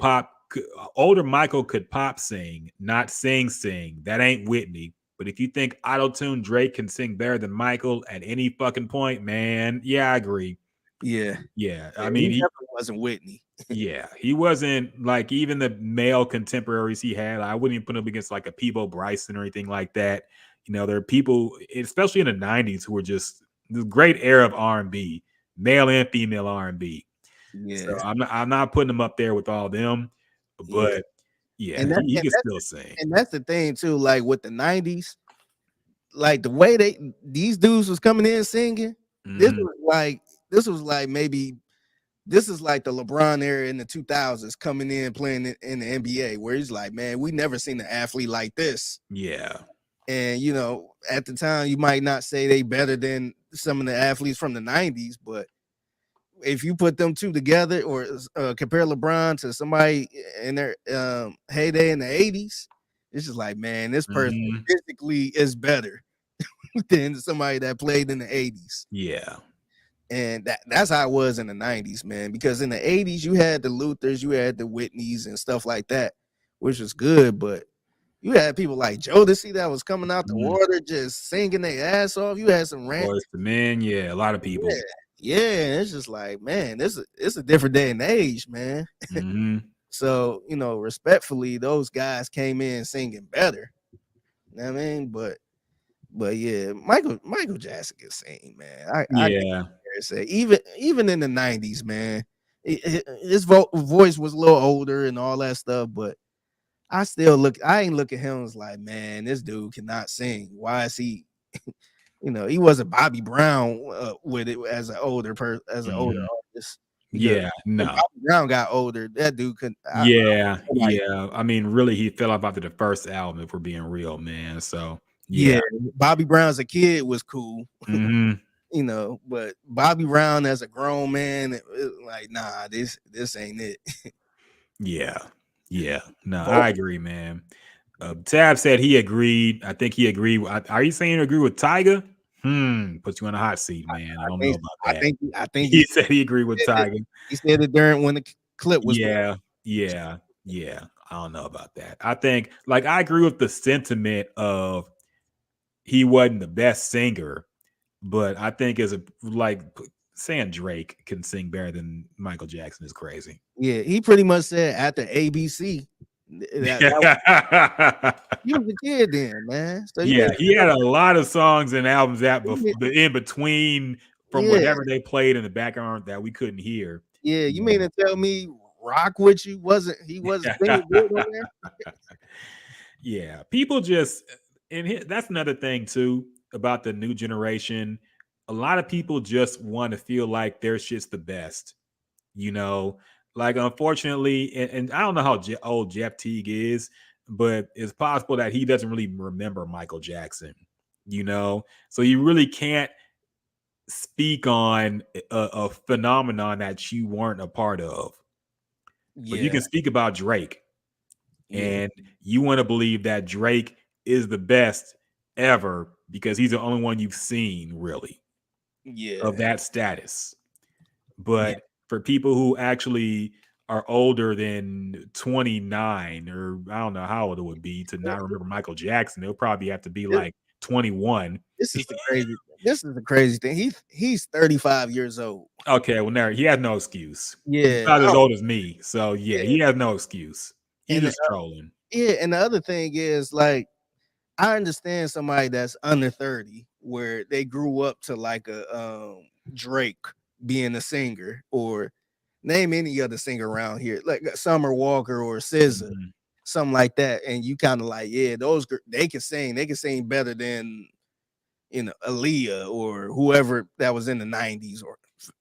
could pop sing, not sing. That ain't Whitney. But if you think auto-tune Drake can sing better than Michael at any fucking point, man, yeah, I agree. Yeah. Yeah, I He mean, definitely wasn't Whitney. yeah, he wasn't like even the male contemporaries he had. I wouldn't even put him against like a Peebo Bryson or anything like that. You know, there are people, especially in the '90s, who were just the great era of R&B, male and female R&B. So Yeah. I'm not putting him up there with all them, but yeah, And he can still sing. And that's the thing too, like with the 90s, like the way these dudes was coming in singing, this Mhm. was like maybe this is like the LeBron era in the 2000s coming in playing in the NBA, where he's like, man, we never seen an athlete like this. Yeah. And you know, at the time, you might not say they better than some of the athletes from the 90s, but if you put them two together or compare LeBron to somebody in their heyday in the 80s, it's just like, man, this person Mhm. physically is better than somebody that played in the 80s. Yeah. And that's how it was in the 90s, man. Because in the 80s, you had the Luthers, you had the Whitneys and stuff like that, which was good, but you had people like Jodeci that was coming out the Mhm. water just singing their ass off. You had some rant. Boys to Men, yeah, a lot of people. Yeah, it's just like, man, it's a different day and age, man. Mhm. So, you know, respectfully, those guys came in singing better. You know what I mean? But yeah, Michael Jackson can sing, man. I can't Yeah. say even in the 90s, man. His voice was a little older and all that stuff, but I ain't look at him as like, man, this dude cannot sing. Why is he? You know, he wasn't Bobby Brown with it as an older Mhm. artist. Because Yeah, when no. Bobby Brown got older, that dude couldn't. Yeah, Like, yeah. I mean, really, he fell off after the first album, if we're being real, man. So, yeah, yeah. Bobby Brown as a kid was cool, Mhm. you know, but Bobby Brown as a grown man, like, nah, this ain't it. Yeah. Yeah. No, I agree, man. Tab said he agreed. I think he agreed. Are you saying you agree with Tyga? Put you on a hot seat, man. I don't know about that. I think He said he agreed with said it, Tyga. he said it during when the clip was playing. Yeah, yeah, yeah. I don't know about that. I think, like, I agree with the sentiment of he wasn't the best singer, but I think as a saying Drake can sing better than Michael Jackson is crazy. Yeah, he pretty much said after ABC that he was a kid then, man. So you Yeah, mean he had a lot of songs and albums you in between from yeah, whatever they played in the background that we couldn't hear. yeah, you mean to tell me Rock with You wasn't singing good on there? Yeah, people just that's another thing too about the new generation. A lot of people just want to feel like their shit's the best, you know. Like, unfortunately, and I don't know how old Jeff Teague is, but it's possible that he doesn't really remember Michael Jackson, you know. So you really can't speak on a phenomenon that you weren't a part of, but you Yeah, can speak about Drake. yeah, And you want to believe that Drake is the best ever because he's the only one you've seen really of yeah, that status. yeah, But for people who actually are older than 29, or I don't know how old it would be to not remember Michael Jackson, it'll probably have to be This, like 21. this is the crazy thing. He's 35 years old. Okay, well, now he has no excuse. He's Yeah, about as old as me. So, yeah, yeah. he has no excuse. He's And just trolling. yeah, and the other thing is like I understand somebody that's under 30 where they grew up to like a Drake being a singer or name any other singer around here, like Summer Walker or SZA. Mhm. something like that, and you kind of like, yeah, they can sing better than Aaliyah or whoever that was in the 90s or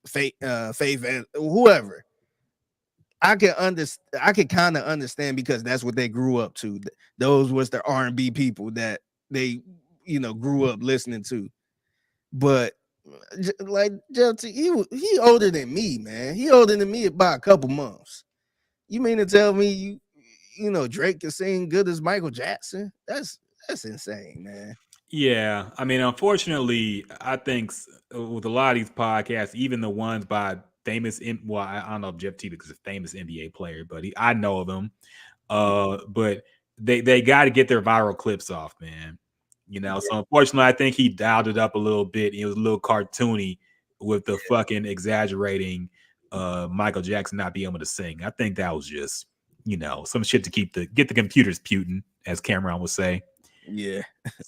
Faith, whoever. I can kind of understand because that's what they grew up to. Those was the R&B people that they grew up listening to. But like Jelty, he older than me, man. He older than me by a couple months. You mean to tell me Drake can sing good as Michael Jackson? That's insane, man. Yeah, I mean, unfortunately, I think with a lot of these podcasts, even the ones by famous, I don't know if Jeff T because he's a famous NBA player, but I know of him. But they got to get their viral clips off, man. So unfortunately, I think he dialed it up a little bit. It was a little cartoony with the fucking exaggerating Michael Jackson not being able to sing. I think that was just some shit to get the computers putin, as Cameron would say. Yeah.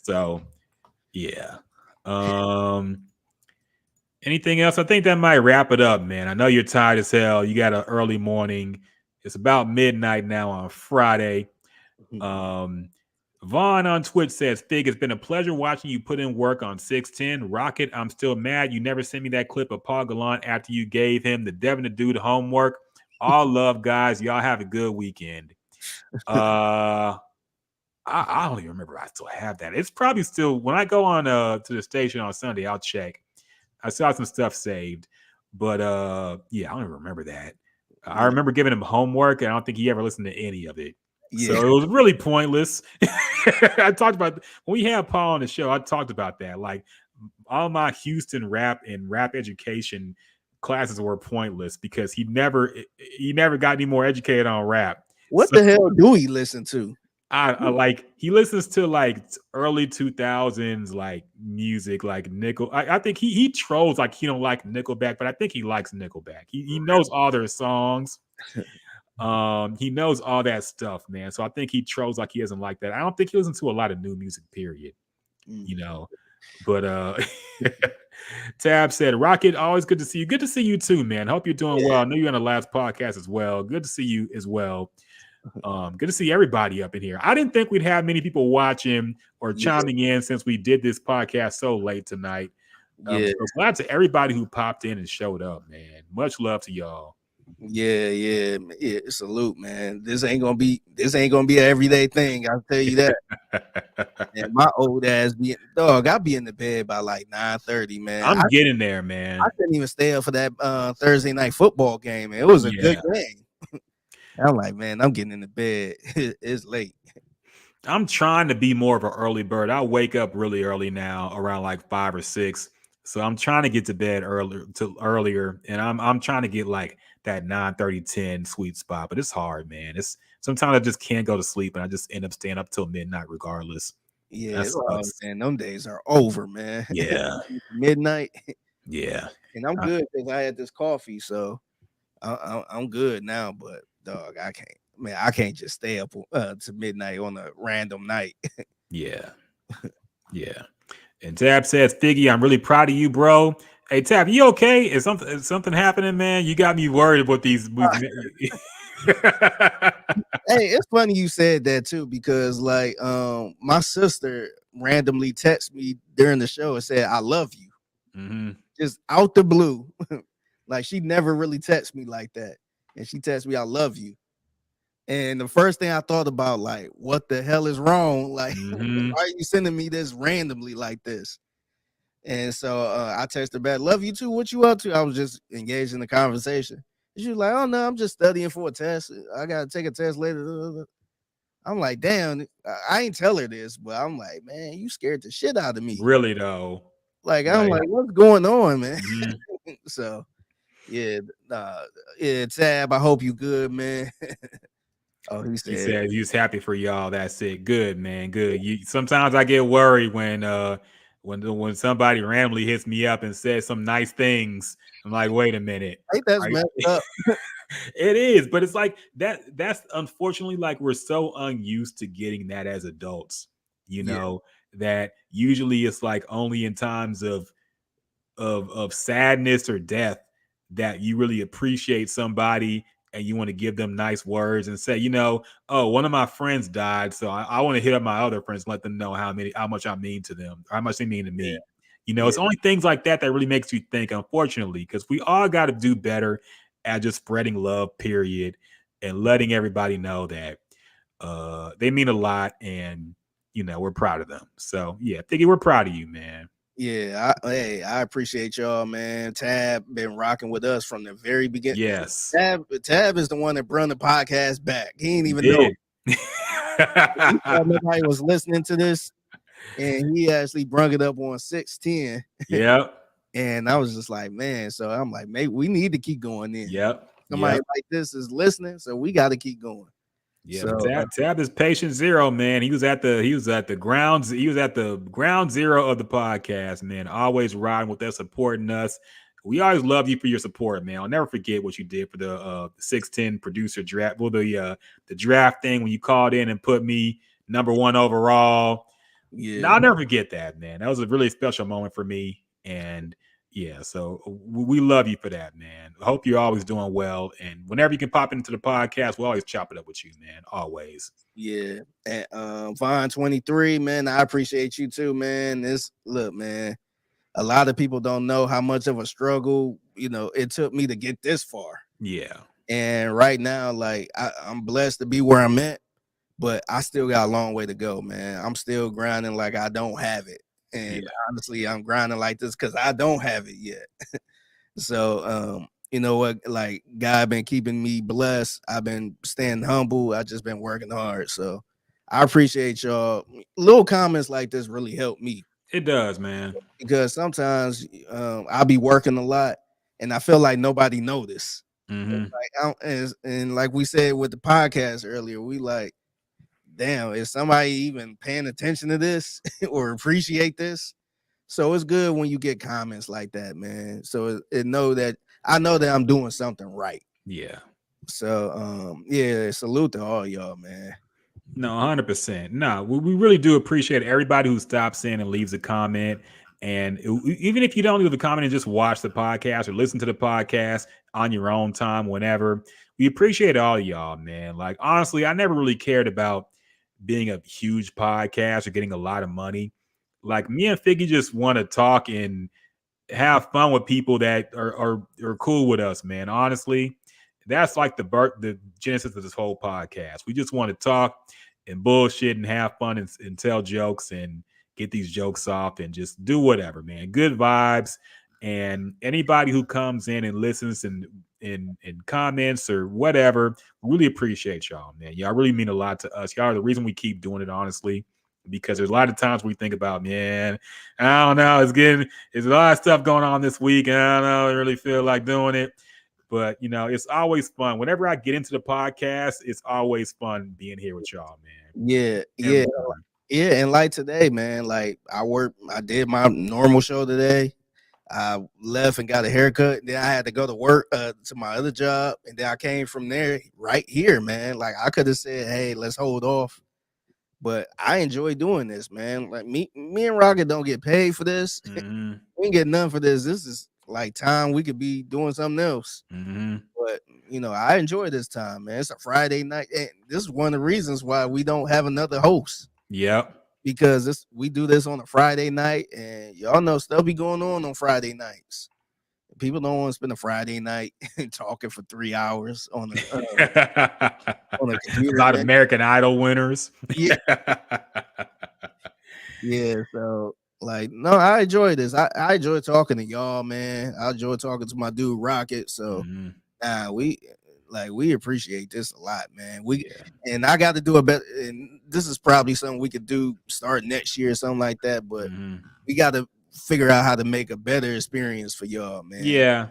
So, yeah. Anything else? I think that might wrap it up, man. I know you're tired as hell. You got an early morning. It's about midnight now on Friday. Vaughn on Twitch says, Fig, it's been a pleasure watching you put in work on 610. Rocket, I'm still mad you never sent me that clip of Paul Gallant after you gave him the Devin the Dude homework. All love, guys. Y'all have a good weekend. I don't even remember if I still have that. It's probably still, when I go on to the station on Sunday, I'll check. I saw some stuff saved, but yeah, I don't even remember that. I remember giving him homework, and I don't think he ever listened to any of it. Yeah. So it was really pointless. I talked about, when we had Paul on the show, I talked about that. Like, all my Houston rap and rap education classes were pointless because he never got any more educated on rap. What the hell do he listen to? I like, he listens to like early 2000s like music, like Nickel. I think he trolls like he don't like Nickelback, but I think he likes Nickelback. He knows all their songs. He knows all that stuff, man. So I think he trolls like he doesn't like that. I don't think he listens to a lot of new music, period. But Tab said, Rocket, always good to see you. Good to see you too, man. Hope you're doing well. I know you're on the last podcast as well. Good to see you as well. Good to see everybody up in here. I didn't think we'd have many people watching or chiming in since we did this podcast so late tonight. So glad to everybody who popped in and showed up, man. Much love to y'all. Yeah. Salute, man. This ain't gonna be an everyday thing. I'll tell you that. And my old ass I'll be in the bed by like 9:30, man. I'm getting there, man. I couldn't even stay up for that Thursday night football game, man. It was a good game. I'm like, man, I'm getting in the bed. It's late. I'm trying to be more of an early bird. I wake up really early now, around like 5 or 6. So I'm trying to get to bed earlier, and I'm trying to get like that 9:30, 10 sweet spot. But it's hard, man. Sometimes I just can't go to sleep, and I just end up staying up till midnight regardless. Yeah, and them days are over, man. Yeah, midnight. Yeah, and I'm good because I had this coffee, so I'm good now. But dog, I can't just stay up to midnight on a random night. Yeah. And Tab says, Figgy, I'm really proud of you, bro. Hey, Tab, you okay? Is something happening, man? You got me worried about these. Hey, it's funny you said that too, because like my sister randomly texted me during the show and said, I love you. Mm-hmm. Just out the blue. Like, she never really texted me like that. And she texted me, I love you. And the first thing I thought about, like, what the hell is wrong? Like, why are you sending me this randomly like this? And so I texted her back, love you too. What you up to? I was just engaged in the conversation. She was like, oh, no, I'm just studying for a test. I got to take a test later. I'm like, damn, I ain't tell her this, but I'm like, man, you scared the shit out of me. Really, though? Like, I'm like, what's going on, man? So, yeah, Tab, I hope you good, man. Oh, he said he was happy for y'all. That's it. Good, man. Good. Sometimes I get worried when somebody randomly hits me up and says some nice things. I'm like, wait a minute. I think that's messed up. It is, but it's like that's unfortunately, like, we're so unused to getting that as adults, that usually it's like only in times of sadness or death that you really appreciate somebody and you want to give them nice words and say, you know, oh, one of my friends died, so I want to hit up my other friends and let them know how much I mean to them, how much they mean to me. You know, it's only things like that that really makes you think, unfortunately, because we all got to do better at just spreading love, period, and letting everybody know that they mean a lot, and you know, we're proud of them. So yeah, Figgy, we're proud of you, man. Yeah, I appreciate y'all, man. Tab been rocking with us from the very beginning. Yes. Tab is the one that brought the podcast back. He ain't even know. Did. He thought nobody was listening to this, and he actually brung it up on 610. Yep. And I was just like, man. So I'm like, maybe we need to keep going in. Yep. Somebody Yep. like this is listening, so we got to keep going. Yeah, So, Tab is patient zero, man. He was at the ground zero of the podcast, man. Always riding with us, supporting us. We always love you for your support, man. I'll never forget what you did for the 610 producer draft. Well, the draft thing when you called in and put me number 1 overall. Yeah, no, I'll never forget that, man. That was a really special moment for me. And yeah, so we love you for that, man. I hope you're always doing well. And whenever you can pop into the podcast, we'll always chop it up with you, man. Always. Yeah. And Vaughn 23, man, I appreciate you too, man. Look, man, a lot of people don't know how much of a struggle, you know, it took me to get this far. Yeah. And right now, like, I'm blessed to be where I'm at, but I still got a long way to go, man. I'm still grinding like I don't have it. And honestly, I'm grinding like this because I don't have it yet. So, you know what? Like, God been keeping me blessed. I've been staying humble. I just been working hard. So, I appreciate y'all. Little comments like this really help me. It does, man. Because sometimes I'll be working a lot, and I feel like nobody noticed. Mm-hmm. And like we said with the podcast earlier, we like, damn, is somebody even paying attention to this or appreciate this? So it's good when you get comments like that, man. So I know that I'm doing something right. Yeah. So yeah, salute to all y'all, man. No, 100%. No, we really do appreciate everybody who stops in and leaves a comment. And even if you don't leave a comment and just watch the podcast or listen to the podcast on your own time, whenever, we appreciate all of y'all, man. Like, honestly, I never really cared about being a huge podcast or getting a lot of money. Like, me and Figgy just want to talk and have fun with people that are cool with us, man. Honestly, that's like the genesis of this whole podcast. We just want to talk and bullshit and have fun and tell jokes and get these jokes off and just do whatever, man. Good vibes. And anybody who comes in and listens and comments or whatever, really appreciate y'all, man. Y'all really mean a lot to us. Y'all are the reason we keep doing it, honestly, because there's a lot of times we think about, man, I don't know, it's a lot of stuff going on this week, and I don't know, I really feel like doing it. But, you know, it's always fun. Whenever I get into the podcast, it's always fun being here with y'all, man. Yeah. And like today, man, like I did my normal show today. I left and got a haircut. Then I had to go to work to my other job. And then I came from there right here, man. Like I could have said, hey, let's hold off. But I enjoy doing this, man. Like me and Rockett don't get paid for this. Mm-hmm. We ain't get none for this. This is like time we could be doing something else. Mm-hmm. But, you know, I enjoy this time, man. It's a Friday night. And this is one of the reasons why we don't have another host. Yep. Because we do this on a Friday night, and y'all know stuff be going on Friday nights. People don't want to spend a Friday night talking for 3 hours on a computer. A lot of American Idol winners. Yeah. Yeah. So, like, no, I enjoy this. I enjoy talking to y'all, man. I enjoy talking to my dude Rockett. So, we appreciate this a lot, man. And I got to do a better. And this is probably something we could do start next year or something like that. But we got to figure out how to make a better experience for y'all, man. Yeah.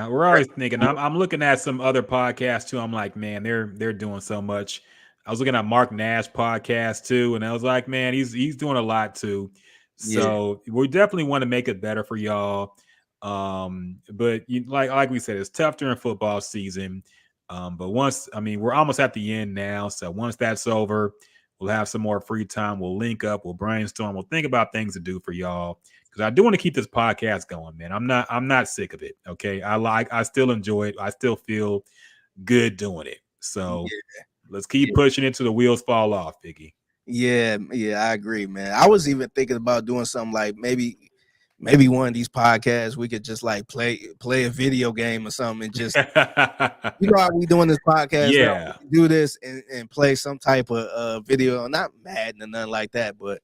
We're always thinking. I'm looking at some other podcasts too. I'm like, man, they're doing so much. I was looking at Mark Nash podcast too, and I was like, man, he's doing a lot too. So we definitely want to make it better for y'all. But like we said, it's tough during football season. But we're almost at the end now. So once that's over, we'll have some more free time. We'll link up, we'll brainstorm, we'll think about things to do for y'all. Because I do want to keep this podcast going, man. I'm not sick of it. Okay. I still enjoy it. I still feel good doing it. So Yeah. let's keep pushing it till the wheels fall off, Figgy. Yeah, I agree, man. I was even thinking about doing something like maybe one of these podcasts we could just like play a video game or something and just you know how we doing this podcast now? Yeah. We do this and play some type of video, not Madden or nothing like that, but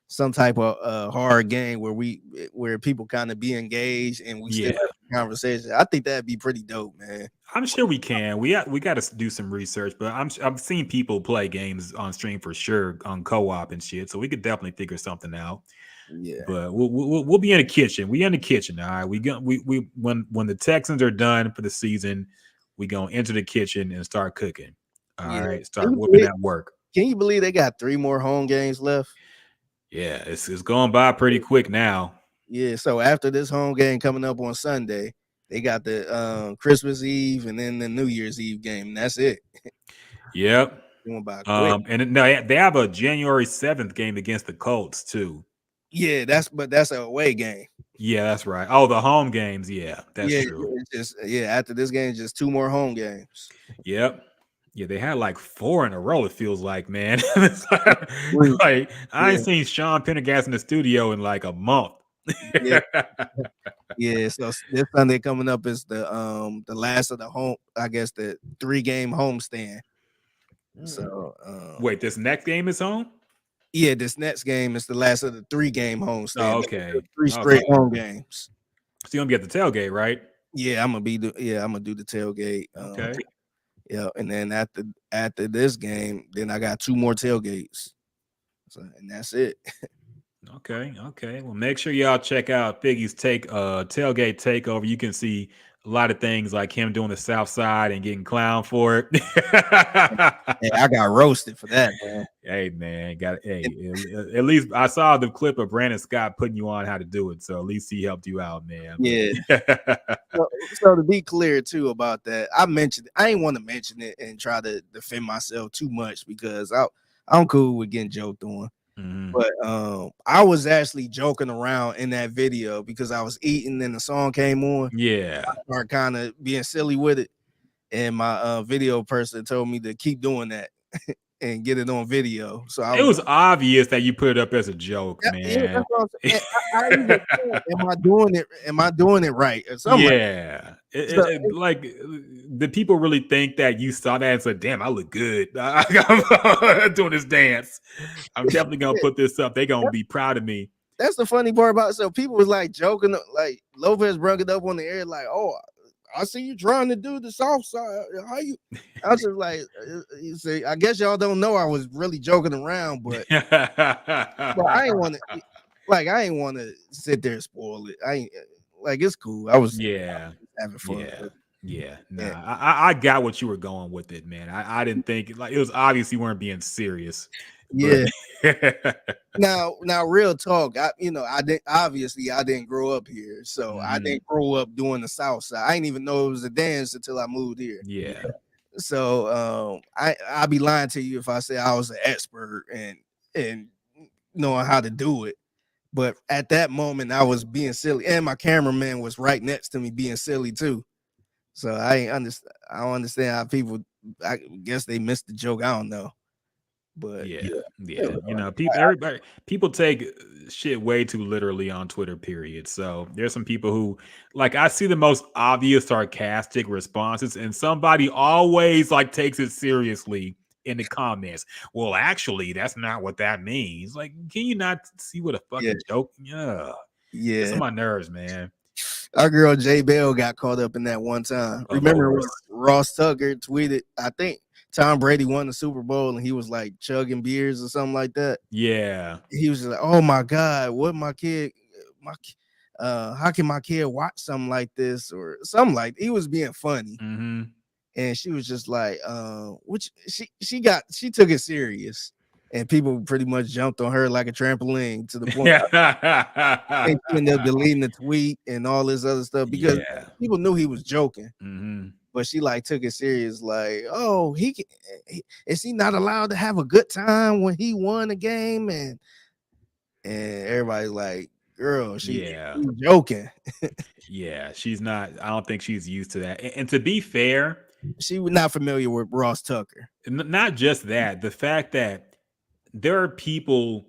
some type of hard game where people kind of be engaged and we still have a conversation. I think that'd be pretty dope, man. I'm sure we can. We got to do some research, but I've seen people play games on stream for sure on co-op and shit, so we could definitely figure something out. Yeah, but we'll be in the kitchen. We in the kitchen, all right. We when the Texans are done for the season, we gonna enter the kitchen and start cooking. All right, start whooping that work. Can you believe they got 3 more home games left? Yeah, it's going by pretty quick now. Yeah, so after this home game coming up on Sunday, they got the Christmas Eve and then the New Year's Eve game. And that's it. Yep. Going by quick. And they have a January 7th game against the Colts too. Yeah, that's an away game. Yeah, that's right. Oh, the home games. Yeah, that's true. It's just after this game, just 2 more home games. Yep. Yeah, they had like 4 in a row. It feels like, man. Like I ain't seen Sean Pendergast in the studio in like a month. Yeah. So this Sunday coming up is the last of the home. I guess the 3-game homestand. So wait, this next game is home? Yeah, this next game is the last of the 3-game homestand. Oh, okay, 3 straight home games. So you're gonna be at the tailgate, right? Yeah, I'm gonna do the tailgate. Okay. Yeah, and then after this game, then I got 2 more tailgates. So, and that's it. Okay. Well, make sure y'all check out Figgy's tailgate takeover. You can see a lot of things like him doing the South Side and getting clowned for it. Hey, I got roasted for that, man. Hey, man, at least I saw the clip of Brandon Scott putting you on how to do it, so at least he helped you out, man. Yeah. So to be clear too about that, I ain't want to mention it and try to defend myself too much because I'm cool with getting joked on. Mm-hmm. But I was actually joking around in that video because I was eating and the song came on. Yeah, I started kind of being silly with it, and my video person told me to keep doing that and get it on video. So it was obvious that you put it up as a joke, man. Yeah, I even said, am I doing it right? Or something like the people really think that you saw that and said, "Damn, I look good. I'm doing this dance. I'm definitely gonna put this up. They're gonna be proud of me." That's the funny part about it. So people was like joking, like Lopez brought it up on the air, like, "Oh, I see you trying to do the South Side. How you?" I was just like, "You see, I guess y'all don't know I was really joking around, but I ain't want to, sit there and spoil it. I ain't like it's cool. I was having fun. Yeah. I got what you were going with it, man. I didn't think like it was obvious you weren't being serious. Yeah. Now, real talk. I didn't grow up here, so I didn't grow up doing the South Side. I didn't even know it was a dance until I moved here. Yeah. So I'd be lying to you if I say I was an expert and knowing how to do it. But at that moment, I was being silly, and my cameraman was right next to me being silly too. So I don't understand how people. I guess they missed the joke. I don't know. But yeah. You know, people take shit way too literally on Twitter, period. So there's some people who like I see the most obvious sarcastic responses, and somebody always like takes it seriously in the comments. Well, actually, that's not what that means. Like, can you not see what a fucking joke? Yeah. It's on my nerves, man. Our girl J Bell got caught up in that one time. Remember Ross Tucker tweeted, I think Tom Brady won the Super Bowl and he was like chugging beers or something like that. Yeah. He was just like, "Oh my God, what how can my kid watch something like this?" Or something like he was being funny. Mm-hmm. And she was just like, which she took it serious. And people pretty much jumped on her like a trampoline to the point and she ended up deleting the tweet and all this other stuff because people knew he was joking. Mm-hmm. But she like took it serious, like, "Oh, is he not allowed to have a good time when he won a game?" And everybody's like, "Girl, she's joking." Yeah, she's not. I don't think she's used to that. And to be fair, she was not familiar with Ross Tucker. Not just that, the fact that there are people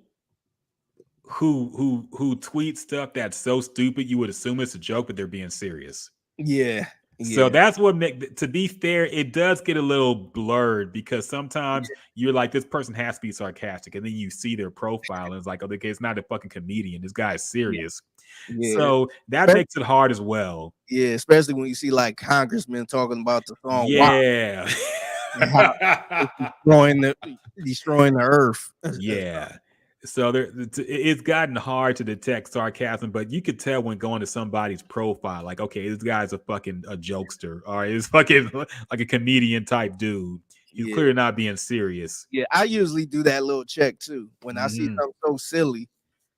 who tweet stuff that's so stupid you would assume it's a joke, but they're being serious. Yeah. So that's what to be fair, it does get a little blurred because sometimes you're like, this person has to be sarcastic, and then you see their profile and it's like, okay, it's not a fucking comedian. This guy is serious. Yeah. So that makes it hard as well. Yeah, especially when you see like congressmen talking about the song. Yeah. Destroying the earth. Yeah. So it's gotten hard to detect sarcasm, but you could tell when going to somebody's profile, like, okay, this guy's a jokester, or he's fucking like a comedian type dude. He's clearly not being serious. Yeah, I usually do that little check too. When I see something so silly,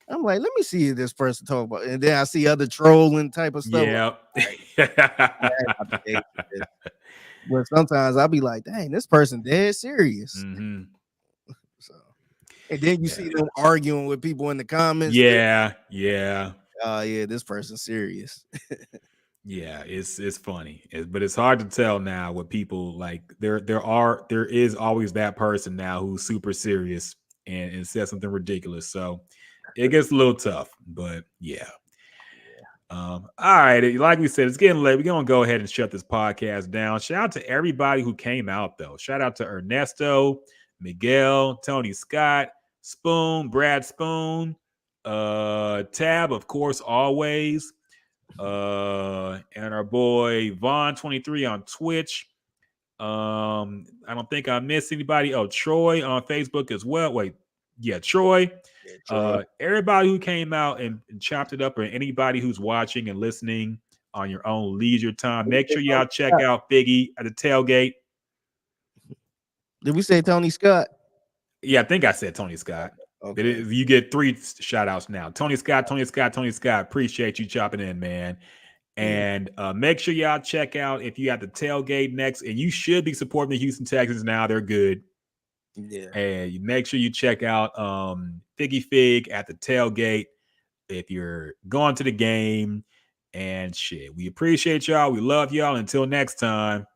I'm like, let me see if this person talk about it. And then I see other trolling type of stuff. Yeah. But sometimes I'll be like, dang, this person dead serious. So, and then you see them arguing with people in the comments. Yeah. This person's serious. Yeah, it's funny, but it's hard to tell now what people like. There is always that person now who's super serious and says something ridiculous. So it gets a little tough, but yeah. All right, like we said, it's getting late. We're gonna go ahead and shut this podcast down. Shout out to everybody who came out though. Shout out to Ernesto, Miguel, Tony Scott, Spoon, Brad Spoon, Tab, of course, always. And our boy Vaughn 23 on Twitch. I don't think I missed anybody. Oh, Troy on Facebook as well. Wait, yeah, Troy. Everybody who came out and chopped it up, or anybody who's watching and listening on your own leisure time, make sure y'all check out Figgy at the tailgate. Did we say Tony Scott? Yeah, I think I said Tony Scott. Okay. You get 3 shout outs now. Tony Scott. Appreciate you chopping in, man. And make sure y'all check out if you have the tailgate next, and you should be supporting the Houston Texans now. They're good. Yeah. And you make sure you check out Figgy Fig at the tailgate if you're going to the game. And shit, we appreciate y'all. We love y'all. Until next time.